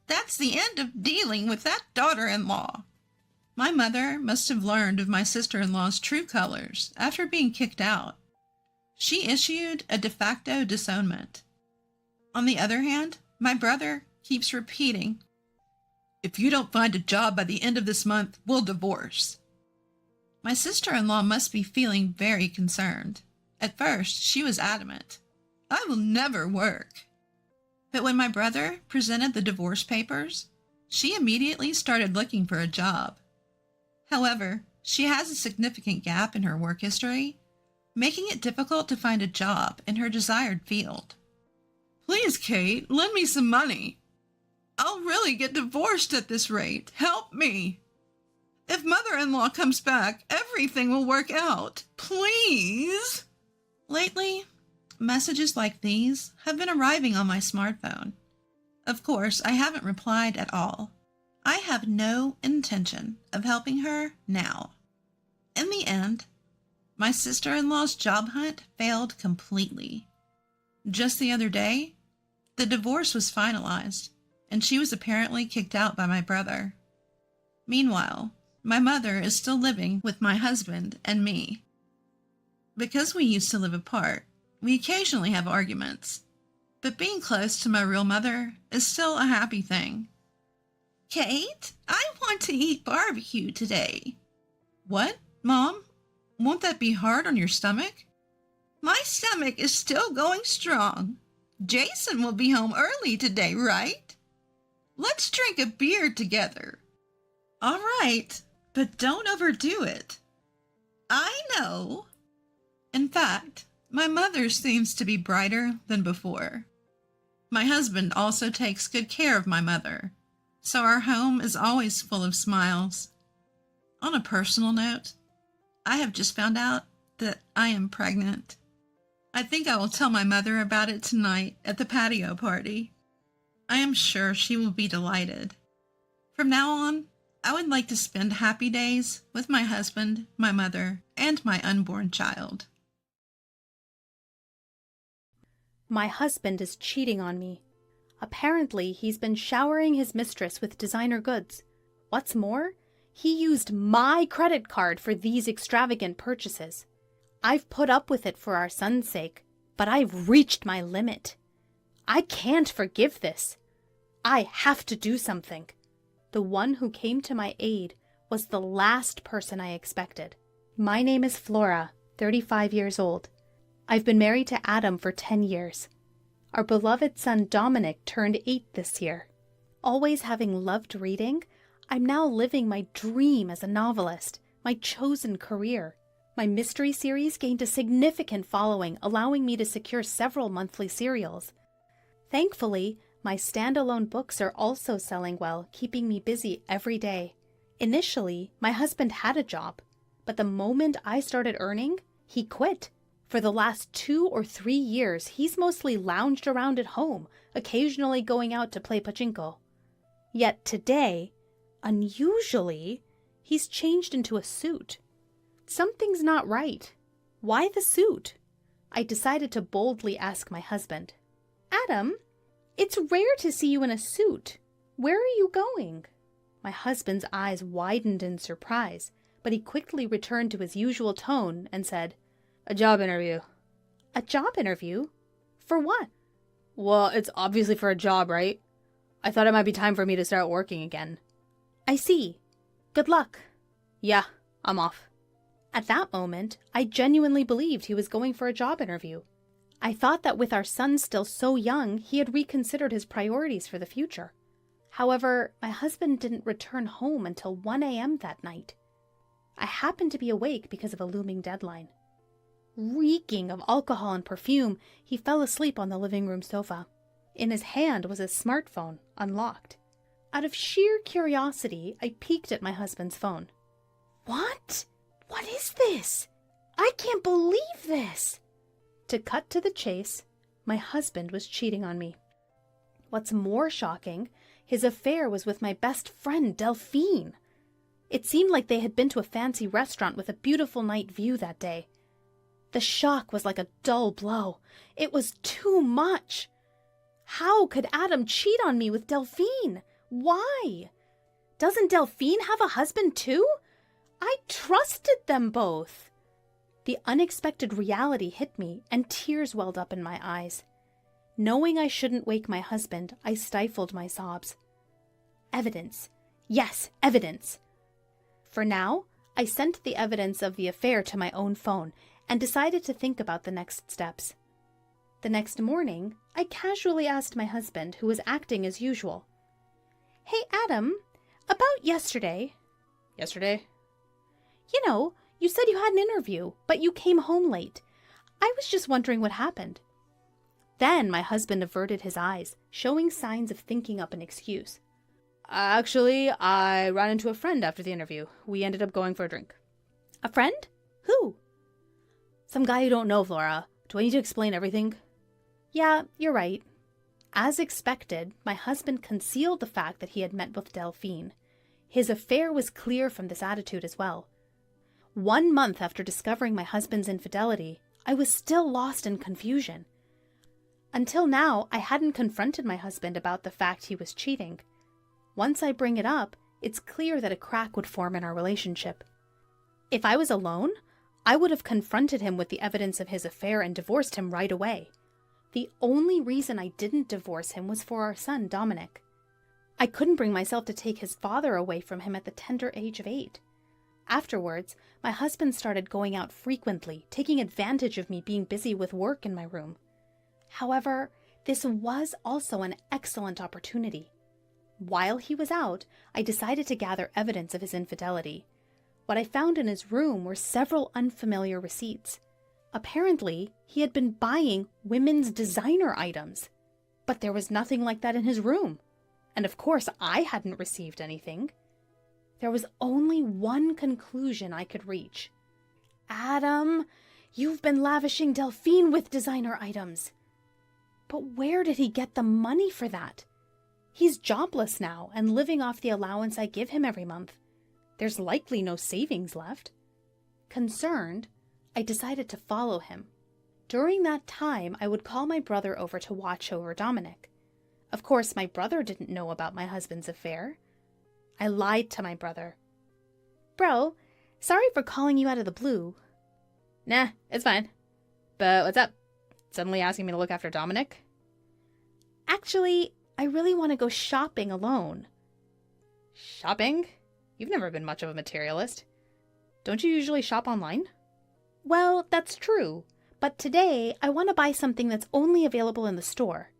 That's the end of dealing with that daughter-in-law." My mother must have learned of my sister-in-law's true colors after being kicked out. She issued a de facto disownment. On the other hand, my brother keeps repeating, "If you don't find a job by the end of this month, we'll divorce." My sister-in-law must be feeling very concerned. At first, she was adamant, "I will never work." But when my brother presented the divorce papers, she immediately started looking for a job. However, she has a significant gap in her work history, making it difficult to find a job in her desired field. "Please, Kate, lend me some money. I'll really get divorced at this rate. Help me. If mother-in-law comes back, everything will work out. Please." Lately, messages like these have been arriving on my smartphone. Of course, I haven't replied at all. I have no intention of helping her now. In the end, my sister-in-law's job hunt failed completely. Just the other day, the divorce was finalized, and she was apparently kicked out by my brother. Meanwhile, my mother is still living with my husband and me. Because we used to live apart, we occasionally have arguments, but being close to my real mother is still a happy thing. "Kate, I want to eat barbecue today." "What, Mom? Won't that be hard on your stomach?" "My stomach is still going strong. Jason will be home early today, right? Let's drink a beer together." "All right, but don't overdo it." "I know." In fact, my mother seems to be brighter than before. My husband also takes good care of my mother, so our home is always full of smiles. On a personal note, I have just found out that I am pregnant. I think I will tell my mother about it tonight at the patio party. I am sure she will be delighted. From now on, I would like to spend happy days with my husband, my mother, and my unborn child. My husband is cheating on me. Apparently, he's been showering his mistress with designer goods. What's more, He used my credit card for these extravagant purchases. I've put up with it for our son's sake, but I've reached my limit. I can't forgive this. I have to do something. The one who came to my aid was the last person I expected. My name is Flora, 35 years old. I've been married to Adam for 10 years. Our beloved son Dominic turned 8 this year. Always having loved reading, I'm now living my dream as a novelist, my chosen career. My mystery series gained a significant following, allowing me to secure several monthly serials. Thankfully, my standalone books are also selling well, keeping me busy every day. Initially, my husband had a job, but the moment I started earning, he quit. For the last 2 or 3 years, he's mostly lounged around at home, occasionally going out to play pachinko. Yet today, unusually, he's changed into a suit. Something's not right. Why the suit? I decided to boldly ask my husband. Adam, it's rare to see you in a suit. Where are you going? My husband's eyes widened in surprise, but he quickly returned to his usual tone and said, A job interview. A job interview? For what? Well, it's obviously for a job, right? I thought it might be time for me to start working again. I see. Good luck. Yeah, I'm off. At that moment, I genuinely believed he was going for a job interview. I thought that with our son still so young, he had reconsidered his priorities for the future. However, my husband didn't return home until 1 a.m. that night. I happened to be awake because of a looming deadline. Reeking of alcohol and perfume, he fell asleep on the living room sofa. In his hand was his smartphone, unlocked. Out of sheer curiosity, I peeked at my husband's phone. What? What is this? I can't believe this! To cut to the chase, my husband was cheating on me. What's more shocking, his affair was with my best friend, Delphine. It seemed like they had been to a fancy restaurant with a beautiful night view that day. The shock was like a dull blow. It was too much. How could Adam cheat on me with Delphine? Why? Doesn't Delphine have a husband too? I trusted them both. The unexpected reality hit me, and tears welled up in my eyes. Knowing I shouldn't wake my husband, I stifled my sobs. Evidence. Yes, evidence. For now, I sent the evidence of the affair to my own phone and decided to think about the next steps. The next morning, I casually asked my husband, who was acting as usual. Hey, Adam, about yesterday. Yesterday? You know, you said you had an interview, but you came home late. I was just wondering what happened. Then my husband averted his eyes, showing signs of thinking up an excuse. Actually, I ran into a friend after the interview. We ended up going for a drink. A friend? Who? Some guy you don't know, Flora. Do I need to explain everything? Yeah, you're right. As expected, my husband concealed the fact that he had met with Delphine. His affair was clear from this attitude as well. 1 month after discovering my husband's infidelity, I was still lost in confusion. Until now, I hadn't confronted my husband about the fact he was cheating. Once I bring it up, it's clear that a crack would form in our relationship. If I was alone, I would have confronted him with the evidence of his affair and divorced him right away. The only reason I didn't divorce him was for our son, Dominic. I couldn't bring myself to take his father away from him at the tender age of 8. Afterwards, my husband started going out frequently, taking advantage of me being busy with work in my room. However, this was also an excellent opportunity. While he was out, I decided to gather evidence of his infidelity. What I found in his room were several unfamiliar receipts. Apparently, he had been buying women's designer items. But there was nothing like that in his room. And of course, I hadn't received anything. There was only one conclusion I could reach. Adam, you've been lavishing Delphine with designer items. But where did he get the money for that? He's jobless now and living off the allowance I give him every month. There's likely no savings left. Concerned, I decided to follow him. During that time, I would call my brother over to watch over Dominic. Of course, my brother didn't know about my husband's affair. I lied to my brother. Bro, sorry for calling you out of the blue. Nah, it's fine. But what's up? Suddenly asking me to look after Dominic? Actually, I really want to go shopping alone. Shopping? You've never been much of a materialist. Don't you usually shop online? Well, that's true. But today, I want to buy something that's only available in the store.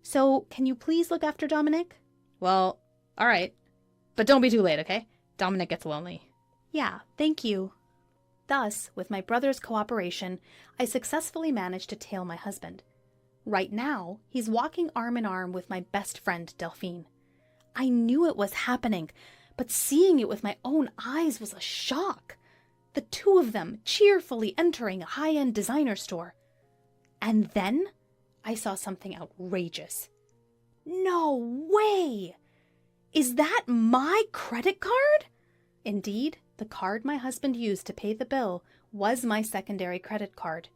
So, can you please look after Dominic? Well, all right. But don't be too late, okay? Dominic gets lonely. Yeah, thank you. Thus, with my brother's cooperation, I successfully managed to tail my husband. Right now, he's walking arm in arm with my best friend, Delphine. I knew it was happening, but seeing it with my own eyes was a shock. The two of them cheerfully entering a high-end designer store. And then I saw something outrageous. No way! Is that my credit card? Indeed, the card my husband used to pay the bill was my secondary credit card.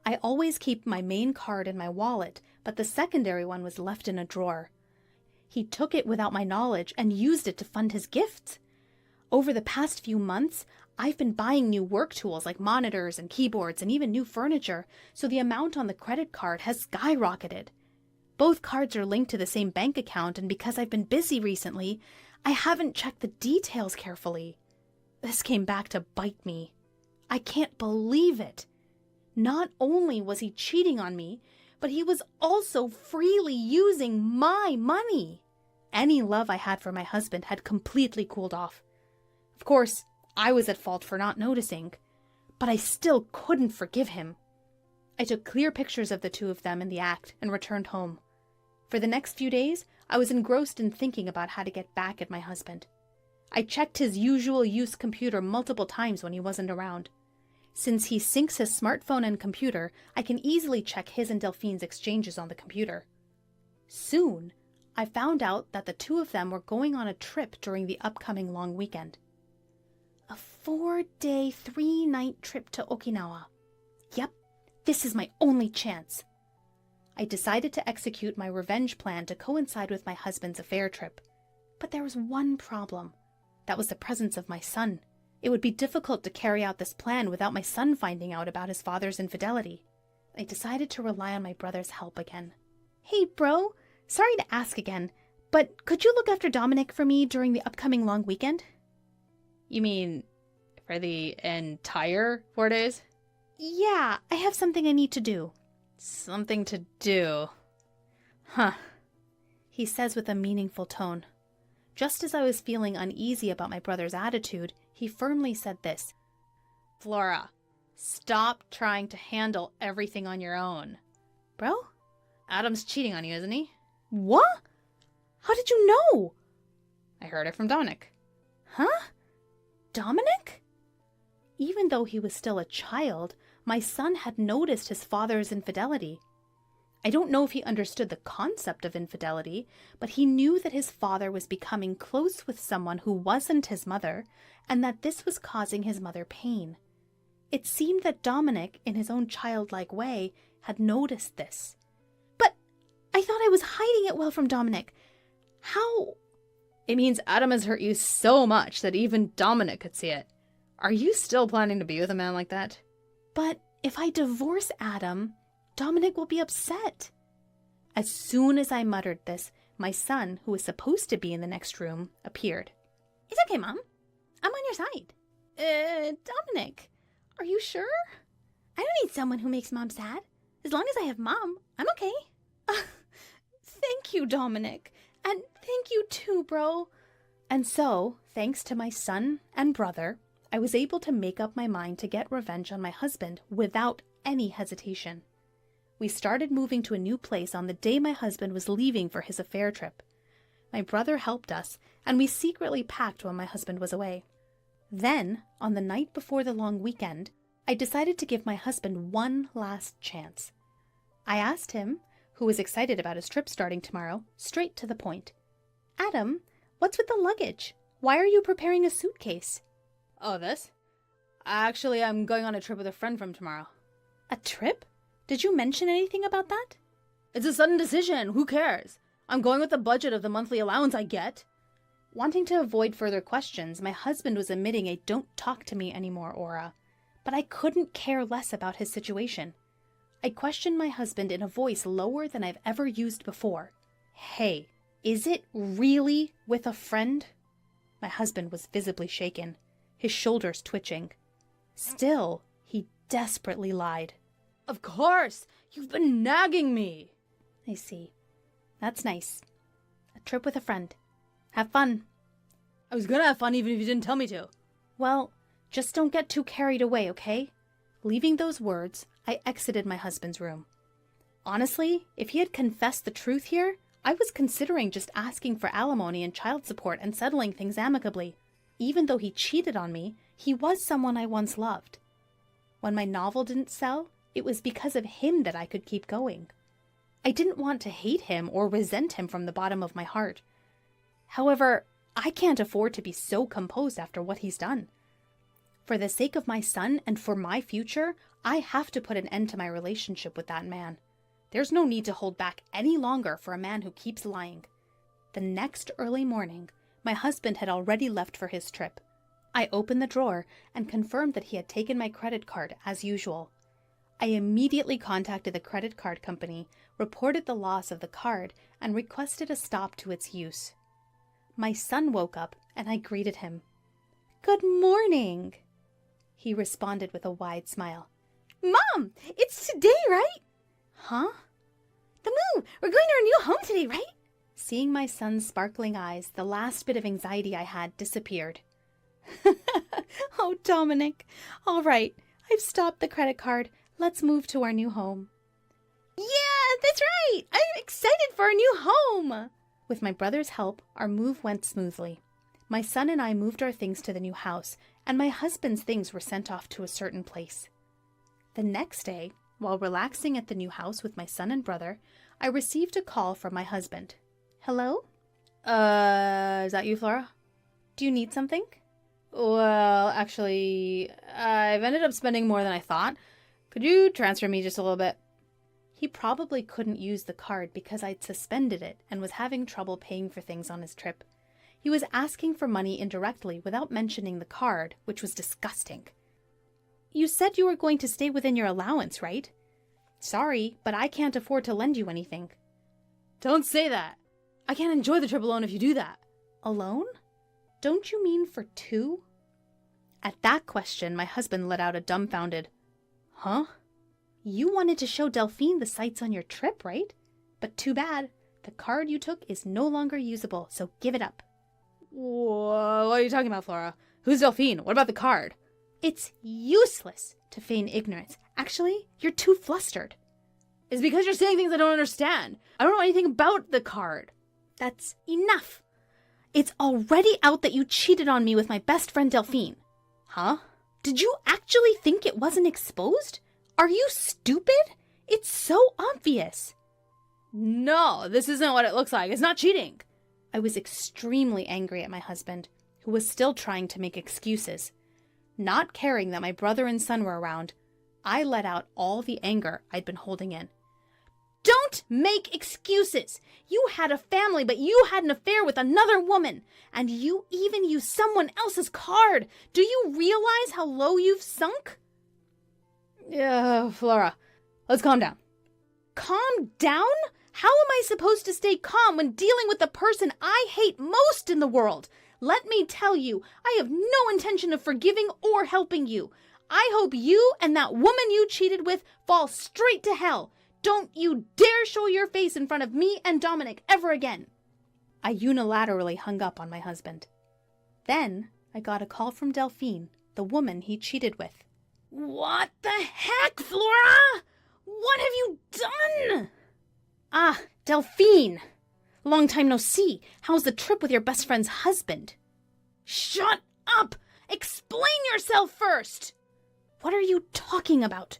I always keep my main card in my wallet, but the secondary one was left in a drawer. He took it without my knowledge and used it to fund his gifts. Over the past few months, I've been buying new work tools like monitors and keyboards and even new furniture, so the amount on the credit card has skyrocketed. Both cards are linked to the same bank account, and because I've been busy recently, I haven't checked the details carefully. This came back to bite me. I can't believe it. Not only was he cheating on me, but he was also freely using my money. Any love I had for my husband had completely cooled off. Of course, I was at fault for not noticing, but I still couldn't forgive him. I took clear pictures of the two of them in the act and returned home. For the next few days, I was engrossed in thinking about how to get back at my husband. I checked his usual use computer multiple times when he wasn't around. Since he syncs his smartphone and computer, I can easily check his and Delphine's exchanges on the computer. Soon, I found out that the two of them were going on a trip during the upcoming long weekend. A 4-day, 3-night trip to Okinawa. Yep, this is my only chance. I decided to execute my revenge plan to coincide with my husband's affair trip. But there was one problem. That was the presence of my son. It would be difficult to carry out this plan without my son finding out about his father's infidelity. I decided to rely on my brother's help again. Hey, bro, sorry to ask again, but could you look after Dominic for me during the upcoming long weekend? You mean for the entire 4 days? Yeah, I have something I need to do. Something to do? Huh, he says with a meaningful tone. Just as I was feeling uneasy about my brother's attitude, he firmly said this. Flora, stop trying to handle everything on your own. Bro? Adam's cheating on you, isn't he? What? How did you know? I heard it from Dominic. Huh? Dominic? Even though he was still a child, my son had noticed his father's infidelity. I don't know if he understood the concept of infidelity, but he knew that his father was becoming close with someone who wasn't his mother, and that this was causing his mother pain. It seemed that Dominic, in his own childlike way, had noticed this. But I thought I was hiding it well from Dominic. How? It means Adam has hurt you so much that even Dominic could see it. Are you still planning to be with a man like that? But if I divorce Adam, Dominic will be upset. As soon as I muttered this, my son, who was supposed to be in the next room, appeared. It's okay, Mom. I'm on your side. Dominic, are you sure? I don't need someone who makes Mom sad. As long as I have Mom, I'm okay. Thank you, Dominic. And thank you too, bro. And so, thanks to my son and brother, I was able to make up my mind to get revenge on my husband without any hesitation. We started moving to a new place on the day my husband was leaving for his affair trip. My brother helped us, and we secretly packed when my husband was away. Then, on the night before the long weekend, I decided to give my husband one last chance. I asked him, who was excited about his trip starting tomorrow, straight to the point. Adam, what's with the luggage? Why are you preparing a suitcase? Oh, this? Actually, I'm going on a trip with a friend from tomorrow. A trip? Did you mention anything about that? It's a sudden decision. Who cares? I'm going with the budget of the monthly allowance I get. Wanting to avoid further questions, my husband was emitting a "don't talk to me anymore" aura. But I couldn't care less about his situation. I questioned my husband in a voice lower than I've ever used before. "Hey, is it really with a friend?" My husband was visibly shaken, his shoulders twitching. Still, he desperately lied. "Of course! You've been nagging me!" "I see. That's nice. A trip with a friend. Have fun." "I was gonna have fun even if you didn't tell me to." "Well, just don't get too carried away, okay?" Leaving those words, I exited my husband's room. Honestly, if he had confessed the truth here, I was considering just asking for alimony and child support and settling things amicably. Even though he cheated on me, he was someone I once loved. When my novel didn't sell, it was because of him that I could keep going. I didn't want to hate him or resent him from the bottom of my heart. However, I can't afford to be so composed after what he's done. For the sake of my son and for my future, I have to put an end to my relationship with that man. There's no need to hold back any longer for a man who keeps lying. The next early morning, my husband had already left for his trip. I opened the drawer and confirmed that he had taken my credit card as usual. I immediately contacted the credit card company, reported the loss of the card, and requested a stop to its use. My son woke up and I greeted him. "Good morning," he responded with a wide smile. "Mom, it's today, right?" "Huh?" "The move! We're going to our new home today, right?" Seeing my son's sparkling eyes, the last bit of anxiety I had disappeared. "Oh, Dominic. All right, I've stopped the credit card. Let's move to our new home." "Yeah, that's right! I'm excited for our new home!" With my brother's help, our move went smoothly. My son and I moved our things to the new house, and my husband's things were sent off to a certain place. The next day, while relaxing at the new house with my son and brother, I received a call from my husband. "Hello? Is that you, Flora?" Do you need something?" "Well, actually, I've ended up spending more than I thought. Could you transfer me just a little bit?" He probably couldn't use the card because I'd suspended it and was having trouble paying for things on his trip. He was asking for money indirectly without mentioning the card, which was disgusting. "You said you were going to stay within your allowance, right?" "Sorry, but I can't afford to lend you anything." "Don't say that. I can't enjoy the trip alone if you do that." "Alone? Don't you mean for two?" At that question, my husband let out a dumbfounded, "Huh?" "You wanted to show Delphine the sights on your trip, right? But too bad. The card you took is no longer usable, so give it up." Whoa, what are you talking about, Flora? Who's Delphine? What about the card? "It's useless to feign ignorance. Actually, you're too flustered." It's because you're saying things I don't understand. I don't know anything about the card." "That's enough. It's already out that you cheated on me with my best friend Delphine." Huh? "Did you actually think it wasn't exposed? Are you stupid? It's so obvious." No, this isn't what it looks like. It's not cheating. I was extremely angry at my husband, who was still trying to make excuses. Not caring that my brother and son were around, I let out all the anger I'd been holding in. "Don't make excuses! You had a family, but you had an affair with another woman, and you even used someone else's card. Do you realize how low you've sunk?" Yeah, Flora, let's calm down. "Calm down? How am I supposed to stay calm when dealing with the person I hate most in the world? Let me tell you, I have no intention of forgiving or helping you. I hope you and that woman you cheated with fall straight to hell. Don't you dare show your face in front of me and Dominic ever again." I unilaterally hung up on my husband. Then I got a call from Delphine, the woman he cheated with. What the heck, Flora? What have you done? "Ah, Delphine! Long time no see. How's the trip with your best friend's husband?" Shut up! Explain yourself first! "What are you talking about?"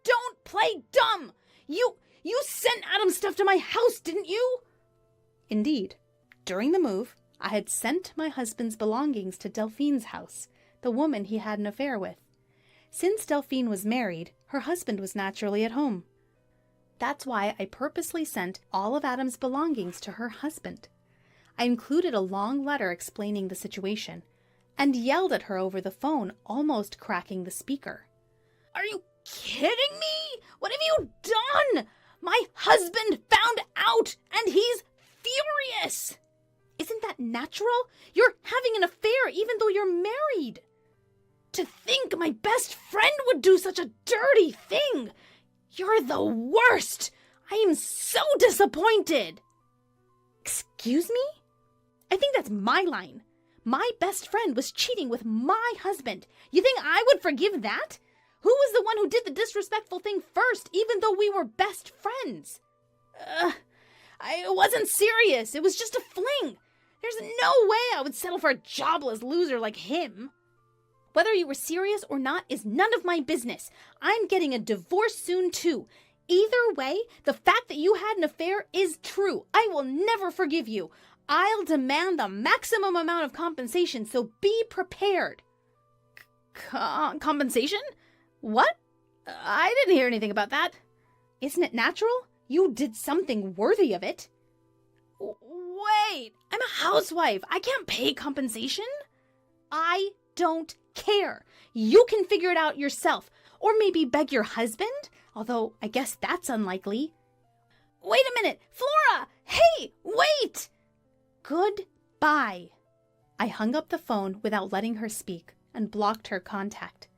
Don't play dumb! You sent Adam's stuff to my house, didn't you? Indeed. During the move, I had sent my husband's belongings to Delphine's house, the woman he had an affair with. Since Delphine was married, her husband was naturally at home. That's why I purposely sent all of Adam's belongings to her husband. I included a long letter explaining the situation and yelled at her over the phone, almost cracking the speaker. Are you kidding me? What have you done? My husband found out and he's furious. Isn't that natural? You're having an affair even though you're married. To think my best friend would do such a dirty thing. You're the worst. I am so disappointed. Excuse me? I think that's my line. My best friend was cheating with my husband. You think I would forgive that? Who was the one who did the disrespectful thing first, even though we were best friends? I wasn't serious. It was just a fling. There's no way I would settle for a jobless loser like him. Whether you were serious or not is none of my business. I'm getting a divorce soon, too. Either way, the fact that you had an affair is true. I will never forgive you. I'll demand the maximum amount of compensation, so be prepared. Compensation? What? I didn't hear anything about that. Isn't it natural? You did something worthy of it. Wait, I'm a housewife. I can't pay compensation? I don't care. You can figure it out yourself. Or maybe beg your husband, although I guess that's unlikely. Wait a minute, Flora! Hey, wait! Goodbye. I hung up the phone without letting her speak and blocked her contact.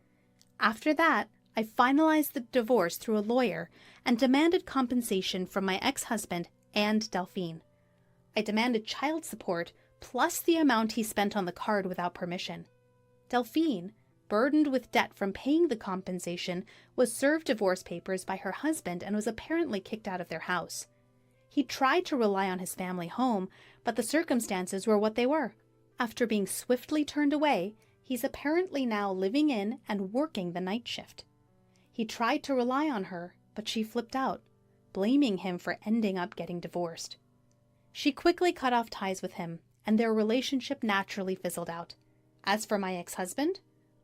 After that, I finalized the divorce through a lawyer and demanded compensation from my ex-husband and Delphine. I demanded child support plus the amount he spent on the card without permission. Delphine, burdened with debt from paying the compensation, was served divorce papers by her husband and was apparently kicked out of their house. He tried to rely on his family home, but the circumstances were what they were. After being swiftly turned away, he's apparently now living in and working the night shift. He tried to rely on her, but she flipped out, blaming him for ending up getting divorced. She quickly cut off ties with him, and their relationship naturally fizzled out. As for my ex-husband,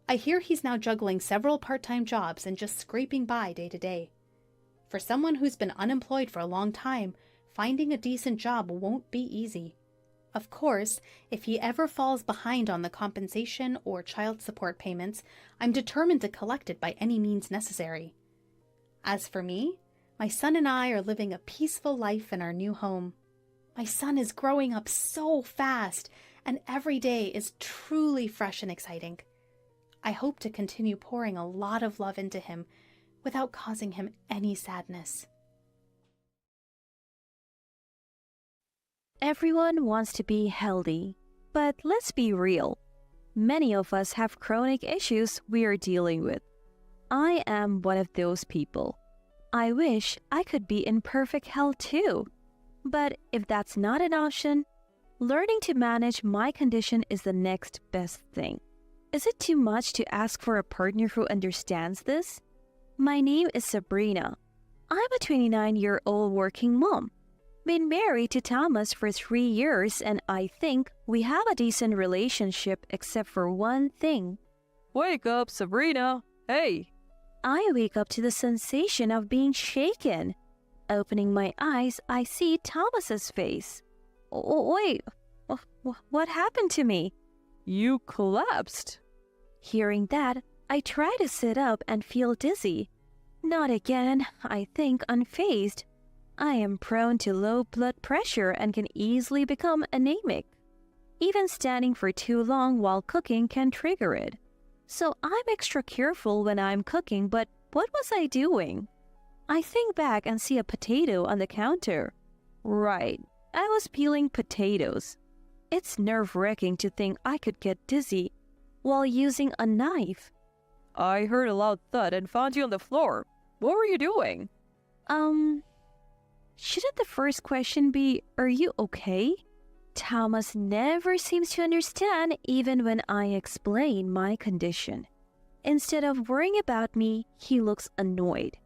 I hear he's now juggling several part-time jobs and just scraping by day to day. For someone who's been unemployed for a long time, finding a decent job won't be easy. Of course, if he ever falls behind on the compensation or child support payments, I'm determined to collect it by any means necessary. As for me, my son and I are living a peaceful life in our new home. My son is growing up so fast, and every day is truly fresh and exciting. I hope to continue pouring a lot of love into him without causing him any sadness. Everyone wants to be healthy, but let's be real. Many of us have chronic issues we are dealing with. I am one of those people. I wish I could be in perfect health too. But if that's not an option, learning to manage my condition is the next best thing. Is it too much to ask for a partner who understands this? My name is Sabrina. I'm a 29-year-old working mom. Been married to Thomas for 3 years, and I think we have a decent relationship except for one thing. Wake up, Sabrina! Hey! I wake up to the sensation of being shaken. Opening my eyes, I see Thomas's face. Wait, what happened to me? You collapsed. Hearing that, I try to sit up and feel dizzy. Not again, I think, unfazed. I am prone to low blood pressure and can easily become anemic. Even standing for too long while cooking can trigger it. So I'm extra careful when I'm cooking, but what was I doing? I think back and see a potato on the counter. Right, I was peeling potatoes. It's nerve-wracking to think I could get dizzy while using a knife. I heard a loud thud and found you on the floor. What were you doing? Shouldn't the first question be, are you okay? Thomas never seems to understand even when I explain my condition. Instead of worrying about me, he looks annoyed.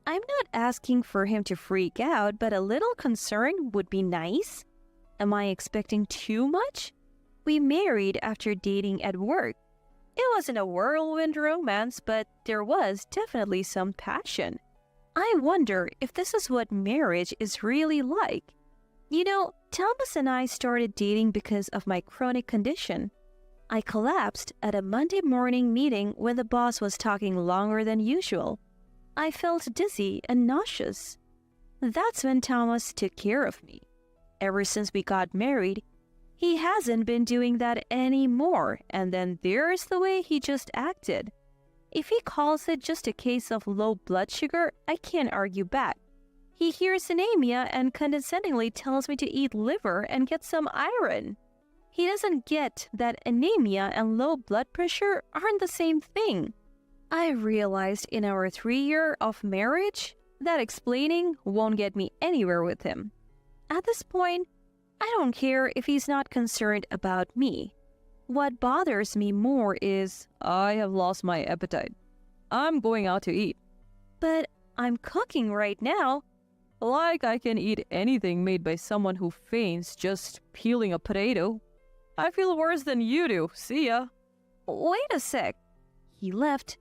I'm not asking for him to freak out, but a little concern would be nice. Am I expecting too much? We married after dating at work. It wasn't a whirlwind romance, but there was definitely some passion. I wonder if this is what marriage is really like. You know, Thomas and I started dating because of my chronic condition. I collapsed at a Monday morning meeting when the boss was talking longer than usual. I felt dizzy and nauseous. That's when Thomas took care of me. Ever since we got married, he hasn't been doing that anymore, and then there's the way he just acted. If he calls it just a case of low blood sugar, I can't argue back. He hears anemia and condescendingly tells me to eat liver and get some iron. He doesn't get that anemia and low blood pressure aren't the same thing. I realized in our 3 years of marriage that explaining won't get me anywhere with him. At this point, I don't care if he's not concerned about me. What bothers me more is I have lost my appetite. I'm going out to eat. but I'm cooking right now. Like I can eat anything made by someone who faints just peeling a potato. I feel worse than you do. See ya. Wait a sec. He left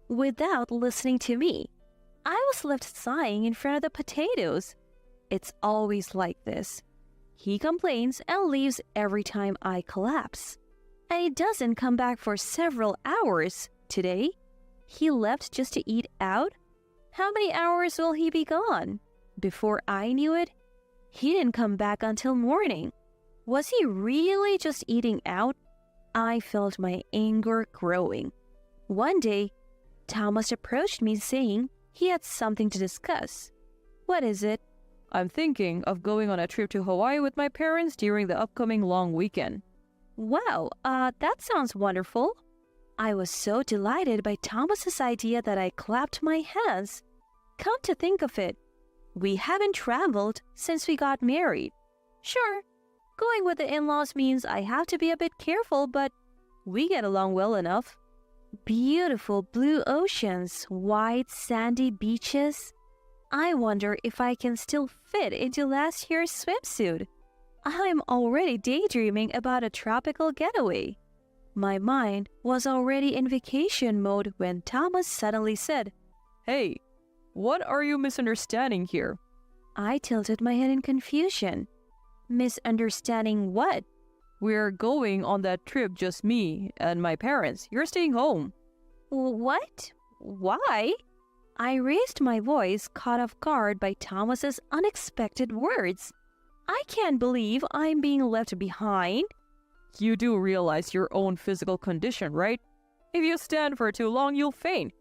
without listening to me. I was left sighing in front of the potatoes. It's always like this. He complains and leaves every time I collapse. And he doesn't come back for several hours. Today, he left just to eat out? How many hours will he be gone? Before I knew it, he didn't come back until morning. Was he really just eating out? I felt my anger growing. One day, Thomas approached me saying he had something to discuss. What is it? I'm thinking of going on a trip to Hawaii with my parents during the upcoming long weekend. Wow, that sounds wonderful. I was so delighted by Thomas's idea that I clapped my hands. Come to think of it, we haven't traveled since we got married. Sure, going with the in-laws means I have to be a bit careful, but we get along well enough. Beautiful blue oceans, white sandy beaches. I wonder if I can still fit into last year's swimsuit. I'm already daydreaming about a tropical getaway. My mind was already in vacation mode when Thomas suddenly said, Hey, what are you misunderstanding here? I tilted my head in confusion. Misunderstanding what? We're going on that trip, just me and my parents. You're staying home. What? Why? I raised my voice, caught off guard by Thomas's unexpected words. I can't believe I'm being left behind. You do realize your own physical condition, right? If you stand for too long, you'll faint.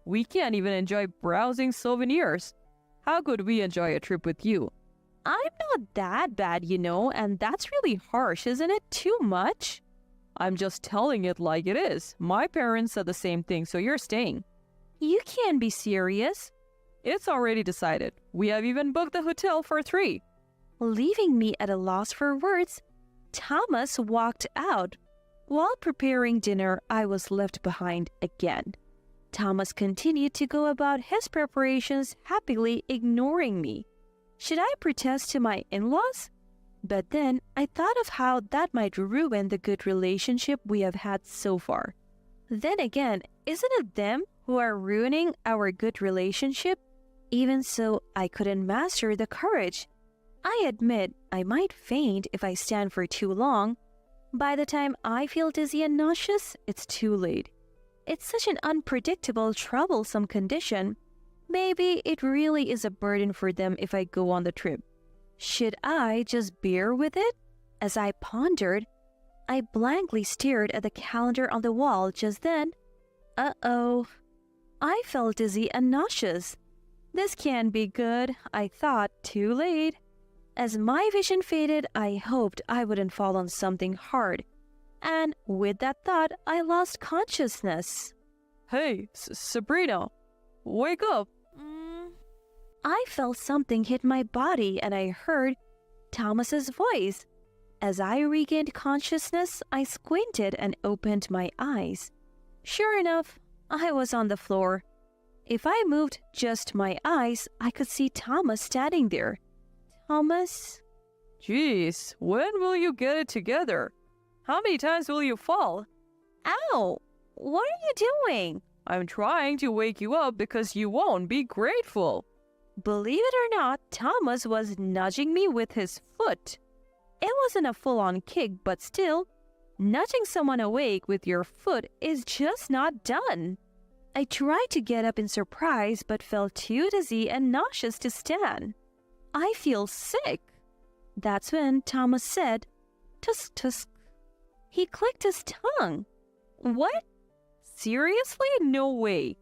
We can't even enjoy browsing souvenirs. How could we enjoy a trip with you? I'm not that bad, and that's really harsh, isn't it? Too much? I'm just telling it like it is. My parents said the same thing, so you're staying. You can't be serious. It's already decided. We have even booked the hotel for 3. Leaving me at a loss for words, Thomas walked out. While preparing dinner, I was left behind again. Thomas continued to go about his preparations, happily ignoring me. Should I protest to my in-laws? But then I thought of how that might ruin the good relationship we have had so far. Then again, isn't it them who are ruining our good relationship? Even so, I couldn't master the courage. I admit I might faint if I stand for too long. By the time I feel dizzy and nauseous, it's too late. It's such an unpredictable, troublesome condition. Maybe it really is a burden for them if I go on the trip. Should I just bear with it? As I pondered, I blankly stared at the calendar on the wall just then. Uh-oh. I felt dizzy and nauseous. This can't be good, I thought, too late. As my vision faded, I hoped I wouldn't fall on something hard. And with that thought, I lost consciousness. Hey, Sabrina, wake up. I felt something hit my body and I heard Thomas's voice. As I regained consciousness, I squinted and opened my eyes. Sure enough, I was on the floor. If I moved just my eyes, I could see Thomas standing there. Thomas? Jeez, when will you get it together? How many times will you fall? Ow! What are you doing? I'm trying to wake you up because you won't be grateful. Believe it or not, Thomas was nudging me with his foot. It wasn't a full-on kick, but still, nudging someone awake with your foot is just not done. I tried to get up in surprise but felt too dizzy and nauseous to stand. I feel sick. That's when Thomas said, "Tusk, tusk." He clicked his tongue. What? Seriously? No way.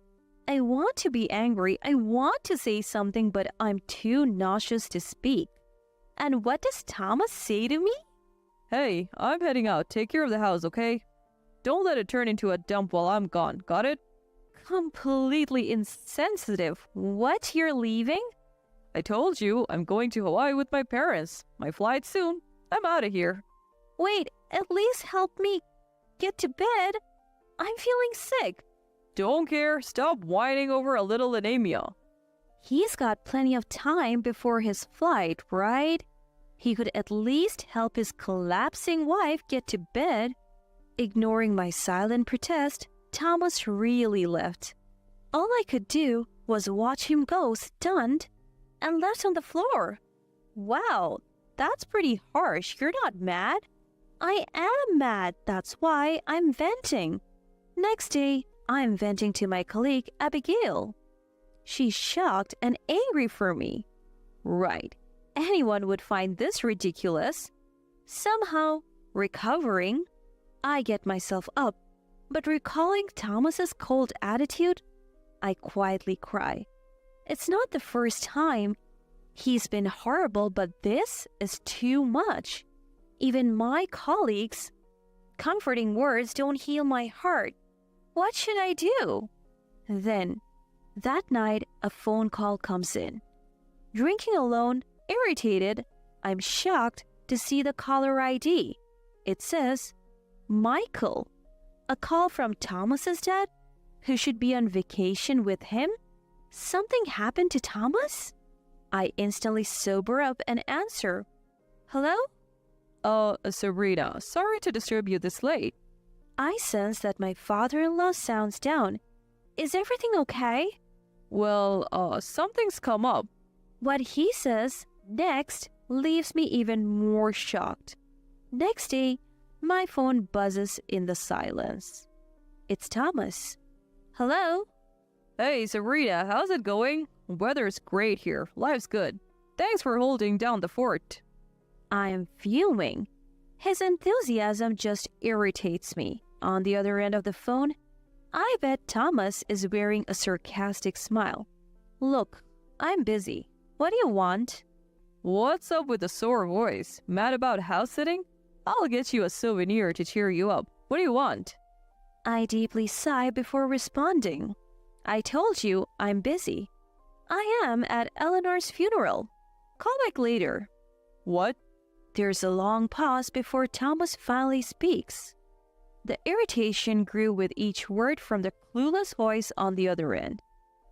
I want to be angry. I want to say something, but I'm too nauseous to speak. And what does Thomas say to me? Hey, I'm heading out. Take care of the house, okay? Don't let it turn into a dump while I'm gone. Got it? Completely insensitive. What, you're leaving? I told you I'm going to Hawaii with my parents. My flight's soon. I'm out of here. Wait, at least help me get to bed. I'm feeling sick. Don't care. Stop whining over a little anemia. He's got plenty of time before his flight, right? He could at least help his collapsing wife get to bed. Ignoring my silent protest, Thomas really left. All I could do was watch him go stunned and left on the floor. Wow, that's pretty harsh. You're not mad? I am mad. That's why I'm venting. Next day, I'm venting to my colleague, Abigail. She's shocked and angry for me. Right, anyone would find this ridiculous. Somehow, recovering, I get myself up, but recalling Thomas's cold attitude, I quietly cry. It's not the first time he's been horrible, but this is too much. Even my colleagues' comforting words don't heal my heart. What should I do? Then, that night, a phone call comes in. Drinking alone, irritated, I'm shocked to see the caller ID. It says, Michael. A call from Thomas's dad, who should be on vacation with him? Something happened to Thomas? I instantly sober up and answer, Hello? Sabrina, sorry to disturb you this late. I sense that my father-in-law sounds down. Is everything okay? Well, something's come up. What he says next leaves me even more shocked. Next day, my phone buzzes in the silence. It's Thomas. Hello? Hey, Sabrina, how's it going? Weather's great here. Life's good. Thanks for holding down the fort. I'm fuming. His enthusiasm just irritates me. On the other end of the phone, I bet Thomas is wearing a sarcastic smile. Look, I'm busy. What do you want? What's up with the sore voice? Mad about house sitting? I'll get you a souvenir to cheer you up. What do you want? I deeply sigh before responding. I told you I'm busy. I am at Eleanor's funeral. Call back later. What? There's a long pause before Thomas finally speaks. The irritation grew with each word from the clueless voice on the other end.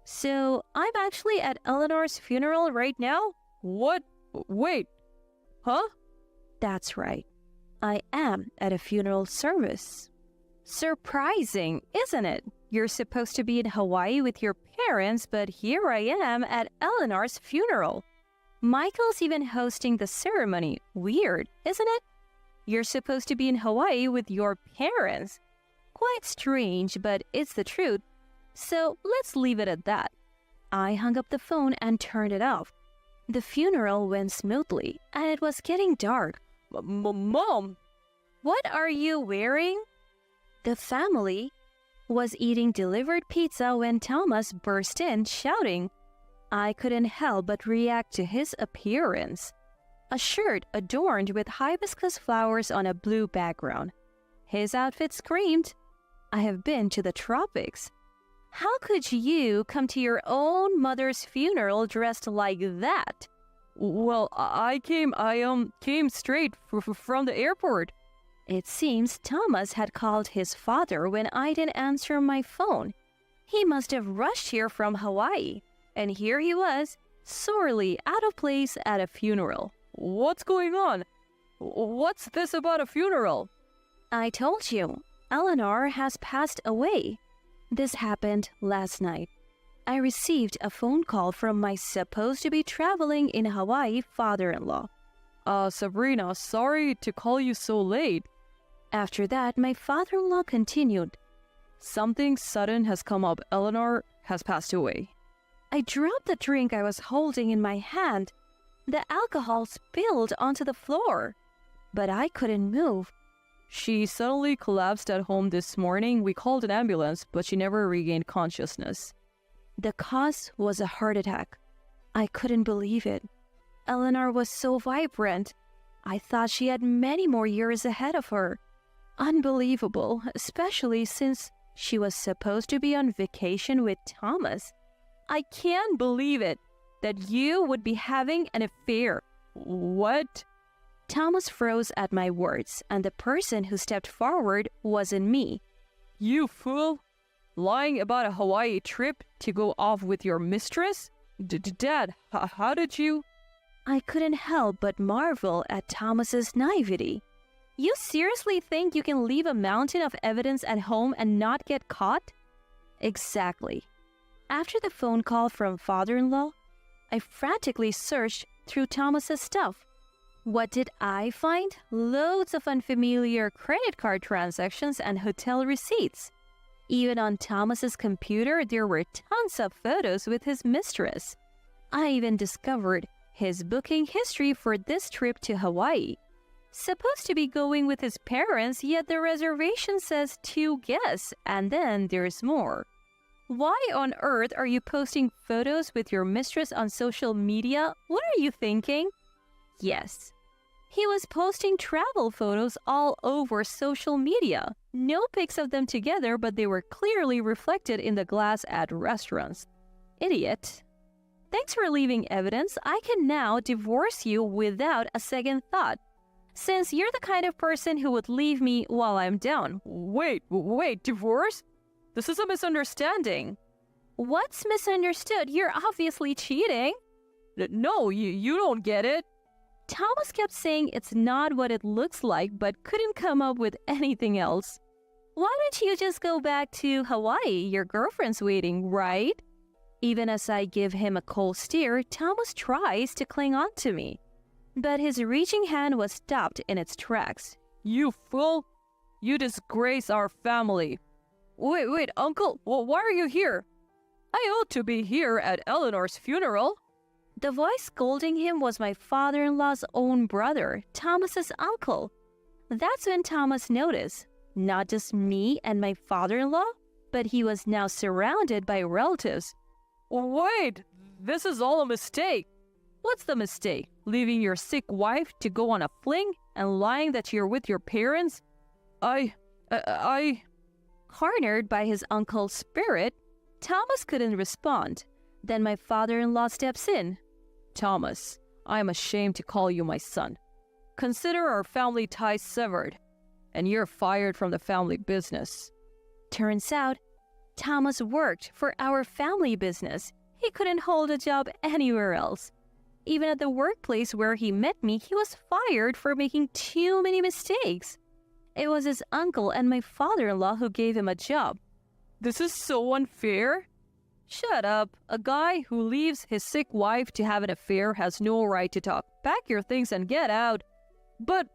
So, I'm actually at Eleanor's funeral right now? What? Wait. Huh? That's right. I am at a funeral service. Surprising, isn't it? You're supposed to be in Hawaii with your parents, but here I am at Eleanor's funeral. Michael's even hosting the ceremony. Weird, isn't it? You're supposed to be in Hawaii with your parents. Quite strange, but it's the truth. So let's leave it at that. I hung up the phone and turned it off. The funeral went smoothly, and it was getting dark. Mom! What are you wearing? The family was eating delivered pizza when Thomas burst in, shouting. I couldn't help but react to his appearance. A shirt adorned with hibiscus flowers on a blue background. His outfit screamed, I have been to the tropics. How could you come to your own mother's funeral dressed like that? Well, I came straight from the airport. It seems Thomas had called his father when I didn't answer my phone. He must have rushed here from Hawaii. And here he was, sorely out of place at a funeral. What's going on? What's this about a funeral? I told you, Eleanor has passed away. This happened last night. I received a phone call from my supposed to be traveling in Hawaii father-in-law. Sabrina, sorry to call you so late. After that, my father-in-law continued. Something sudden has come up. Eleanor has passed away. I dropped the drink I was holding in my hand. The alcohol spilled onto the floor, but I couldn't move. She suddenly collapsed at home this morning. We called an ambulance, but she never regained consciousness. The cause was a heart attack. I couldn't believe it. Eleanor was so vibrant. I thought she had many more years ahead of her. Unbelievable, especially since she was supposed to be on vacation with Thomas. I can't believe it, that you would be having an affair. What? Thomas froze at my words, and the person who stepped forward wasn't me. You fool! Lying about a Hawaii trip to go off with your mistress? Dad, how did you? I couldn't help but marvel at Thomas's naivety. You seriously think you can leave a mountain of evidence at home and not get caught? Exactly. After the phone call from father-in-law, I frantically searched through Thomas's stuff. What did I find? Loads of unfamiliar credit card transactions and hotel receipts. Even on Thomas's computer, there were tons of photos with his mistress. I even discovered his booking history for this trip to Hawaii. Supposed to be going with his parents, yet the reservation says 2 guests, and then there's more. Why on earth are you posting photos with your mistress on social media? What are you thinking? Yes. He was posting travel photos all over social media. No pics of them together, but they were clearly reflected in the glass at restaurants. Idiot. Thanks for leaving evidence. I can now divorce you without a second thought, since you're the kind of person who would leave me while I'm down. Wait, divorce? This is a misunderstanding. What's misunderstood? You're obviously cheating. No, you don't get it. Thomas kept saying it's not what it looks like, but couldn't come up with anything else. Why don't you just go back to Hawaii? Your girlfriend's waiting, right? Even as I give him a cold stare, Thomas tries to cling on to me. But his reaching hand was stopped in its tracks. You fool! You disgrace our family. Wait, Uncle, why are you here? I ought to be here at Eleanor's funeral. The voice scolding him was my father-in-law's own brother, Thomas's uncle. That's when Thomas noticed, not just me and my father-in-law, but he was now surrounded by relatives. Wait, this is all a mistake. What's the mistake? Leaving your sick wife to go on a fling and lying that you're with your parents? Cornered by his uncle's spirit, Thomas couldn't respond. Then my father-in-law steps in. Thomas, I am ashamed to call you my son. Consider our family ties severed, and you're fired from the family business. Turns out, Thomas worked for our family business. He couldn't hold a job anywhere else. Even at the workplace where he met me, he was fired for making too many mistakes. It was his uncle and my father-in-law who gave him a job. This is so unfair. Shut up. A guy who leaves his sick wife to have an affair has no right to talk. Pack your things and get out. But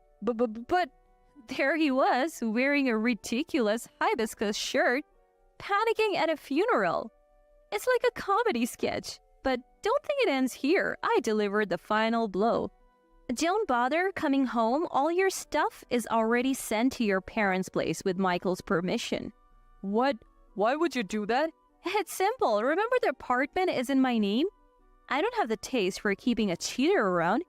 there he was, wearing a ridiculous hibiscus shirt, panicking at a funeral. It's like a comedy sketch. But don't think it ends here. I delivered the final blow. Don't bother coming home. All your stuff is already sent to your parents' place with Michael's permission. What? Why would you do that? It's simple. Remember the apartment is in my name? I don't have the taste for keeping a cheater around.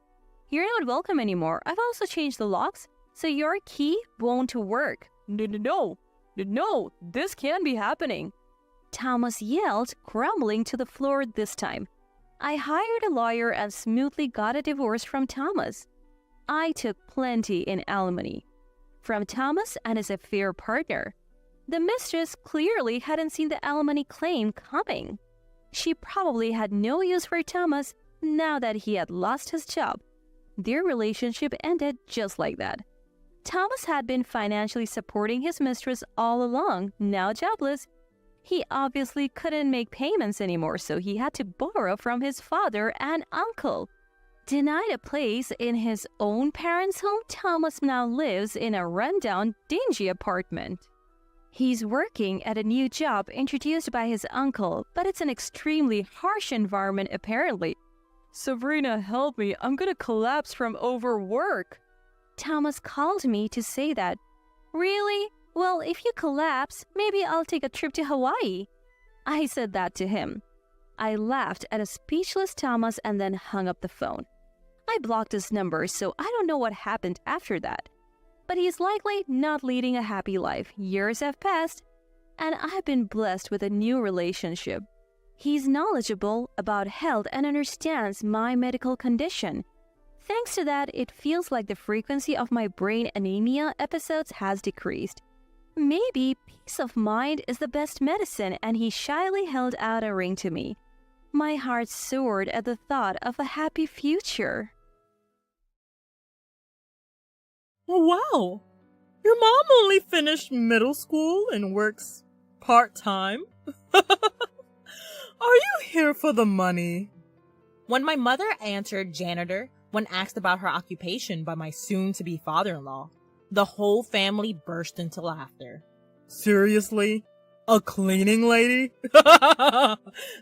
You're not welcome anymore. I've also changed the locks, so your key won't work. No, this can't be happening. Thomas yelled, crumbling to the floor this time. I hired a lawyer and smoothly got a divorce from Thomas. I took plenty in alimony from Thomas and his affair partner. The mistress clearly hadn't seen the alimony claim coming. She probably had no use for Thomas now that he had lost his job. Their relationship ended just like that. Thomas had been financially supporting his mistress all along. Now jobless, he obviously couldn't make payments anymore, so he had to borrow from his father and uncle. Denied a place in his own parents' home, Thomas now lives in a rundown, dingy apartment. He's working at a new job introduced by his uncle, but it's an extremely harsh environment apparently. Sabrina, help me. I'm gonna collapse from overwork. Thomas called me to say that. Really? Well, if you collapse, maybe I'll take a trip to Hawaii. I said that to him. I laughed at a speechless Thomas and then hung up the phone. I blocked his number, so I don't know what happened after that. But he's likely not leading a happy life. Years have passed, and I've been blessed with a new relationship. He's knowledgeable about health and understands my medical condition. Thanks to that, it feels like the frequency of my brain anemia episodes has decreased. Maybe peace of mind is the best medicine, and he shyly held out a ring to me. My heart soared at the thought of a happy future. Wow! Your mom only finished middle school and works part-time? Are you here for the money? When my mother answered janitor when asked about her occupation by my soon-to-be father-in-law, the whole family burst into laughter. Seriously? A cleaning lady?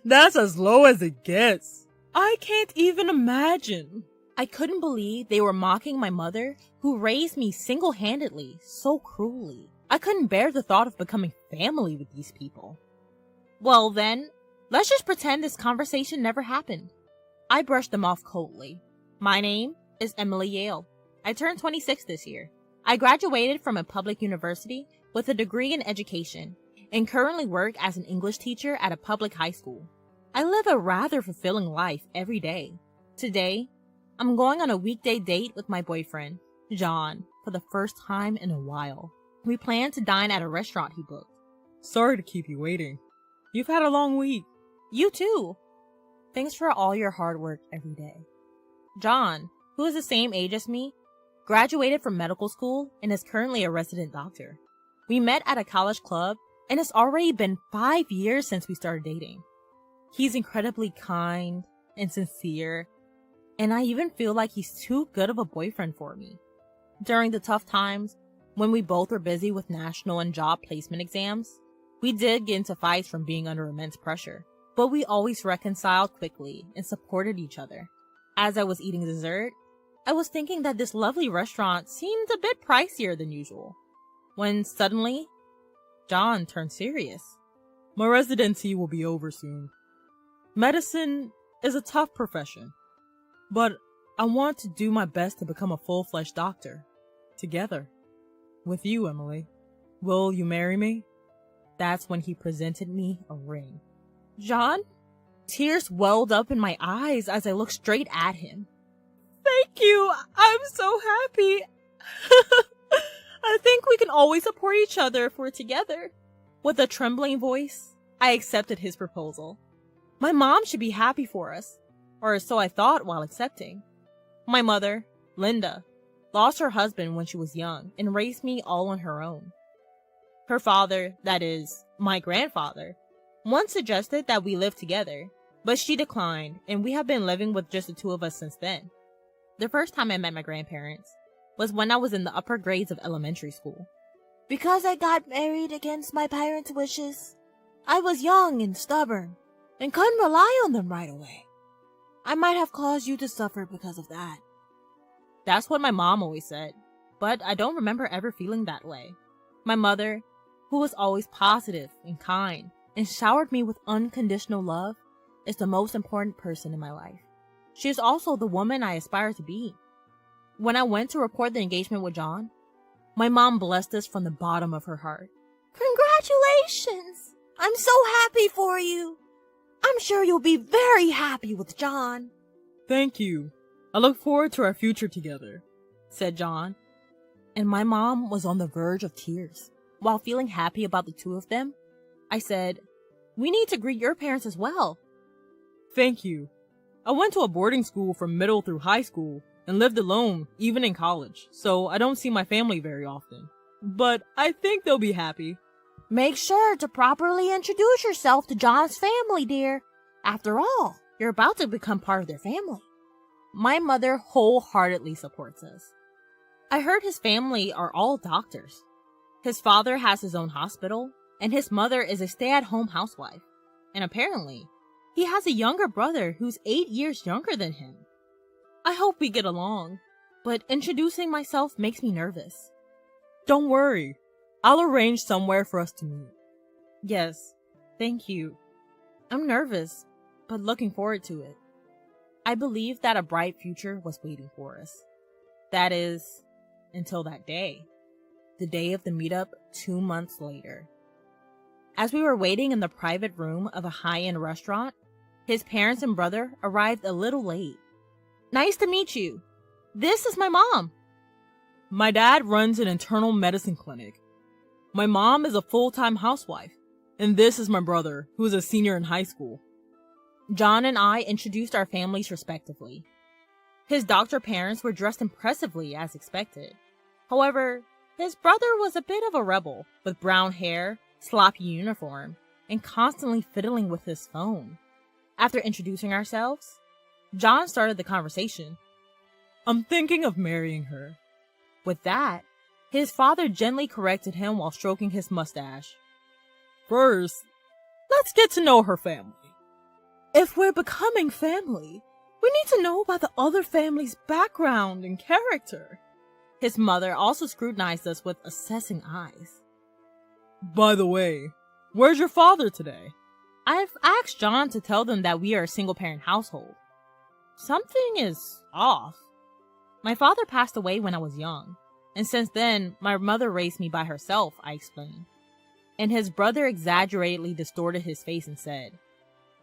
That's as low as it gets. I can't even imagine. I couldn't believe they were mocking my mother, who raised me single-handedly, so cruelly. I couldn't bear the thought of becoming family with these people. Well then, let's just pretend this conversation never happened. I brushed them off coldly. My name is Emily Yale. I turned 26 this year. I graduated from a public university with a degree in education and currently work as an English teacher at a public high school. I live a rather fulfilling life every day. Today, I'm going on a weekday date with my boyfriend, John, for the first time in a while. We plan to dine at a restaurant he booked. Sorry to keep you waiting. You've had a long week. You too. Thanks for all your hard work every day. John, who is the same age as me, graduated from medical school and is currently a resident doctor. We met at a college club and it's already been 5 years since we started dating. He's incredibly kind and sincere, and I even feel like he's too good of a boyfriend for me. During the tough times, when we both were busy with national and job placement exams, we did get into fights from being under immense pressure, but we always reconciled quickly and supported each other. As I was eating dessert, I was thinking that this lovely restaurant seemed a bit pricier than usual, when suddenly, John turned serious. My residency will be over soon. Medicine is a tough profession, but I want to do my best to become a full-fledged doctor. Together. With you, Emily. Will you marry me? That's when he presented me a ring. John? Tears welled up in my eyes as I looked straight at him. Thank you! I'm so happy! I think we can always support each other if we're together. With a trembling voice, I accepted his proposal. My mom should be happy for us, or so I thought while accepting. My mother, Linda, lost her husband when she was young and raised me all on her own. Her father, that is, my grandfather, once suggested that we live together, but she declined, and we have been living with just the two of us since then. The first time I met my grandparents was when I was in the upper grades of elementary school. Because I got married against my parents' wishes, I was young and stubborn, and couldn't rely on them right away. I might have caused you to suffer because of that. That's what my mom always said, but I don't remember ever feeling that way. My mother, who was always positive and kind, and showered me with unconditional love, is the most important person in my life. She is also the woman I aspire to be. When I went to report the engagement with John, my mom blessed us from the bottom of her heart. Congratulations! I'm so happy for you. I'm sure you'll be very happy with John. Thank you. I look forward to our future together, said John. And my mom was on the verge of tears. While feeling happy about the two of them, I said, we need to greet your parents as well. Thank you. I went to a boarding school from middle through high school and lived alone, even in college, so I don't see my family very often. But I think they'll be happy. Make sure to properly introduce yourself to John's family, dear. After all, you're about to become part of their family. my mother wholeheartedly supports us. I heard his family are all doctors. His father has his own hospital, and his mother is a stay-at-home housewife. And apparently, he has a younger brother who's 8 years younger than him. I hope we get along, but introducing myself makes me nervous. Don't worry. I'll arrange somewhere for us to meet. Yes, thank you. I'm nervous, but looking forward to it. I believe that a bright future was waiting for us. That is, until that day. The day of the meetup 2 months later. As we were waiting in the private room of a high-end restaurant, his parents and brother arrived a little late. Nice to meet you. This is my mom. My dad runs an internal medicine clinic. My mom is a full-time housewife. And this is my brother, who is a senior in high school. John and I introduced our families respectively. His doctor parents were dressed impressively as expected. However, his brother was a bit of a rebel, with brown hair, sloppy uniform, and constantly fiddling with his phone. After introducing ourselves, John started the conversation. I'm thinking of marrying her. With that, his father gently corrected him while stroking his mustache. First, let's get to know her family. If we're becoming family, we need to know about the other family's background and character. His mother also scrutinized us with assessing eyes. By the way, where's your father today? I've asked John to tell them that we are a single-parent household. Something is off. My father passed away when I was young, and since then, my mother raised me by herself, I explained. And his brother exaggeratedly distorted his face and said,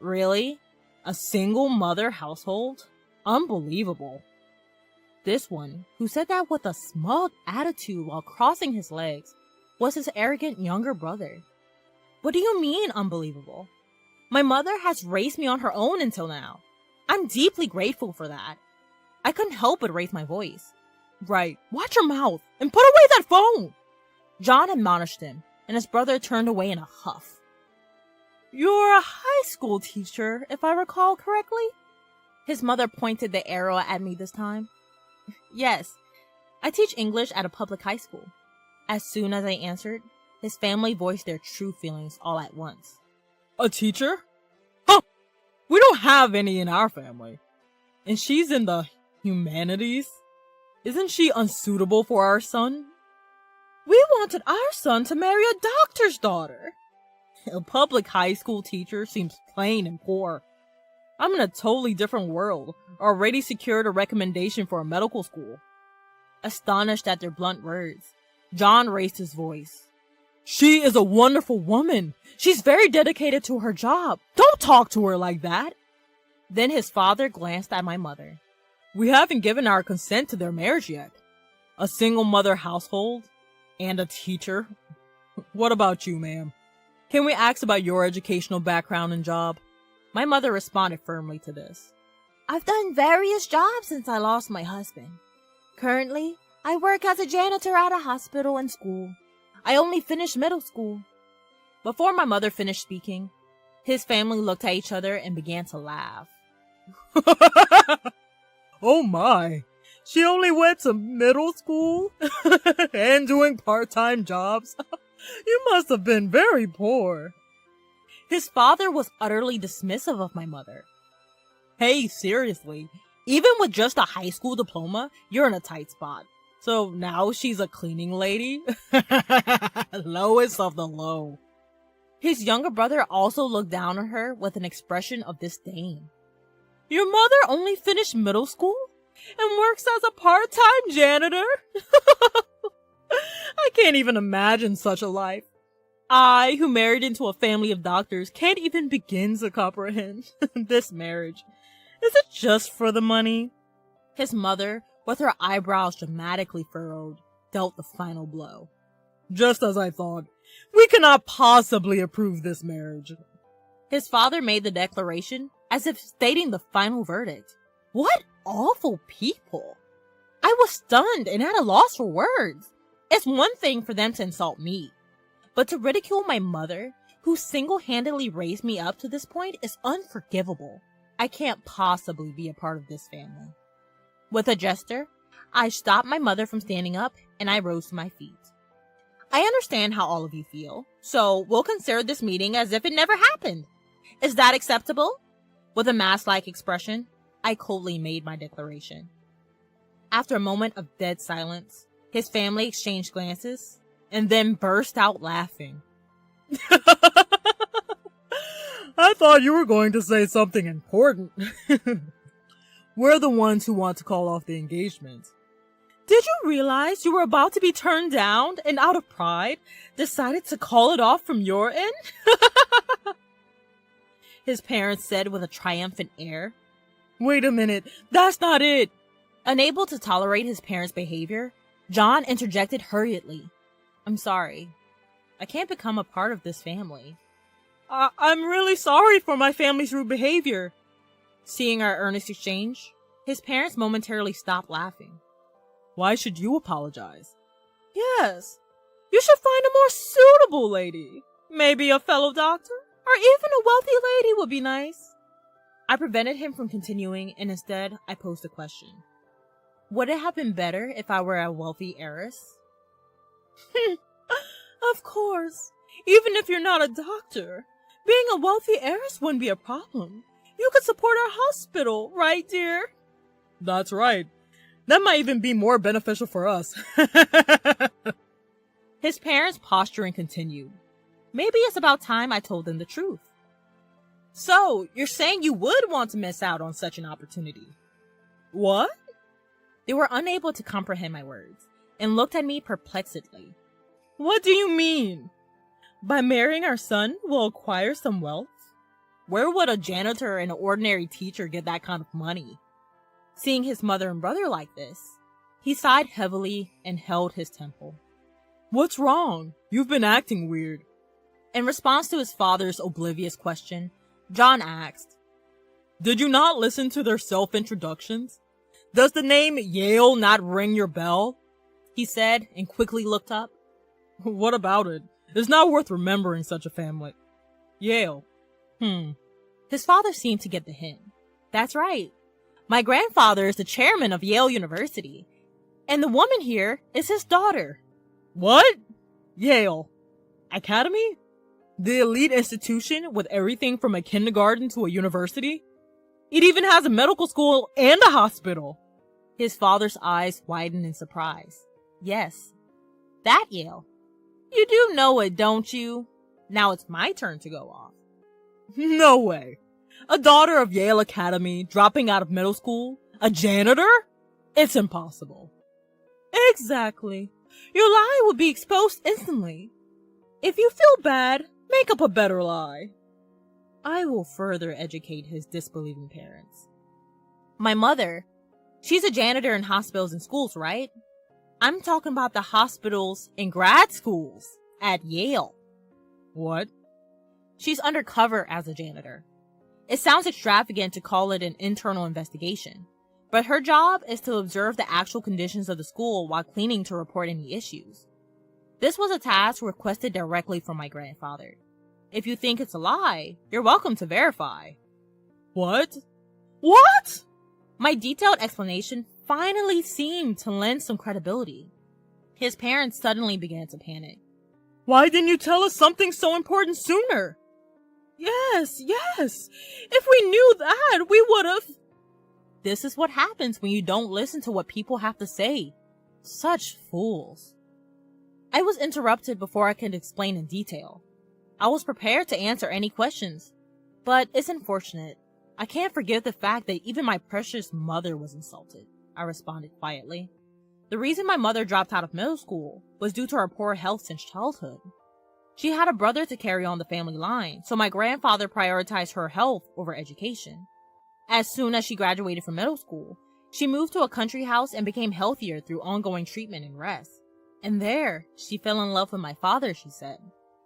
Really? A single mother household? Unbelievable. This one, who said that with a smug attitude while crossing his legs, was his arrogant younger brother. What do you mean, unbelievable? My mother has raised me on her own until now. I'm deeply grateful for that. I couldn't help but raise my voice. Right, watch your mouth and put away that phone! John admonished him, and his brother turned away in a huff. You're a high school teacher, if I recall correctly? His mother pointed the arrow at me this time. Yes, I teach English at a public high school. As soon as I answered, his family voiced their true feelings all at once. A teacher? Huh! We don't have any in our family. And she's in the humanities? Isn't she unsuitable for our son? We wanted our son to marry a doctor's daughter. A public high school teacher seems plain and poor. I'm in a totally different world, already secured a recommendation for a medical school. Astonished at their blunt words, John raised his voice. She is a wonderful woman. She's very dedicated to her job. Don't talk to her like that. Then his father glanced at my mother. We haven't given our consent to their marriage yet. A single mother household and a teacher. What about you, ma'am? Can we ask about your educational background and job? My mother responded firmly to this. I've done various jobs since I lost my husband. Currently, I work as a janitor at a hospital and school. I only finished middle school. Before my mother finished speaking, his family looked at each other and began to laugh. Oh my, she only went to middle school and doing part-time jobs? You must have been very poor. His father was utterly dismissive of my mother. Hey, seriously, even with just a high school diploma, you're in a tight spot. So now she's a cleaning lady? Lowest of the low. His younger brother also looked down on her with an expression of disdain. Your mother only finished middle school and works as a part-time janitor? I can't even imagine such a life. I, who married into a family of doctors, can't even begin to comprehend this marriage. Is it just for the money? His mother, with her eyebrows dramatically furrowed, dealt the final blow. Just as I thought. We cannot possibly approve this marriage. His father made the declaration as if stating the final verdict. What awful people! I was stunned and at a loss for words. It's one thing for them to insult me, but to ridicule my mother, who single-handedly raised me up to this point, is unforgivable. I can't possibly be a part of this family. With a gesture, I stopped my mother from standing up and I rose to my feet. I understand how all of you feel, so we'll consider this meeting as if it never happened. Is that acceptable? With a mask-like expression, I coldly made my declaration. After a moment of dead silence, his family exchanged glances and then burst out laughing. I thought you were going to say something important. We're the ones who want to call off the engagement. Did you realize you were about to be turned down and out of pride, decided to call it off from your end? His parents said with a triumphant air. Wait a minute, that's not it. Unable to tolerate his parents' behavior, John interjected hurriedly. I'm sorry. I can't become a part of this family. I'm really sorry for my family's rude behavior. Seeing our earnest exchange, his parents momentarily stopped laughing. Why should you apologize? Yes, you should find a more suitable lady. Maybe a fellow doctor, or even a wealthy lady would be nice. I prevented him from continuing, and instead I posed a question. Would it have been better if I were a wealthy heiress? Of course. Even if you're not a doctor, being a wealthy heiress wouldn't be a problem. You could support our hospital, right, dear? That's right. That might even be more beneficial for us. His parents' posturing continued. Maybe it's about time I told them the truth. So, you're saying you would want to miss out on such an opportunity? What? They were unable to comprehend my words, and looked at me perplexedly. What do you mean? By marrying our son, we'll acquire some wealth? Where would a janitor and an ordinary teacher get that kind of money? Seeing his mother and brother like this, he sighed heavily and held his temple. What's wrong? You've been acting weird. In response to his father's oblivious question, John asked, Did you not listen to their self-introductions? Does the name Yale not ring your bell? He said, and quickly looked up. What about it? It's not worth remembering such a family. Yale. His father seemed to get the hint. That's right. My grandfather is the chairman of Yale University, and the woman here is his daughter. What? Yale. Academy? The elite institution with everything from a kindergarten to a university? It even has a medical school and a hospital. His father's eyes widened in surprise. Yes, that Yale. You do know it, don't you? Now it's my turn to go off. No way. A daughter of Yale Academy dropping out of middle school? A janitor? It's impossible. Exactly. Your lie would be exposed instantly. If you feel bad, make up a better lie. I will further educate his disbelieving parents. My mother, she's a janitor in hospitals and schools, right? I'm talking about the hospitals and grad schools at Yale. What? She's undercover as a janitor. It sounds extravagant to call it an internal investigation, but her job is to observe the actual conditions of the school while cleaning to report any issues. This was a task requested directly from my grandfather. If you think it's a lie, you're welcome to verify. What? What? My detailed explanation finally seemed to lend some credibility. His parents suddenly began to panic. Why didn't you tell us something so important sooner? Yes. If we knew that, we would've. This is what happens when you don't listen to what people have to say. Such fools. I was interrupted before I could explain in detail. I was prepared to answer any questions, but it's unfortunate. I can't forgive the fact that even my precious mother was insulted, I responded quietly. The reason my mother dropped out of middle school was due to her poor health since childhood. She had a brother to carry on the family line, so my grandfather prioritized her health over education. As soon as she graduated from middle school, she moved to a country house and became healthier through ongoing treatment and rest. And there, she fell in love with my father, she said.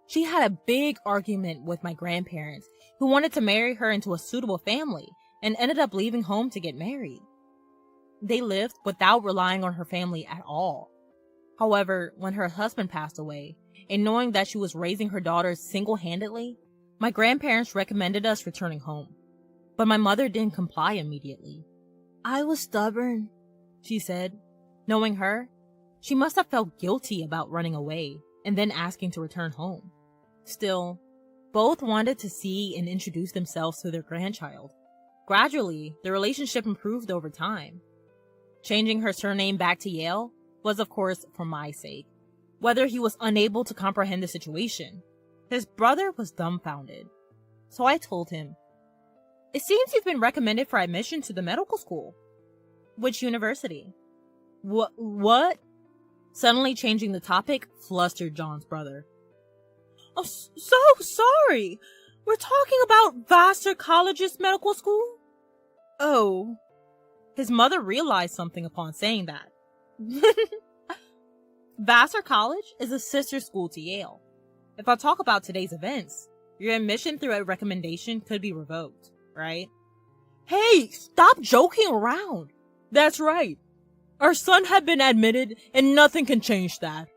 She had a big argument with my grandparents, who wanted to marry her into a suitable family, and ended up leaving home to get married. They lived without relying on her family at all. However, when her husband passed away, and knowing that she was raising her daughters single-handedly, my grandparents recommended us returning home. But my mother didn't comply immediately. I was stubborn. she said. Knowing her, she must have felt guilty about running away and then asking to return home. Still, both wanted to see and introduce themselves to their grandchild. Gradually, the relationship improved over time. Changing her surname back to Yale was, of course, for my sake. Whether he was unable to comprehend the situation, his brother was dumbfounded. So I told him, "It seems you've been recommended for admission to the medical school." "Which university?" What? Suddenly changing the topic flustered John's brother. "Oh, so sorry. We're talking about Vassar College's medical school?" "Oh." His mother realized something upon saying that. Vassar College is a sister school to Yale. If I talk about today's events, your admission through a recommendation could be revoked, right? Hey, stop joking around. That's right. Our son had been admitted and nothing can change that.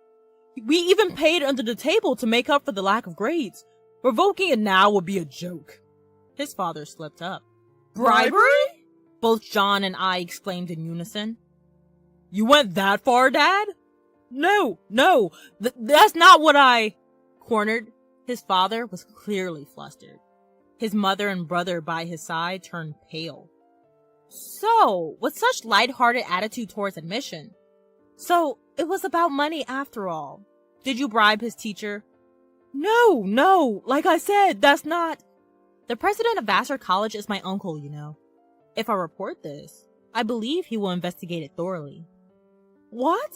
We even paid under the table to make up for the lack of grades. Revoking it now would be a joke. His father slipped up. Bribery? Both John and I exclaimed in unison. You went that far, Dad? No, that's not what I... Cornered, his father was clearly flustered. His mother and brother by his side turned pale. So, with such light-hearted attitude towards admission, so it was about money after all. Did you bribe his teacher? No, like I said, that's not... The president of Vassar College is my uncle, you know. If I report this, I believe he will investigate it thoroughly. What?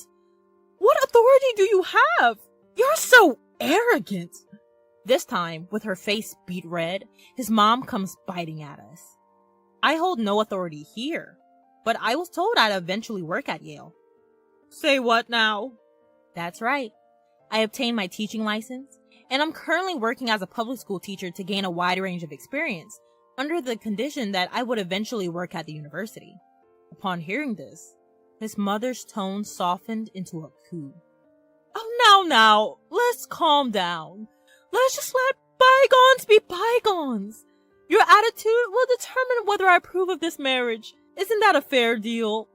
What authority do you have? You're so arrogant. This time, with her face beet red, his mom comes biting at us. I hold no authority here, but I was told I'd eventually work at Yale. Say what now? That's right. I obtained my teaching license, and I'm currently working as a public school teacher to gain a wide range of experience, under the condition that I would eventually work at the university. Upon hearing this, his mother's tone softened into a coo. Oh, now, let's calm down. Let's just let bygones be bygones. Your attitude will determine whether I approve of this marriage. Isn't that a fair deal?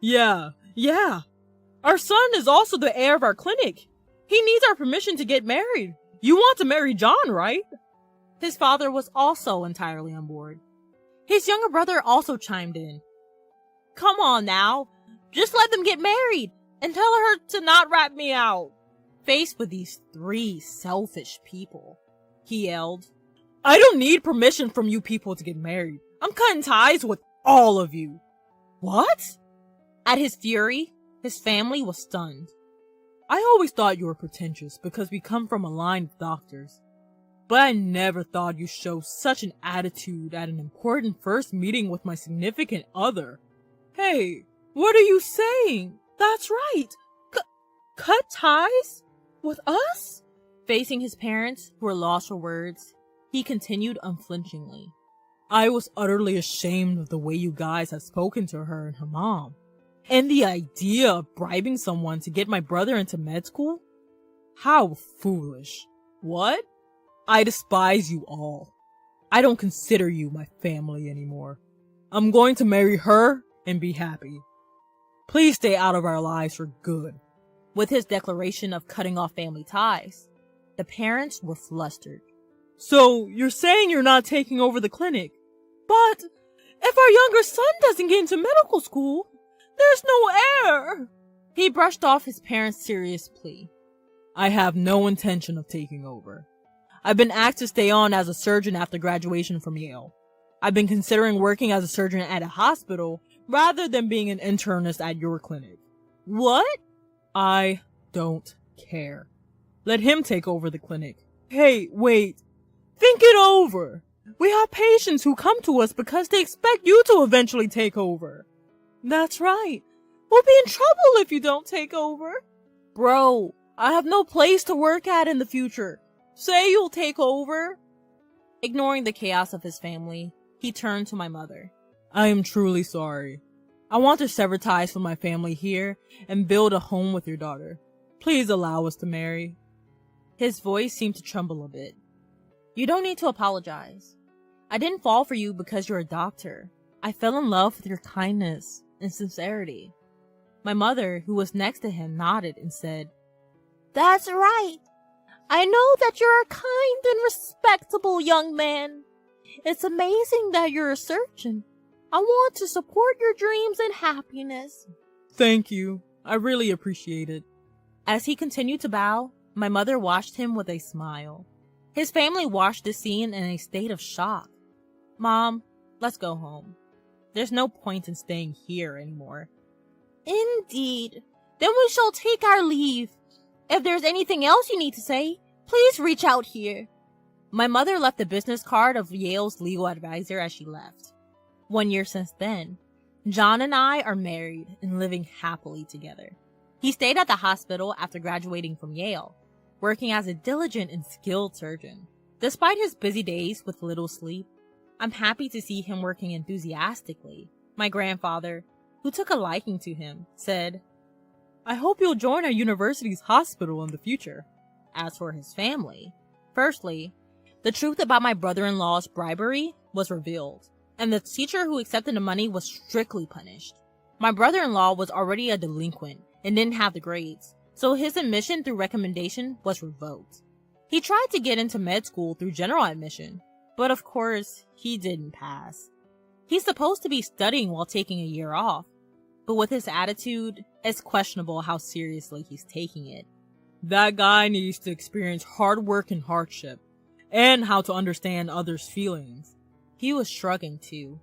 Yeah. Our son is also the heir of our clinic. He needs our permission to get married. You want to marry John, right? His father was also entirely on board. His younger brother also chimed in. Come on now, just let them get married and tell her to not rat me out. Faced with these three selfish people, he yelled, I don't need permission from you people to get married. I'm cutting ties with all of you. What? At his fury, his family was stunned. I always thought you were pretentious because we come from a line of doctors. But I never thought you'd show such an attitude at an important first meeting with my significant other. Hey, what are you saying? That's right. Cut ties? With us? Facing his parents, who were lost for words, he continued unflinchingly. I was utterly ashamed of the way you guys had spoken to her and her mom. And the idea of bribing someone to get my brother into med school? How foolish. What? I despise you all. I don't consider you my family anymore. I'm going to marry her and be happy. Please stay out of our lives for good. With his declaration of cutting off family ties, the parents were flustered. So, you're saying you're not taking over the clinic? But, if our younger son doesn't get into medical school, there's no heir! He brushed off his parents' serious plea. I have no intention of taking over. I've been asked to stay on as a surgeon after graduation from Yale. I've been considering working as a surgeon at a hospital rather than being an internist at your clinic. What? I don't care. Let him take over the clinic. Hey, wait. Think it over. We have patients who come to us because they expect you to eventually take over. That's right. We'll be in trouble if you don't take over. Bro, I have no place to work at in the future. Say you'll take over. Ignoring the chaos of his family, he turned to my mother. I am truly sorry. I want to sever ties from my family here and build a home with your daughter. Please allow us to marry. His voice seemed to tremble a bit. You don't need to apologize. I didn't fall for you because you're a doctor. I fell in love with your kindness and sincerity. My mother, who was next to him, nodded and said, "That's right. I know that you're a kind and respectable young man. It's amazing that you're a surgeon. I want to support your dreams and happiness." Thank you. I really appreciate it. As he continued to bow, my mother watched him with a smile. His family watched the scene in a state of shock. "Mom, let's go home. There's no point in staying here anymore." "Indeed. Then we shall take our leave. If there's anything else you need to say, please reach out here." My mother left the business card of Yale's legal advisor as she left. 1 year since then, John and I are married and living happily together. He stayed at the hospital after graduating from Yale, working as a diligent and skilled surgeon. Despite his busy days with little sleep, I'm happy to see him working enthusiastically. My grandfather, who took a liking to him, said, I hope you'll join our university's hospital in the future. as for his family, firstly, the truth about my brother-in-law's bribery was revealed, and the teacher who accepted the money was strictly punished. My brother-in-law was already a delinquent and didn't have the grades, so his admission through recommendation was revoked. He tried to get into med school through general admission, but of course, he didn't pass. He's supposed to be studying while taking a year off, but with his attitude, it's questionable how seriously he's taking it. That guy needs to experience hard work and hardship, and how to understand others' feelings. He was shrugging too.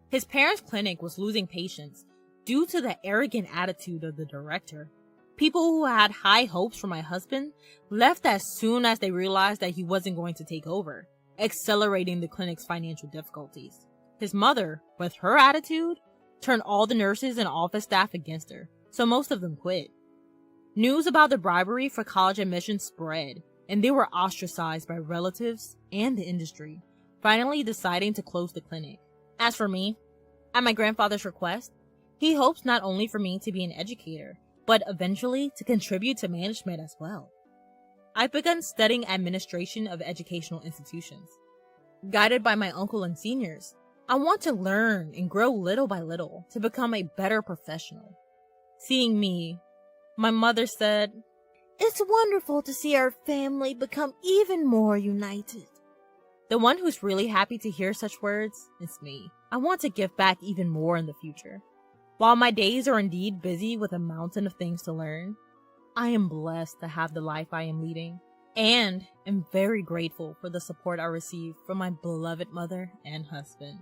His parents' clinic was losing patients due to the arrogant attitude of the director. People who had high hopes for my husband left as soon as they realized that he wasn't going to take over, accelerating the clinic's financial difficulties. His mother, with her attitude, turned all the nurses and office staff against her, so most of them quit. News about the bribery for college admissions spread, and they were ostracized by relatives and the industry, finally deciding to close the clinic. As for me, at my grandfather's request, he hopes not only for me to be an educator, but eventually to contribute to management as well. I've begun studying administration of educational institutions. Guided by my uncle and seniors, I want to learn and grow little by little to become a better professional. Seeing me, my mother said, "It's wonderful to see our family become even more united." The one who's really happy to hear such words is me. I want to give back even more in the future. While my days are indeed busy with a mountain of things to learn, I am blessed to have the life I am leading, and am very grateful for the support I receive from my beloved mother and husband.